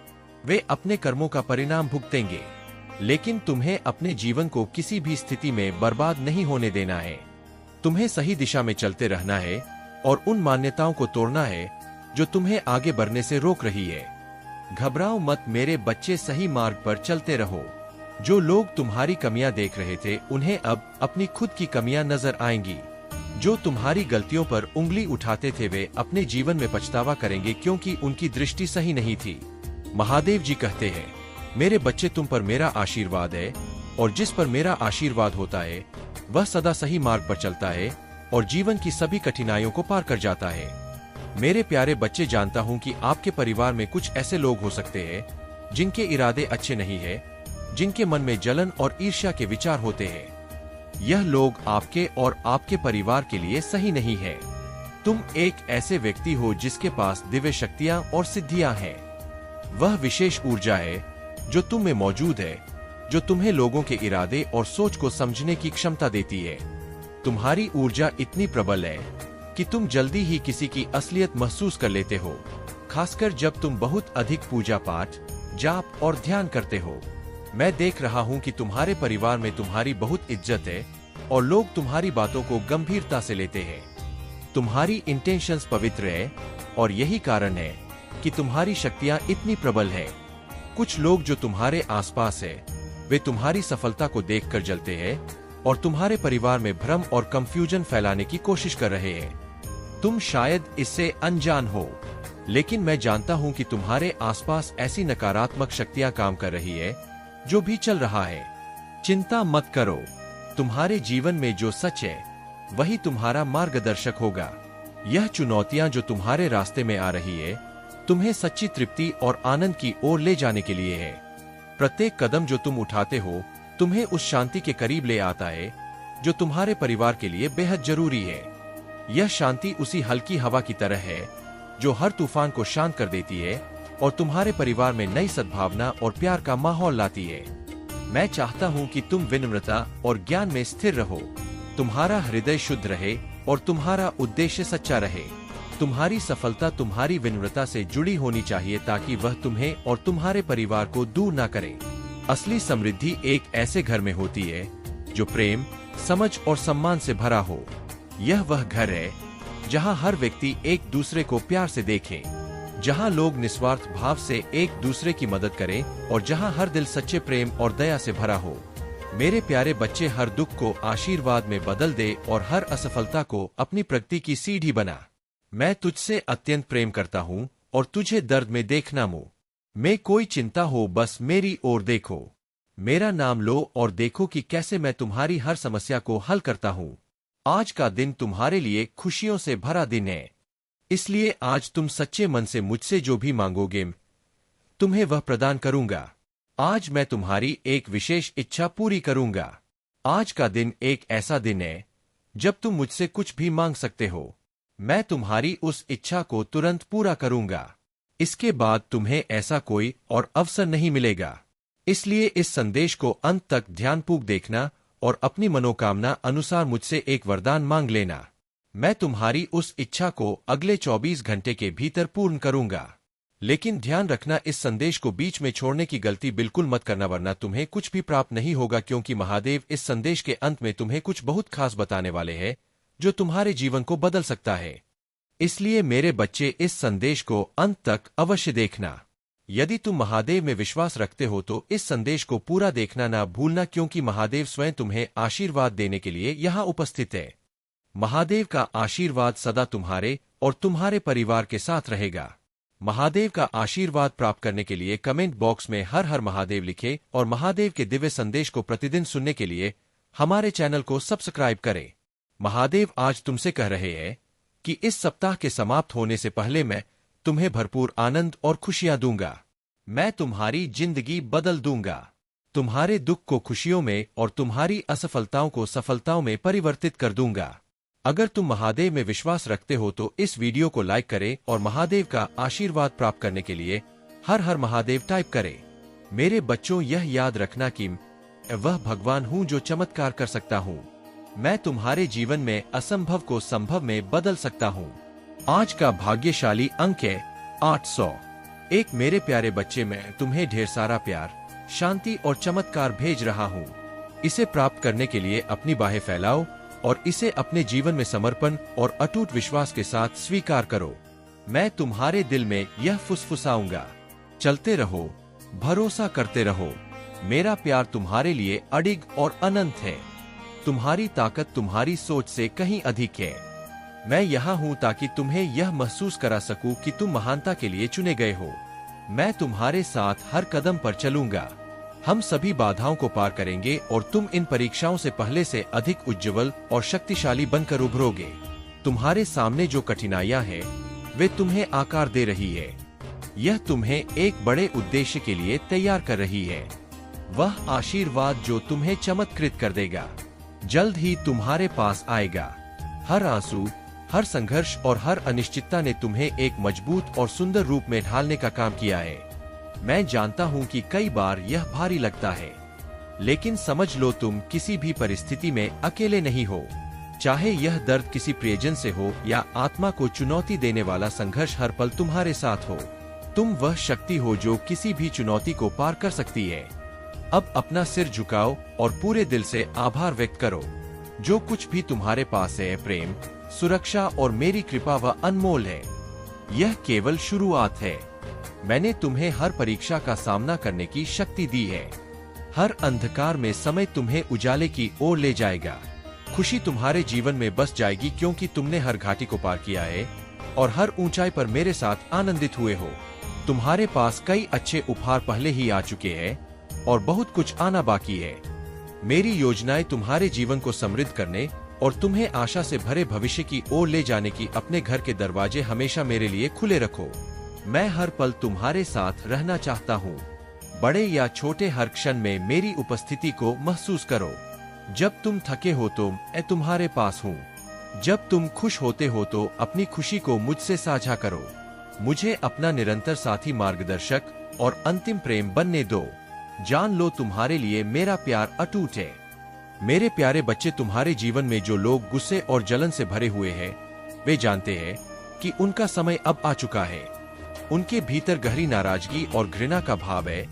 वे अपने कर्मों का परिणाम भुगतेंगे, लेकिन तुम्हें अपने जीवन को किसी भी स्थिति में बर्बाद नहीं होने देना है। तुम्हें सही दिशा में चलते रहना है और उन मान्यताओं को तोड़ना है जो तुम्हें आगे बढ़ने से रोक रही है। घबराओ मत मेरे बच्चे, सही मार्ग पर चलते रहो। जो लोग तुम्हारी कमियां देख रहे थे, उन्हें अब अपनी खुद की कमियां नजर आएंगी। जो तुम्हारी गलतियों पर उंगली उठाते थे, वे अपने जीवन में पछतावा करेंगे क्योंकि उनकी दृष्टि सही नहीं थी। महादेव जी कहते हैं, मेरे बच्चे, तुम पर मेरा आशीर्वाद है और जिस पर मेरा आशीर्वाद होता है वह सदा सही मार्ग पर चलता है और जीवन की सभी कठिनाइयों को पार कर जाता है। मेरे प्यारे बच्चे, जानता हूं कि आपके परिवार में कुछ ऐसे लोग हो सकते हैं जिनके इरादे अच्छे नहीं है, जिनके मन में जलन और ईर्ष्या के विचार होते हैं। यह लोग आपके और आपके परिवार के लिए सही नहीं है। तुम एक ऐसे व्यक्ति हो जिसके पास दिव्य शक्तियां और सिद्धियां हैं। वह विशेष ऊर्जा है जो तुम में मौजूद है, जो तुम्हें लोगों के इरादे और सोच को समझने की क्षमता देती है। तुम्हारी ऊर्जा इतनी प्रबल है कि तुम जल्दी ही किसी की असलियत महसूस कर लेते हो, खासकर जब तुम बहुत अधिक पूजा पाठ, जाप और ध्यान करते हो। मैं देख रहा हूँ कि तुम्हारे परिवार में तुम्हारी बहुत इज्जत है और लोग तुम्हारी बातों को गंभीरता से लेते हैं। तुम्हारी इंटेंशंस पवित्र है और यही कारण है कि तुम्हारी शक्तियाँ इतनी प्रबल है। कुछ लोग जो तुम्हारे आसपास है, वे तुम्हारी सफलता को देखकर जलते हैं और तुम्हारे परिवार में भ्रम और कंफ्यूजन फैलाने की कोशिश कर रहे हैं। तुम शायद इससे अनजान हो, लेकिन मैं जानता हूं कि तुम्हारे आसपास ऐसी नकारात्मक शक्तियां काम कर रही है जो भी चल रहा है। चिंता मत करो, तुम्हारे जीवन में जो सच है वही तुम्हारा मार्गदर्शक होगा। यह चुनौतियां जो तुम्हारे रास्ते में आ रही है, तुम्हें सच्ची तृप्ति और आनंद की ओर ले जाने के लिए है। प्रत्येक कदम जो तुम उठाते हो तुम्हें उस शांति के करीब ले आता है जो तुम्हारे परिवार के लिए बेहद जरूरी है। यह शांति उसी हल्की हवा की तरह है जो हर तूफान को शांत कर देती है और तुम्हारे परिवार में नई सद्भावना और प्यार का माहौल लाती है। मैं चाहता हूं कि तुम विनम्रता और ज्ञान में स्थिर रहो, तुम्हारा हृदय शुद्ध रहे और तुम्हारा उद्देश्य सच्चा रहे। तुम्हारी सफलता तुम्हारी विनम्रता से जुड़ी होनी चाहिए ताकि वह तुम्हें और तुम्हारे परिवार को दूर ना करे। असली समृद्धि एक ऐसे घर में होती है जो प्रेम, समझ और सम्मान से भरा हो। यह वह घर है जहां हर व्यक्ति एक दूसरे को प्यार से देखे, जहां लोग निस्वार्थ भाव से एक दूसरे की मदद करें और जहां हर दिल सच्चे प्रेम और दया से भरा हो। मेरे प्यारे बच्चे, हर दुख को आशीर्वाद में बदल दे और हर असफलता को अपनी प्रगति की सीढ़ी बना। मैं तुझसे अत्यंत प्रेम करता हूँ और तुझे दर्द में देखना मुँह में कोई चिंता हो बस मेरी ओर देखो। मेरा नाम लो और देखो कि कैसे मैं तुम्हारी हर समस्या को हल करता हूँ। आज का दिन तुम्हारे लिए खुशियों से भरा दिन है, इसलिए आज तुम सच्चे मन से मुझसे जो भी मांगोगे तुम्हें वह प्रदान करूंगा। आज मैं तुम्हारी एक विशेष इच्छा पूरी करूंगा। आज का दिन एक ऐसा दिन है जब तुम मुझसे कुछ भी मांग सकते हो। मैं तुम्हारी उस इच्छा को तुरंत पूरा करूंगा। इसके बाद तुम्हें ऐसा कोई और अवसर नहीं मिलेगा। इसलिए इस संदेश को अंत तक ध्यानपूर्वक देखना और अपनी मनोकामना अनुसार मुझसे एक वरदान मांग लेना। मैं तुम्हारी उस इच्छा को अगले 24 घंटे के भीतर पूर्ण करूंगा। लेकिन ध्यान रखना, इस संदेश को बीच में छोड़ने की गलती बिल्कुल मत करना, वरना तुम्हें कुछ भी प्राप्त नहीं होगा, क्योंकि महादेव इस संदेश के अंत में तुम्हें कुछ बहुत खास बताने वाले हैं जो तुम्हारे जीवन को बदल सकता है। इसलिए मेरे बच्चे, इस संदेश को अंत तक अवश्य देखना। यदि तुम महादेव में विश्वास रखते हो तो इस संदेश को पूरा देखना ना भूलना, क्योंकि महादेव स्वयं तुम्हें आशीर्वाद देने के लिए यहाँ उपस्थित है। महादेव का आशीर्वाद सदा तुम्हारे और तुम्हारे परिवार के साथ रहेगा। महादेव का आशीर्वाद प्राप्त करने के लिए कमेंट बॉक्स में हर हर महादेव लिखें और महादेव के दिव्य संदेश को प्रतिदिन सुनने के लिए हमारे चैनल को सब्सक्राइब करें। महादेव आज तुमसे कह रहे हैं कि इस सप्ताह के समाप्त होने से पहले मैं तुम्हें भरपूर आनंद और खुशियां दूंगा। मैं तुम्हारी जिंदगी बदल दूंगा, तुम्हारे दुख को खुशियों में और तुम्हारी असफलताओं को सफलताओं में परिवर्तित कर दूंगा। अगर तुम महादेव में विश्वास रखते हो तो इस वीडियो को लाइक करें और महादेव का आशीर्वाद प्राप्त करने के लिए हर हर महादेव टाइप करें। मेरे बच्चों, यह याद रखना कि वह भगवान हूं जो चमत्कार कर सकता हूं। मैं तुम्हारे जीवन में असंभव को संभव में बदल सकता हूं। आज का भाग्यशाली अंक है 800। एक मेरे प्यारे बच्चे, मैं तुम्हें ढेर सारा प्यार, शांति और चमत्कार भेज रहा हूं। इसे प्राप्त करने के लिए अपनी बाहें फैलाओ और इसे अपने जीवन में समर्पण और अटूट विश्वास के साथ स्वीकार करो। मैं तुम्हारे दिल में यह फुसफुसाऊंगा, चलते रहो, भरोसा करते रहो। मेरा प्यार तुम्हारे लिए अडिग और अनंत है। तुम्हारी ताकत तुम्हारी सोच से कहीं अधिक है। मैं यहाँ हूँ ताकि तुम्हें यह महसूस करा सकूं कि तुम महानता के लिए चुने गए हो। मैं तुम्हारे साथ हर कदम पर चलूंगा। हम सभी बाधाओं को पार करेंगे और तुम इन परीक्षाओं से पहले से अधिक उज्जवल और शक्तिशाली बनकर उभरोगे। तुम्हारे सामने जो कठिनाइयां हैं, वे तुम्हें आकार दे रही है। यह तुम्हें एक बड़े उद्देश्य के लिए तैयार कर रही है। वह आशीर्वाद जो तुम्हें चमत्कृत कर देगा जल्द ही तुम्हारे पास आएगा। हर आंसू, हर संघर्ष और हर अनिश्चितता ने तुम्हें एक मजबूत और सुंदर रूप में ढालने का काम किया है। मैं जानता हूँ कि कई बार यह भारी लगता है, लेकिन समझ लो तुम किसी भी परिस्थिति में अकेले नहीं हो। चाहे यह दर्द किसी प्रियजन से हो या आत्मा को चुनौती देने वाला संघर्ष हर पल तुम्हारे साथ हो। तुम वह शक्ति हो जो किसी भी चुनौती को पार कर सकती है। अब अपना सिर झुकाओ और पूरे दिल से आभार व्यक्त करो। जो कुछ भी तुम्हारे पास है, प्रेम, सुरक्षा और मेरी कृपा, वह अनमोल है। यह केवल शुरुआत है। मैंने तुम्हें हर परीक्षा का सामना करने की शक्ति दी है। हर अंधकार में समय तुम्हें उजाले की ओर ले जाएगा। खुशी तुम्हारे जीवन में बस जाएगी क्योंकि तुमने हर घाटी को पार किया है और हर ऊंचाई पर मेरे साथ आनंदित हुए हो। तुम्हारे पास कई अच्छे उपहार पहले ही आ चुके हैं और बहुत कुछ आना बाकी है। मेरी योजनाएं तुम्हारे जीवन को समृद्ध करने और तुम्हें आशा से भरे भविष्य की ओर ले जाने की। अपने घर के दरवाजे हमेशा मेरे लिए खुले रखो। मैं हर पल तुम्हारे साथ रहना चाहता हूँ। बड़े या छोटे हर क्षण में मेरी उपस्थिति को महसूस करो। जब तुम थके हो तो मैं तुम्हारे पास हूँ। जब तुम खुश होते हो तो अपनी खुशी को मुझसे साझा करो। मुझे अपना निरंतर साथी, मार्गदर्शक और अंतिम प्रेम बनने दो। जान लो तुम्हारे लिए मेरा प्यार अटूट है। मेरे प्यारे बच्चे, तुम्हारे जीवन में जो लोग गुस्से और जलन से भरे हुए हैं, वे जानते हैं कि उनका समय अब आ चुका है। उनके भीतर गहरी नाराजगी और घृणा का भाव है,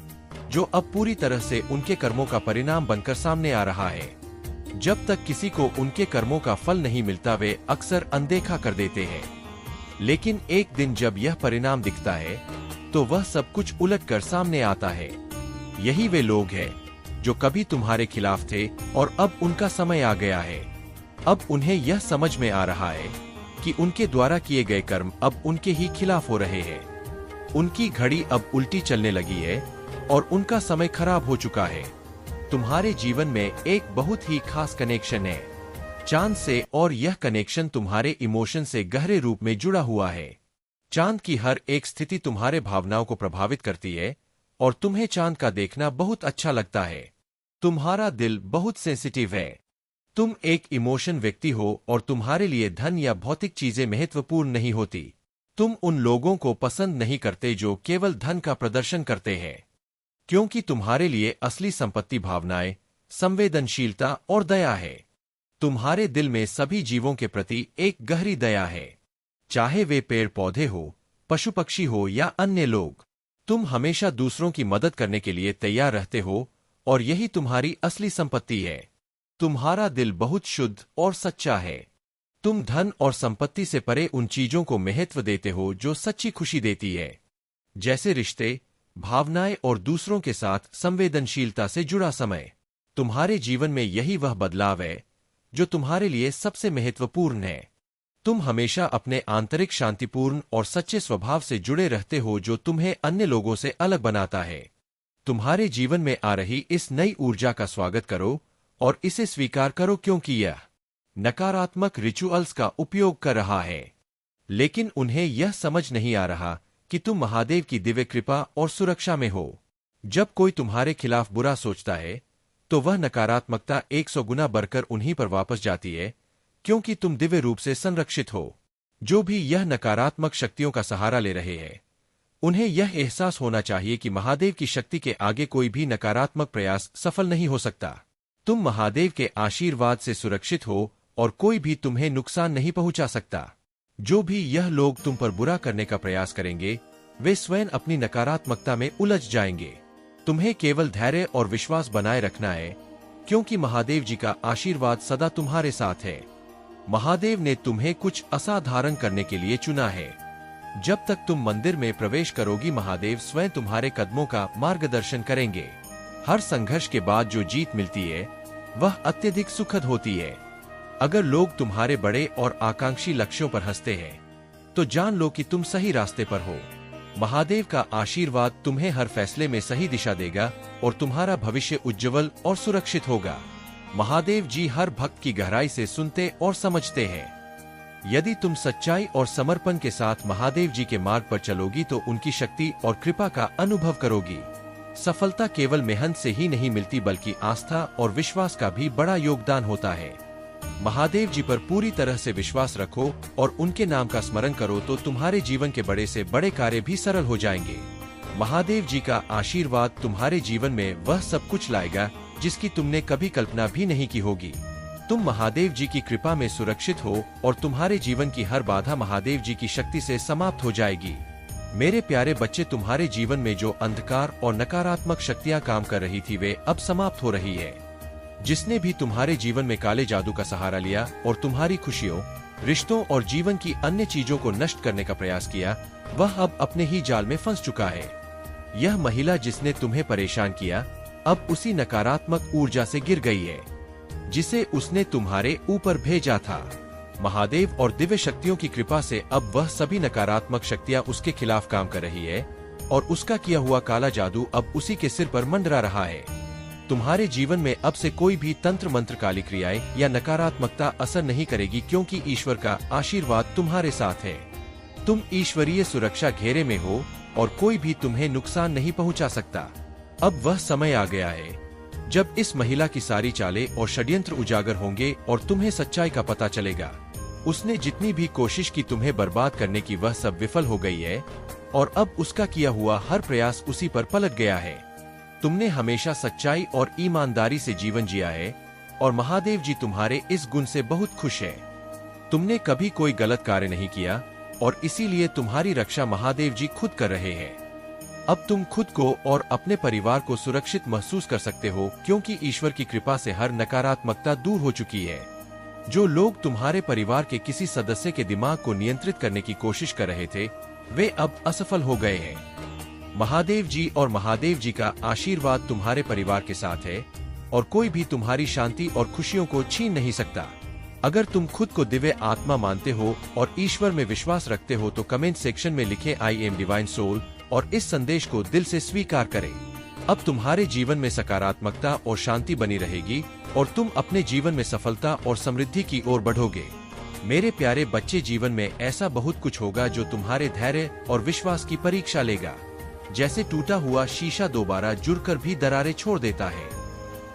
जो अब पूरी तरह से उनके कर्मों का परिणाम बनकर सामने आ रहा है। जब तक किसी को उनके कर्मों का फल नहीं मिलता, वे अक्सर अनदेखा कर देते हैं। लेकिन एक दिन जब यह परिणाम दिखता है, तो वह सब कुछ उलटकर सामने आता है। यही वे लोग हैं जो कभी तुम्हारे खिलाफ थे और अब उनका समय आ गया है। अब उन्हें यह समझ में आ रहा है कि उनके द्वारा किए गए कर्म अब उनके ही खिलाफ हो रहे हैं। उनकी घड़ी अब उल्टी चलने लगी है और उनका समय खराब हो चुका है। तुम्हारे जीवन में एक बहुत ही खास कनेक्शन है चांद से, और यह कनेक्शन तुम्हारे इमोशन से गहरे रूप में जुड़ा हुआ है। चांद की हर एक स्थिति तुम्हारे भावनाओं को प्रभावित करती है और तुम्हें चांद का देखना बहुत अच्छा लगता है। तुम्हारा दिल बहुत सेंसिटिव है। तुम एक इमोशन व्यक्ति हो और तुम्हारे लिए धन या भौतिक चीजें महत्वपूर्ण नहीं होती। तुम उन लोगों को पसंद नहीं करते जो केवल धन का प्रदर्शन करते हैं, क्योंकि तुम्हारे लिए असली संपत्ति भावनाएं, संवेदनशीलता और दया है। तुम्हारे दिल में सभी जीवों के प्रति एक गहरी दया है, चाहे वे पेड़ पौधे हो, पशु पक्षी हो या अन्य लोग। तुम हमेशा दूसरों की मदद करने के लिए तैयार रहते हो और यही तुम्हारी असली संपत्ति है। तुम्हारा दिल बहुत शुद्ध और सच्चा है। तुम धन और संपत्ति से परे उन चीजों को महत्व देते हो जो सच्ची खुशी देती है, जैसे रिश्ते, भावनाएं और दूसरों के साथ संवेदनशीलता से जुड़ा समय। तुम्हारे जीवन में यही वह बदलाव है जो तुम्हारे लिए सबसे महत्वपूर्ण है। तुम हमेशा अपने आंतरिक शांतिपूर्ण और सच्चे स्वभाव से जुड़े रहते हो, जो तुम्हें अन्य लोगों से अलग बनाता है। तुम्हारे जीवन में आ रही इस नई ऊर्जा का स्वागत करो और इसे स्वीकार करो, क्योंकि यह नकारात्मक रिचुअल्स का उपयोग कर रहा है, लेकिन उन्हें यह समझ नहीं आ रहा कि तुम महादेव की दिव्य कृपा और सुरक्षा में हो। जब कोई तुम्हारे खिलाफ बुरा सोचता है, तो वह नकारात्मकता 100 गुना बढ़कर उन्हीं पर वापस जाती है, क्योंकि तुम दिव्य रूप से संरक्षित हो। जो भी यह नकारात्मक शक्तियों का सहारा ले रहे हैं, उन्हें यह एहसास होना चाहिए कि महादेव की शक्ति के आगे कोई भी नकारात्मक प्रयास सफल नहीं हो सकता। तुम महादेव के आशीर्वाद से सुरक्षित हो और कोई भी तुम्हें नुकसान नहीं पहुंचा सकता। जो भी यह लोग तुम पर बुरा करने का प्रयास करेंगे, वे स्वयं अपनी नकारात्मकता में उलझ जाएंगे। तुम्हें केवल धैर्य और विश्वास बनाए रखना है, क्योंकि महादेव जी का आशीर्वाद सदा तुम्हारे साथ है। महादेव ने तुम्हें कुछ असाधारण करने के लिए चुना है। जब तक तुम मंदिर में प्रवेश करोगी, महादेव स्वयं तुम्हारे कदमों का मार्गदर्शन करेंगे। हर संघर्ष के बाद जो जीत मिलती है, वह अत्यधिक सुखद होती है। अगर लोग तुम्हारे बड़े और आकांक्षी लक्ष्यों पर हंसते हैं, तो जान लो कि तुम सही रास्ते पर हो। महादेव का आशीर्वाद तुम्हें हर फैसले में सही दिशा देगा और तुम्हारा भविष्य उज्जवल और सुरक्षित होगा। महादेव जी हर भक्त की गहराई से सुनते और समझते हैं। यदि तुम सच्चाई और समर्पण के साथ महादेव जी के मार्ग पर चलोगी, तो उनकी शक्ति और कृपा का अनुभव करोगी। सफलता केवल मेहनत से ही नहीं मिलती, बल्कि आस्था और विश्वास का भी बड़ा योगदान होता है। महादेव जी पर पूरी तरह से विश्वास रखो और उनके नाम का स्मरण करो, तो तुम्हारे जीवन के बड़े से बड़े कार्य भी सरल हो जाएंगे। महादेव जी का आशीर्वाद तुम्हारे जीवन में वह सब कुछ लाएगा जिसकी तुमने कभी कल्पना भी नहीं की होगी। तुम महादेव जी की कृपा में सुरक्षित हो और तुम्हारे जीवन की हर बाधा महादेव जी की शक्ति से समाप्त हो जाएगी। मेरे प्यारे बच्चे, तुम्हारे जीवन में जो अंधकार और नकारात्मक शक्तियां काम कर रही थी वे अब समाप्त हो रही है। जिसने भी तुम्हारे जीवन में काले जादू का सहारा लिया और तुम्हारी खुशियों, रिश्तों और जीवन की अन्य चीजों को नष्ट करने का प्रयास किया, वह अब अपने ही जाल में फंस चुका है। यह महिला जिसने तुम्हें परेशान किया अब उसी नकारात्मक ऊर्जा से गिर गई है जिसे उसने तुम्हारे ऊपर भेजा था। महादेव और दिव्य शक्तियों की कृपा से अब वह सभी नकारात्मक शक्तियां उसके खिलाफ काम कर रही है और उसका किया हुआ काला जादू अब उसी के सिर पर मंडरा रहा है। तुम्हारे जीवन में अब से कोई भी तंत्र मंत्र, काली क्रियाएं या नकारात्मकता असर नहीं करेगी क्योंकि ईश्वर का आशीर्वाद तुम्हारे साथ है। तुम ईश्वरीय सुरक्षा घेरे में हो और कोई भी तुम्हें नुकसान नहीं पहुंचा सकता। अब वह समय आ गया है जब इस महिला की सारी चालें और षड्यंत्र उजागर होंगे और तुम्हें सच्चाई का पता चलेगा। उसने जितनी भी कोशिश की तुम्हें बर्बाद करने की, वह सब विफल हो गई है और अब उसका किया हुआ हर प्रयास उसी पर पलट गया है। तुमने हमेशा सच्चाई और ईमानदारी से जीवन जिया है और महादेव जी तुम्हारे इस गुण से बहुत खुश है। तुमने कभी कोई गलत कार्य नहीं किया और इसीलिए तुम्हारी रक्षा महादेव जी खुद कर रहे हैं। अब तुम खुद को और अपने परिवार को सुरक्षित महसूस कर सकते हो क्योंकि ईश्वर की कृपा से हर नकारात्मकता दूर हो चुकी है। जो लोग तुम्हारे परिवार के किसी सदस्य के दिमाग को नियंत्रित करने की कोशिश कर रहे थे, वे अब असफल हो गए हैं। महादेव जी और महादेव जी का आशीर्वाद तुम्हारे परिवार के साथ है और कोई भी तुम्हारी शांति और खुशियों को छीन नहीं सकता। अगर तुम खुद को दिव्य आत्मा मानते हो और ईश्वर में विश्वास रखते हो तो कमेंट सेक्शन में लिखें आई एम डिवाइन सोल और इस संदेश को दिल से स्वीकार करें। अब तुम्हारे जीवन में सकारात्मकता और शांति बनी रहेगी और तुम अपने जीवन में सफलता और समृद्धि की ओर बढ़ोगे। मेरे प्यारे बच्चे, जीवन में ऐसा बहुत कुछ होगा जो तुम्हारे धैर्य और विश्वास की परीक्षा लेगा। जैसे टूटा हुआ शीशा दोबारा जुड़कर भी दरारें छोड़ देता है,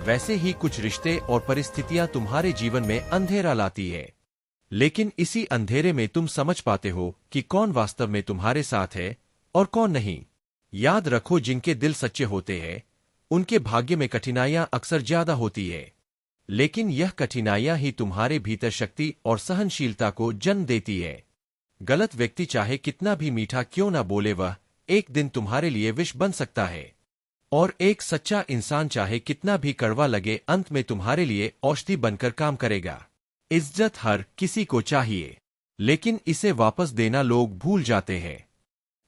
वैसे ही कुछ रिश्ते और परिस्थितियां तुम्हारे जीवन में अंधेरा लाती है। लेकिन इसी अंधेरे में तुम समझ पाते हो कि कौन वास्तव में तुम्हारे साथ है और कौन नहीं। याद रखो, जिनके दिल सच्चे होते हैं उनके भाग्य में कठिनाइयां अक्सर ज्यादा होती है, लेकिन यह कठिनाइयां ही तुम्हारे भीतर शक्ति और सहनशीलता को जन्म देती है। गलत व्यक्ति चाहे कितना भी मीठा क्यों न बोले, वह एक दिन तुम्हारे लिए विष बन सकता है और एक सच्चा इंसान चाहे कितना भी कड़वा लगे, अंत में तुम्हारे लिए औषधि बनकर काम करेगा। इज्जत हर किसी को चाहिए, लेकिन इसे वापस देना लोग भूल जाते हैं।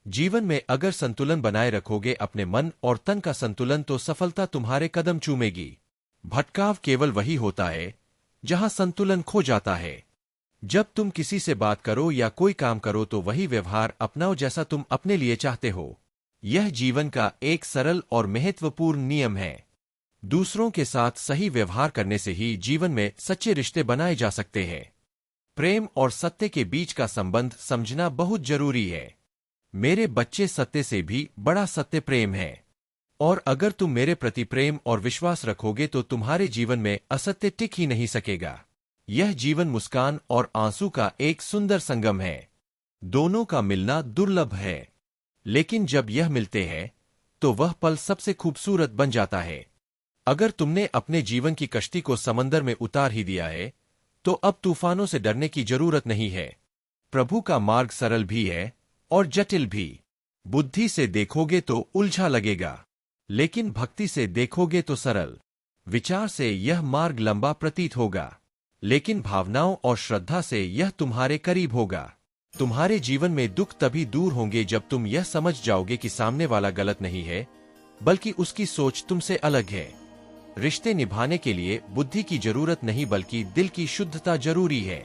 जीवन में अगर संतुलन बनाए रखोगे, अपने मन और तन का संतुलन, तो सफलता तुम्हारे कदम चूमेगी। भटकाव केवल वही होता है जहां संतुलन खो जाता है। जब तुम किसी से बात करो या कोई काम करो तो वही व्यवहार अपनाओ जैसा तुम अपने लिए चाहते हो। यह जीवन का एक सरल और महत्वपूर्ण नियम है। दूसरों के साथ सही व्यवहार करने से ही जीवन में सच्चे रिश्ते बनाए जा सकते हैं। प्रेम और सत्य के बीच का संबंध समझना बहुत जरूरी है। मेरे बच्चे, सत्य से भी बड़ा सत्य प्रेम है और अगर तुम मेरे प्रति प्रेम और विश्वास रखोगे तो तुम्हारे जीवन में असत्य टिक ही नहीं सकेगा। यह जीवन मुस्कान और आंसू का एक सुंदर संगम है। दोनों का मिलना दुर्लभ है, लेकिन जब यह मिलते हैं तो वह पल सबसे खूबसूरत बन जाता है। अगर तुमने अपने जीवन की कश्ती को समंदर में उतार ही दिया है तो अब तूफानों से डरने की जरूरत नहीं है। प्रभु का मार्ग सरल भी है और जटिल भी। बुद्धि से देखोगे तो उलझा लगेगा, लेकिन भक्ति से देखोगे तो सरल। विचार से यह मार्ग लंबा प्रतीत होगा, लेकिन भावनाओं और श्रद्धा से यह तुम्हारे करीब होगा। तुम्हारे जीवन में दुख तभी दूर होंगे जब तुम यह समझ जाओगे कि सामने वाला गलत नहीं है, बल्कि उसकी सोच तुमसे अलग है। रिश्ते निभाने के लिए बुद्धि की जरूरत नहीं, बल्कि दिल की शुद्धता जरूरी है।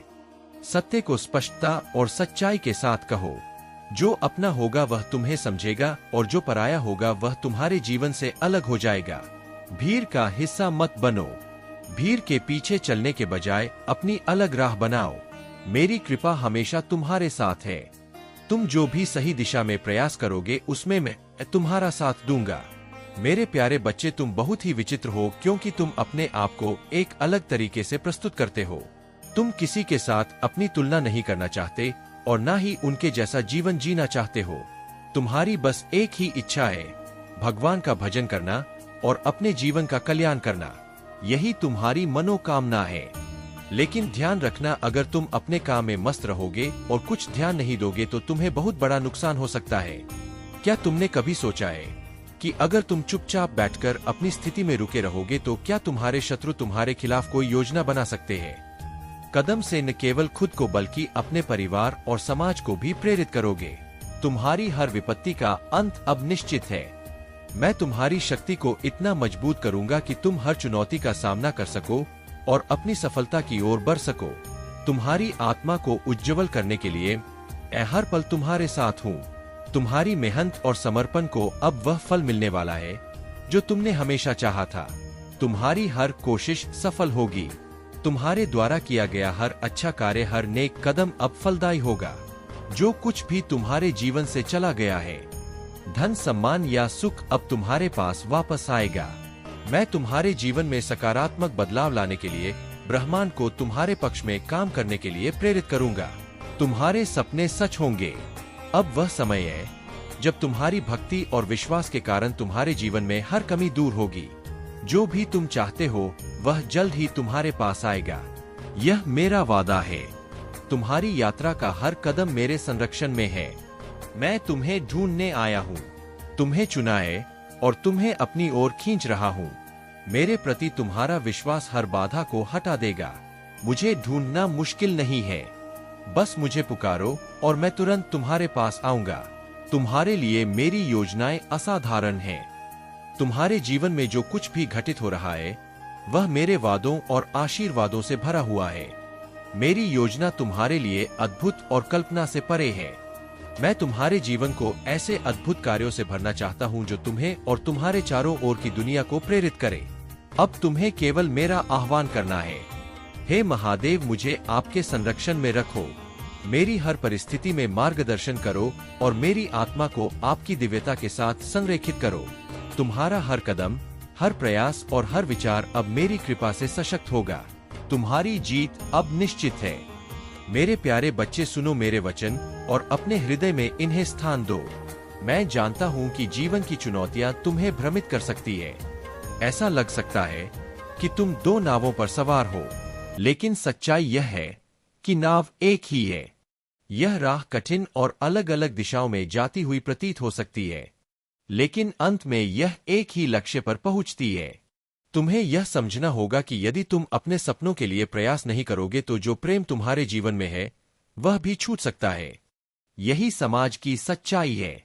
सत्य को स्पष्टता और सच्चाई के साथ कहो। जो अपना होगा वह तुम्हें समझेगा और जो पराया होगा वह तुम्हारे जीवन से अलग हो जाएगा। भीड़ का हिस्सा मत बनो। भीड़ के पीछे चलने के बजाय अपनी अलग राह बनाओ। मेरी कृपा हमेशा तुम्हारे साथ है। तुम जो भी सही दिशा में प्रयास करोगे उसमें मैं तुम्हारा साथ दूंगा। मेरे प्यारे बच्चे, तुम बहुत ही विचित्र हो क्योंकि तुम अपने आप को एक अलग तरीके से प्रस्तुत करते हो। तुम किसी के साथ अपनी तुलना नहीं करना चाहते और ना ही उनके जैसा जीवन जीना चाहते हो। तुम्हारी बस एक ही इच्छा है, भगवान का भजन करना और अपने जीवन का कल्याण करना। यही तुम्हारी मनोकामना है। लेकिन ध्यान रखना, अगर तुम अपने काम में मस्त रहोगे और कुछ ध्यान नहीं दोगे तो तुम्हें बहुत बड़ा नुकसान हो सकता है। क्या तुमने कभी सोचा है कि अगर तुम चुपचाप बैठकर अपनी स्थिति में रुके रहोगे तो क्या तुम्हारे शत्रु तुम्हारे खिलाफ कोई योजना बना सकते हैं? कदम से न केवल खुद को बल्कि अपने परिवार और समाज को भी प्रेरित करोगे। तुम्हारी हर विपत्ति का अंत अब निश्चित है। मैं तुम्हारी शक्ति को इतना मजबूत करूंगा कि तुम हर चुनौती का सामना कर सको और अपनी सफलता की ओर बढ़ सको। तुम्हारी आत्मा को उज्जवल करने के लिए मैं हर पल तुम्हारे साथ हूँ। तुम्हारी मेहनत और समर्पण को अब वह फल मिलने वाला है जो तुमने हमेशा चाहा था। तुम्हारी हर कोशिश सफल होगी। तुम्हारे द्वारा किया गया हर अच्छा कार्य, हर नेक कदम अब फलदायी होगा। जो कुछ भी तुम्हारे जीवन से चला गया है, धन, सम्मान या सुख, अब तुम्हारे पास वापस आएगा। मैं तुम्हारे जीवन में सकारात्मक बदलाव लाने के लिए ब्रह्मांड को तुम्हारे पक्ष में काम करने के लिए प्रेरित करूंगा। तुम्हारे सपने सच होंगे। अब वह समय है जब तुम्हारी भक्ति और विश्वास के कारण तुम्हारे जीवन में हर कमी दूर होगी। जो भी तुम चाहते हो वह जल्द ही तुम्हारे पास आएगा। यह मेरा वादा है। तुम्हारी यात्रा का हर कदम मेरे संरक्षण में है। मैं तुम्हें ढूंढने आया हूँ, तुम्हें चुना है और तुम्हें अपनी ओर खींच रहा हूँ। मेरे प्रति तुम्हारा विश्वास हर बाधा को हटा देगा। मुझे ढूंढना मुश्किल नहीं है, बस मुझे पुकारो और मैं तुरंत तुम्हारे पास आऊंगा। तुम्हारे लिए मेरी योजनाएं असाधारण हैं। तुम्हारे जीवन में जो कुछ भी घटित हो रहा है वह मेरे वादों और आशीर्वादों से भरा हुआ है। मेरी योजना तुम्हारे लिए अद्भुत और कल्पना से परे है। मैं तुम्हारे जीवन को ऐसे अद्भुत कार्यों से भरना चाहता हूं जो तुम्हें और तुम्हारे चारों ओर की दुनिया को प्रेरित करे। अब तुम्हें केवल मेरा आह्वान करना है। हे महादेव, मुझे आपके संरक्षण में रखो। मेरी हर परिस्थिति में मार्गदर्शन करो और मेरी आत्मा को आपकी दिव्यता के साथ संरेखित करो। तुम्हारा हर कदम, हर प्रयास और हर विचार अब मेरी कृपा से सशक्त होगा। तुम्हारी जीत अब निश्चित है। मेरे प्यारे बच्चे, सुनो मेरे वचन और अपने हृदय में इन्हें स्थान दो। मैं जानता हूँ कि जीवन की चुनौतियाँ तुम्हें भ्रमित कर सकती है। ऐसा लग सकता है कि तुम दो नावों पर सवार हो, लेकिन सच्चाई यह है कि नाव एक ही है। यह राह कठिन और अलग अलग दिशाओं में जाती हुई प्रतीत हो सकती है, लेकिन अंत में यह एक ही लक्ष्य पर पहुंचती है। तुम्हें यह समझना होगा कि यदि तुम अपने सपनों के लिए प्रयास नहीं करोगे तो जो प्रेम तुम्हारे जीवन में है वह भी छूट सकता है। यही समाज की सच्चाई है।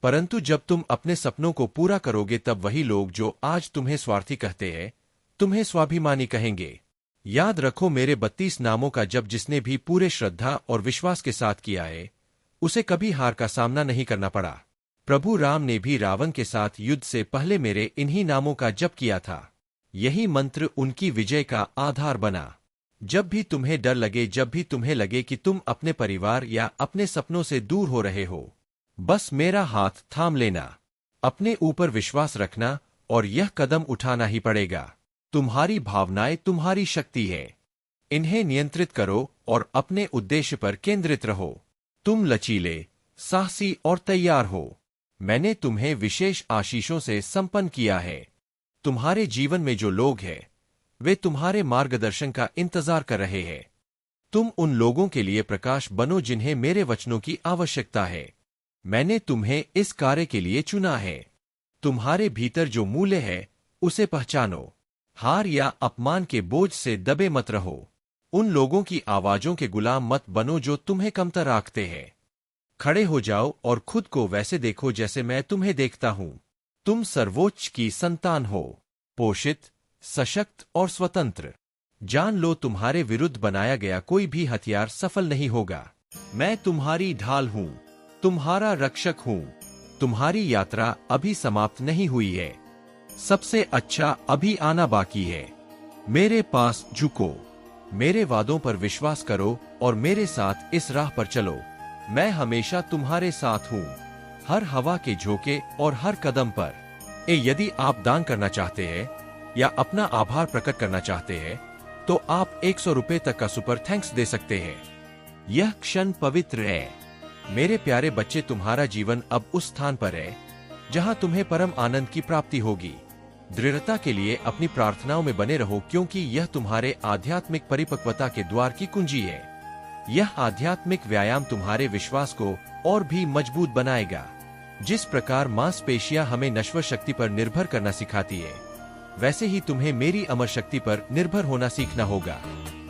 परंतु जब तुम अपने सपनों को पूरा करोगे तब वही लोग जो आज तुम्हें स्वार्थी कहते हैं तुम्हें स्वाभिमानी कहेंगे। याद रखो, मेरे 32 नामों का जप जिसने भी पूरे श्रद्धा और विश्वास के साथ किया है उसे कभी हार का सामना नहीं करना पड़ा। प्रभु राम ने भी रावण के साथ युद्ध से पहले मेरे इन्हीं नामों का जप किया था। यही मंत्र उनकी विजय का आधार बना। जब भी तुम्हें डर लगे, जब भी तुम्हें लगे कि तुम अपने परिवार या अपने सपनों से दूर हो रहे हो, बस मेरा हाथ थाम लेना। अपने ऊपर विश्वास रखना और यह कदम उठाना ही पड़ेगा। तुम्हारी भावनाएं तुम्हारी शक्ति है। इन्हें नियंत्रित करो और अपने उद्देश्य पर केंद्रित रहो। तुम लचीले, साहसी और तैयार हो। मैंने तुम्हें विशेष आशीषों से संपन्न किया है। तुम्हारे जीवन में जो लोग हैं वे तुम्हारे मार्गदर्शन का इंतजार कर रहे हैं। तुम उन लोगों के लिए प्रकाश बनो जिन्हें मेरे वचनों की आवश्यकता है। मैंने तुम्हें इस कार्य के लिए चुना है। तुम्हारे भीतर जो मूल्य है उसे पहचानो। हार या अपमान के बोझ से दबे मत रहो। उन लोगों की आवाजों के गुलाम मत बनो जो तुम्हें कमतर आंकते हैं। खड़े हो जाओ और खुद को वैसे देखो जैसे मैं तुम्हें देखता हूँ। तुम सर्वोच्च की संतान हो, पोषित, सशक्त और स्वतंत्र। जान लो, तुम्हारे विरुद्ध बनाया गया कोई भी हथियार सफल नहीं होगा। मैं तुम्हारी ढाल हूँ, तुम्हारा रक्षक हूँ। तुम्हारी यात्रा अभी समाप्त नहीं हुई है। सबसे अच्छा अभी आना बाकी है। मेरे पास झुको, मेरे वादों पर विश्वास करो और मेरे साथ इस राह पर चलो। मैं हमेशा तुम्हारे साथ हूँ, हर हवा के झोंके और हर कदम पर। यदि आप दान करना चाहते हैं या अपना आभार प्रकट करना चाहते हैं तो आप 100 रुपए तक का सुपर थैंक्स दे सकते हैं। यह क्षण पवित्र है। मेरे प्यारे बच्चे, तुम्हारा जीवन अब उस स्थान पर है जहां तुम्हें परम आनंद की प्राप्ति होगी। दृढ़ता के लिए अपनी प्रार्थनाओं में बने रहो, क्योंकि यह तुम्हारे आध्यात्मिक परिपक्वता के द्वार की कुंजी है। यह आध्यात्मिक व्यायाम तुम्हारे विश्वास को और भी मजबूत बनाएगा। जिस प्रकार मांसपेशियां हमें नश्वर शक्ति पर निर्भर करना सिखाती है, वैसे ही तुम्हें मेरी अमर शक्ति पर निर्भर होना सीखना होगा।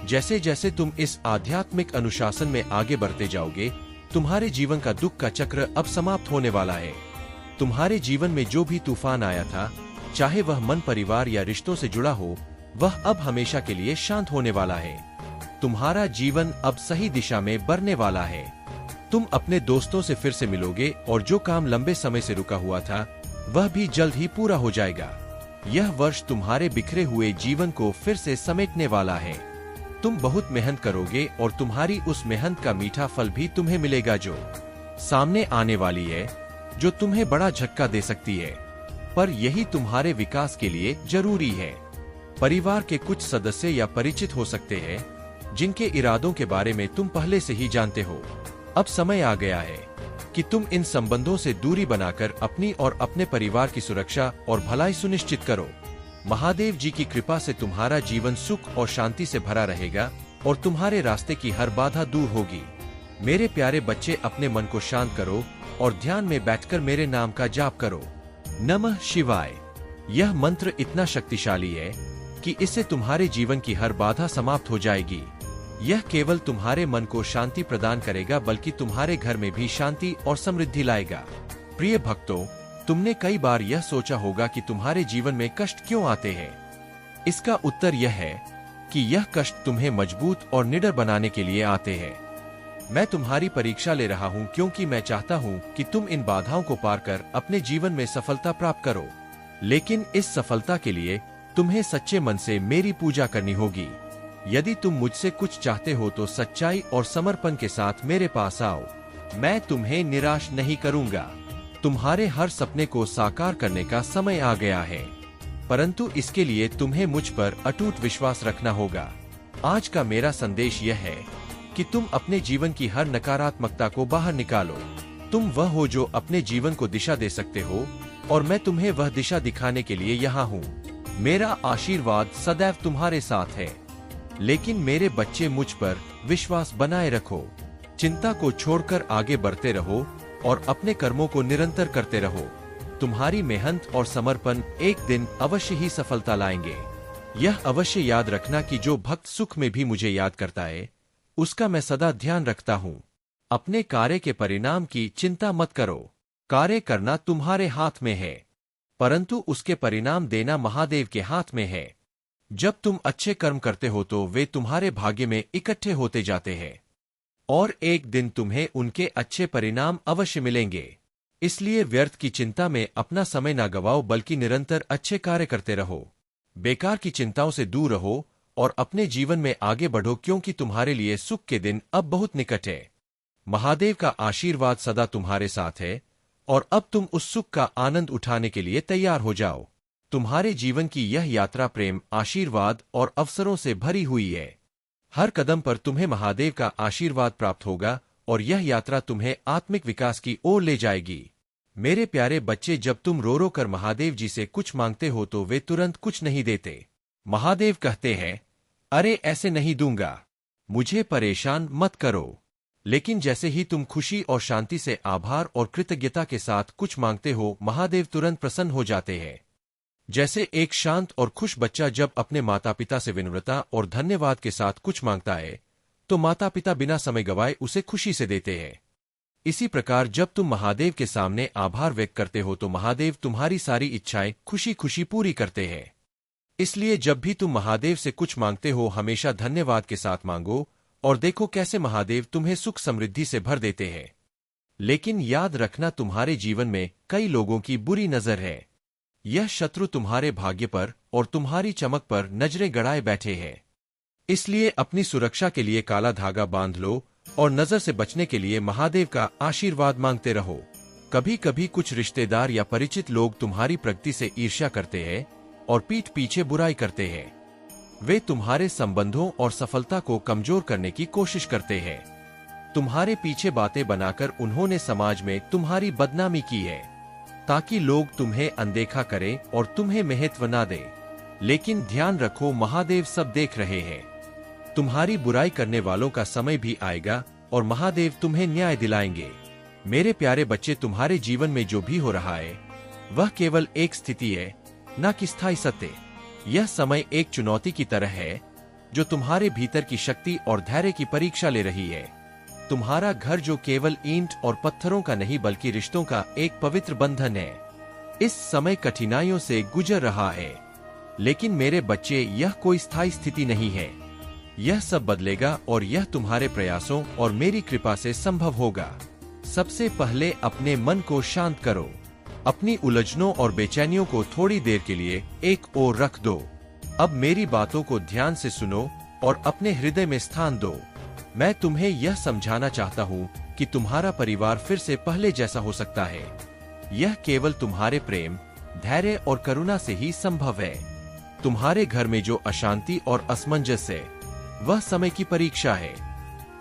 जैसे जैसे तुम इस आध्यात्मिक अनुशासन में आगे बढ़ते जाओगे, तुम्हारे जीवन का दुख का चक्र अब समाप्त होने वाला है। तुम्हारे जीवन में जो भी तूफान आया था, चाहे वह मन, परिवार या रिश्तों से जुड़ा हो, वह अब हमेशा के लिए शांत होने वाला है। तुम्हारा जीवन अब सही दिशा में बढ़ने वाला है। तुम अपने दोस्तों से फिर से मिलोगे और जो काम लंबे समय से रुका हुआ था, वह भी जल्द ही पूरा हो जाएगा। यह वर्ष तुम्हारे बिखरे हुए जीवन को फिर से समेटने वाला है। तुम बहुत मेहनत करोगे और तुम्हारी उस मेहनत का मीठा फल भी तुम्हें मिलेगा, जो सामने आने वाली है, जो तुम्हें बड़ा झटका दे सकती है, पर यही तुम्हारे विकास के लिए जरूरी है। परिवार के कुछ सदस्य या परिचित हो सकते हैं जिनके इरादों के बारे में तुम पहले से ही जानते हो। अब समय आ गया है कि तुम इन संबंधों से दूरी बनाकर अपनी और अपने परिवार की सुरक्षा और भलाई सुनिश्चित करो। महादेव जी की कृपा से तुम्हारा जीवन सुख और शांति से भरा रहेगा और तुम्हारे रास्ते की हर बाधा दूर होगी। मेरे प्यारे बच्चे, अपने मन को शांत करो और ध्यान में बैठकर मेरे नाम का जाप करो। नमः शिवाय। यह मंत्र इतना शक्तिशाली है कि इससे तुम्हारे जीवन की हर बाधा समाप्त हो जाएगी। यह केवल तुम्हारे मन को शांति प्रदान करेगा, बल्कि तुम्हारे घर में भी शांति और समृद्धि लाएगा। प्रिय भक्तों, तुमने कई बार यह सोचा होगा कि तुम्हारे जीवन में कष्ट क्यों आते हैं। इसका उत्तर यह है कि यह कष्ट तुम्हें मजबूत और निडर बनाने के लिए आते हैं। मैं तुम्हारी परीक्षा ले रहा हूं, क्योंकि मैं चाहता हूं कि तुम इन बाधाओं को पार कर अपने जीवन में सफलता प्राप्त करो। लेकिन इस सफलता के लिए तुम्हें सच्चे मन से मेरी पूजा करनी होगी। यदि तुम मुझसे कुछ चाहते हो तो सच्चाई और समर्पण के साथ मेरे पास आओ। मैं तुम्हें निराश नहीं करूंगा। तुम्हारे हर सपने को साकार करने का समय आ गया है, परंतु इसके लिए तुम्हें मुझ पर अटूट विश्वास रखना होगा। आज का मेरा संदेश यह है कि तुम अपने जीवन की हर नकारात्मकता को बाहर निकालो। तुम वह हो जो अपने जीवन को दिशा दे सकते हो, और मैं तुम्हें वह दिशा दिखाने के लिए यहाँ हूँ। मेरा आशीर्वाद सदैव तुम्हारे साथ है। लेकिन मेरे बच्चे, मुझ पर विश्वास बनाए रखो। चिंता को छोड़कर आगे बढ़ते रहो और अपने कर्मों को निरंतर करते रहो। तुम्हारी मेहनत और समर्पण एक दिन अवश्य ही सफलता लाएंगे। यह अवश्य याद रखना कि जो भक्त सुख में भी मुझे याद करता है, उसका मैं सदा ध्यान रखता हूँ। अपने कार्य के परिणाम की चिंता मत करो। कार्य करना तुम्हारे हाथ में है, परंतु उसके परिणाम देना महादेव के हाथ में है। जब तुम अच्छे कर्म करते हो तो वे तुम्हारे भाग्य में इकट्ठे होते जाते हैं, और एक दिन तुम्हें उनके अच्छे परिणाम अवश्य मिलेंगे। इसलिए व्यर्थ की चिंता में अपना समय ना गवाओ, बल्कि निरंतर अच्छे कार्य करते रहो। बेकार की चिंताओं से दूर रहो और अपने जीवन में आगे बढ़ो, क्योंकि तुम्हारे लिए सुख के दिन अब बहुत निकट है। महादेव का आशीर्वाद सदा तुम्हारे साथ है, और अब तुम उस सुख का आनंद उठाने के लिए तैयार हो जाओ। तुम्हारे जीवन की यह यात्रा प्रेम, आशीर्वाद और अवसरों से भरी हुई है। हर कदम पर तुम्हें महादेव का आशीर्वाद प्राप्त होगा और यह यात्रा तुम्हें आत्मिक विकास की ओर ले जाएगी। मेरे प्यारे बच्चे, जब तुम रो रो कर महादेव जी से कुछ मांगते हो तो वे तुरंत कुछ नहीं देते। महादेव कहते हैं, अरे ऐसे नहीं दूंगा, मुझे परेशान मत करो। लेकिन जैसे ही तुम खुशी और शांति से आभार और कृतज्ञता के साथ कुछ मांगते हो, महादेव तुरंत प्रसन्न हो जाते हैं। जैसे एक शांत और खुश बच्चा जब अपने माता पिता से विनम्रता और धन्यवाद के साथ कुछ मांगता है, तो माता पिता बिना समय गवाए उसे खुशी से देते हैं। इसी प्रकार जब तुम महादेव के सामने आभार व्यक्त करते हो तो महादेव तुम्हारी सारी इच्छाएं खुशी खुशी पूरी करते हैं। इसलिए जब भी तुम महादेव से कुछ मांगते हो, हमेशा धन्यवाद के साथ मांगो और देखो कैसे महादेव तुम्हें सुख समृद्धि से भर देते हैं। लेकिन याद रखना, तुम्हारे जीवन में कई लोगों की बुरी नजर है। यह शत्रु तुम्हारे भाग्य पर और तुम्हारी चमक पर नजरें गड़ाए बैठे हैं। इसलिए अपनी सुरक्षा के लिए काला धागा बांध लो और नजर से बचने के लिए महादेव का आशीर्वाद मांगते रहो। कभी कभी कुछ रिश्तेदार या परिचित लोग तुम्हारी प्रगति से ईर्ष्या करते हैं और पीठ पीछे बुराई करते हैं। वे तुम्हारे संबंधों और सफलता को कमजोर करने की कोशिश करते हैं। तुम्हारे पीछे बातें बनाकर उन्होंने समाज में तुम्हारी बदनामी की है, ताकि लोग तुम्हें अनदेखा करें और तुम्हें महत्व ना दें। लेकिन ध्यान रखो, महादेव सब देख रहे हैं। तुम्हारी बुराई करने वालों का समय भी आएगा और महादेव तुम्हें न्याय दिलाएंगे। मेरे प्यारे बच्चे, तुम्हारे जीवन में जो भी हो रहा है वह केवल एक स्थिति है, न कि स्थायी सत्य। यह समय एक चुनौती की तरह है जो तुम्हारे भीतर की शक्ति और धैर्य की परीक्षा ले रही है। तुम्हारा घर जो केवल ईंट और पत्थरों का नहीं बल्कि रिश्तों का एक पवित्र बंधन है, इस समय कठिनाइयों से गुजर रहा है। लेकिन मेरे बच्चे, यह कोई स्थायी स्थिति नहीं है। यह सब बदलेगा और यह तुम्हारे प्रयासों और मेरी कृपा से संभव होगा। सबसे पहले अपने मन को शांत करो। अपनी उलझनों और बेचैनियों को थोड़ी देर के लिए एक ओर रख दो। अब मेरी बातों को ध्यान से सुनो और अपने हृदय में स्थान दो। मैं तुम्हें यह समझाना चाहता हूँ कि तुम्हारा परिवार फिर से पहले जैसा हो सकता है। यह केवल तुम्हारे प्रेम, धैर्य और करुणा से ही संभव है। तुम्हारे घर में जो अशांति और असमंजस है वह समय की परीक्षा है।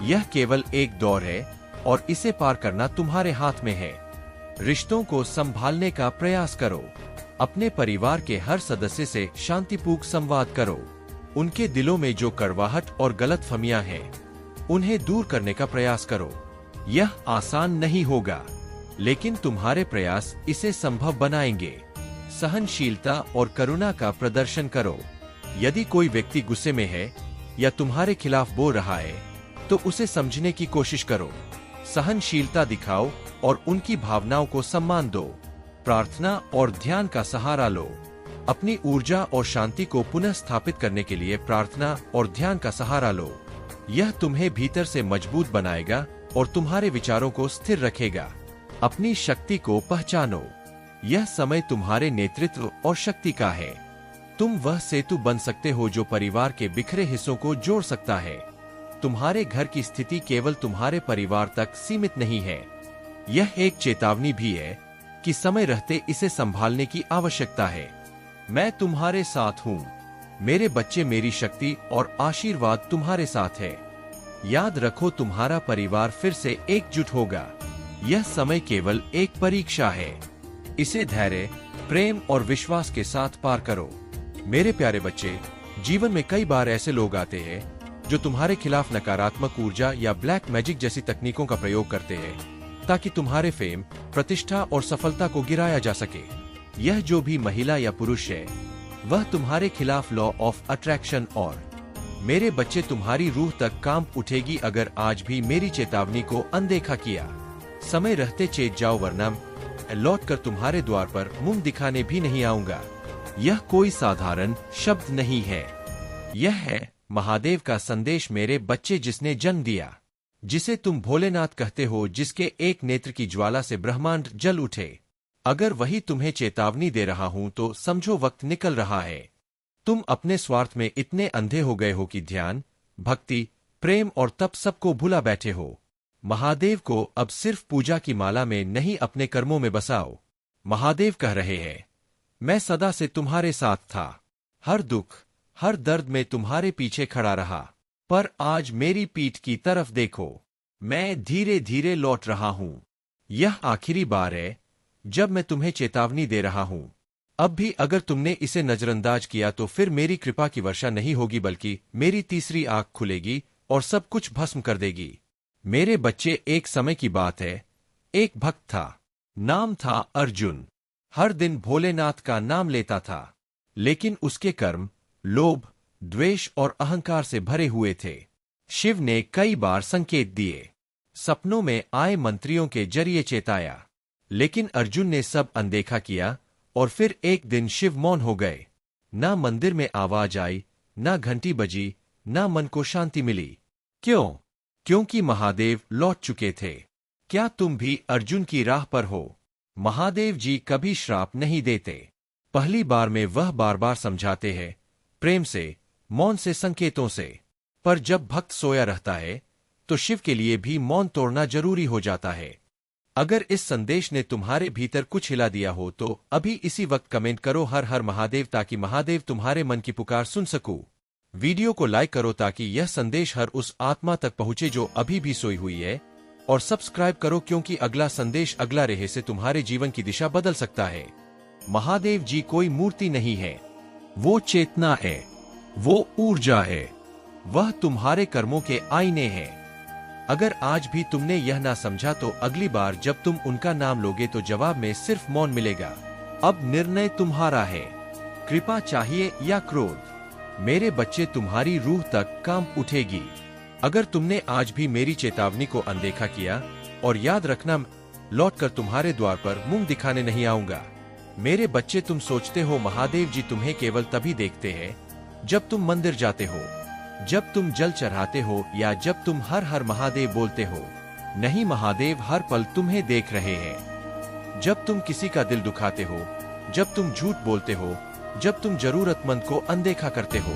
यह केवल एक दौर है और इसे पार करना तुम्हारे हाथ में है। रिश्तों को संभालने का प्रयास करो। अपने परिवार के हर सदस्य से शांतिपूर्ण संवाद करो। उनके दिलों में जो कड़वाहट और गलतफहमियां हैं, उन्हें दूर करने का प्रयास करो। यह आसान नहीं होगा, लेकिन तुम्हारे प्रयास इसे संभव बनाएंगे। सहनशीलता और करुणा का प्रदर्शन करो। यदि कोई व्यक्ति गुस्से में है या तुम्हारे खिलाफ बोल रहा है, तो उसे समझने की कोशिश करो। सहनशीलता दिखाओ और उनकी भावनाओं को सम्मान दो। प्रार्थना और ध्यान का सहारा लो। अपनी ऊर्जा और शांति को पुनः स्थापित करने के लिए प्रार्थना और ध्यान का सहारा लो। यह तुम्हें भीतर से मजबूत बनाएगा और तुम्हारे विचारों को स्थिर रखेगा। अपनी शक्ति को पहचानो। यह समय तुम्हारे नेतृत्व और शक्ति का है। तुम वह सेतु बन सकते हो जो परिवार के बिखरे हिस्सों को जोड़ सकता है। तुम्हारे घर की स्थिति केवल तुम्हारे परिवार तक सीमित नहीं है। यह एक चेतावनी भी है कि समय रहते इसे संभालने की आवश्यकता है। मैं तुम्हारे साथ हूँ। मेरे बच्चे, मेरी शक्ति और आशीर्वाद तुम्हारे साथ है। याद रखो, तुम्हारा परिवार फिर से एकजुट होगा। यह समय केवल एक परीक्षा है। इसे धैर्य, प्रेम और विश्वास के साथ पार करो। मेरे प्यारे बच्चे, जीवन में कई बार ऐसे लोग आते हैं जो तुम्हारे खिलाफ नकारात्मक ऊर्जा या ब्लैक मैजिक जैसी तकनीकों का प्रयोग करते हैं, ताकि तुम्हारे फेम, प्रतिष्ठा और सफलता को गिराया जा सके। यह जो भी महिला या पुरुष है, वह तुम्हारे खिलाफ लॉ ऑफ अट्रैक्शन और मेरे बच्चे तुम्हारी रूह तक काम उठेगी अगर आज भी मेरी चेतावनी को अनदेखा किया। समय रहते चेत जाओ, वरना लौट कर तुम्हारे द्वार पर मुंह दिखाने भी नहीं आऊंगा। यह कोई साधारण शब्द नहीं है। यह है महादेव का संदेश, मेरे बच्चे, जिसने जन्म दिया, जिसे तुम भोलेनाथ कहते हो, जिसके एक नेत्र की ज्वाला से ब्रह्मांड जल उठे। अगर वही तुम्हें चेतावनी दे रहा हूं तो समझो वक्त निकल रहा है। तुम अपने स्वार्थ में इतने अंधे हो गए हो कि ध्यान, भक्ति, प्रेम और तप सबको भुला बैठे हो। महादेव को अब सिर्फ पूजा की माला में नहीं, अपने कर्मों में बसाओ। महादेव कह रहे हैं, मैं सदा से तुम्हारे साथ था। हर दुख, हर दर्द में तुम्हारे पीछे खड़ा रहा। पर आज मेरी पीठ की तरफ देखो, मैं धीरे धीरे लौट रहा हूं। यह आखिरी बार है जब मैं तुम्हें चेतावनी दे रहा हूं। अब भी अगर तुमने इसे नजरअंदाज किया तो फिर मेरी कृपा की वर्षा नहीं होगी, बल्कि मेरी तीसरी आंख खुलेगी और सब कुछ भस्म कर देगी। मेरे बच्चे, एक समय की बात है, एक भक्त था। नाम था अर्जुन। हर दिन भोलेनाथ का नाम लेता था, लेकिन उसके कर्म लोभ, द्वेष और अहंकार से भरे हुए थे। शिव ने कई बार संकेत दिए, सपनों में आए मंत्रियों के जरिए चेताया, लेकिन अर्जुन ने सब अनदेखा किया। और फिर एक दिन शिव मौन हो गए। ना मंदिर में आवाज आई, ना घंटी बजी, ना मन को शांति मिली। क्यों? क्योंकि महादेव लौट चुके थे। क्या तुम भी अर्जुन की राह पर हो? महादेव जी कभी श्राप नहीं देते। पहली बार में वह बार बार समझाते हैं, प्रेम से, मौन से, संकेतों से। पर जब भक्त सोया रहता है तो शिव के लिए भी मौन तोड़ना जरूरी हो जाता है। अगर इस संदेश ने तुम्हारे भीतर कुछ हिला दिया हो तो अभी इसी वक्त कमेंट करो हर हर महादेव, ताकि महादेव तुम्हारे मन की पुकार सुन सकूं। वीडियो को लाइक करो ताकि यह संदेश हर उस आत्मा तक पहुंचे जो अभी भी सोई हुई है, और सब्सक्राइब करो क्योंकि अगला संदेश अगला रेहे से तुम्हारे जीवन की दिशा बदल सकता है। महादेव जी कोई मूर्ति नहीं है, वो चेतना है, वो ऊर्जा है, वह तुम्हारे कर्मों के आईने हैं। अगर आज भी तुमने यह ना समझा तो अगली बार जब तुम उनका नाम लोगे तो जवाब में सिर्फ मौन मिलेगा। अब निर्णय तुम्हारा है, कृपा चाहिए या क्रोध। मेरे बच्चे, तुम्हारी रूह तक काम उठेगी अगर तुमने आज भी मेरी चेतावनी को अनदेखा किया। और याद रखना, लौटकर तुम्हारे द्वार पर मुंह दिखाने नहीं आऊंगा। मेरे बच्चे, तुम सोचते हो महादेव जी तुम्हें केवल तभी देखते हैं जब तुम मंदिर जाते हो, जब तुम जल चढ़ाते हो या जब तुम हर हर महादेव बोलते हो। नहीं, महादेव हर पल तुम्हें देख रहे हैं। जब तुम किसी का दिल दुखाते हो, जब तुम झूठ बोलते हो, जब तुम जरूरतमंद को अनदेखा करते हो,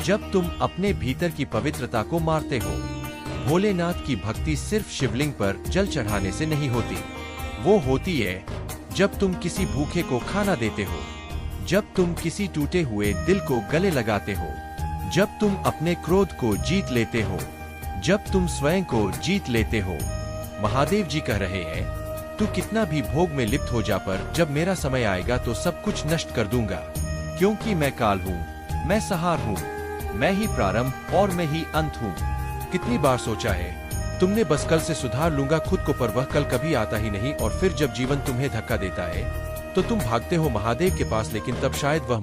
जब तुम अपने भीतर की पवित्रता को मारते हो। भोलेनाथ की भक्ति सिर्फ शिवलिंग पर जल चढ़ाने से नहीं होती, वो होती है जब तुम किसी भूखे को खाना देते हो, जब तुम किसी टूटे हुए दिल को गले लगाते हो, जब तुम अपने क्रोध को जीत लेते हो, जब तुम स्वयं को जीत लेते हो। महादेव जी कह रहे हैं, तू कितना भी भोग में लिप्त हो जा, पर जब मेरा समय आएगा तो सब कुछ नष्ट कर दूंगा, क्योंकि मैं काल हूँ, मैं संहार हूँ, मैं ही प्रारंभ और मैं ही अंत हूँ। कितनी बार सोचा है तुमने बस कल से सुधार लूंगा खुद को, पर वह कल कभी आता ही नहीं। और फिर जब जीवन तुम्हें धक्का देता है तो तुम भागते हो महादेव के पास, लेकिन तब शायद वह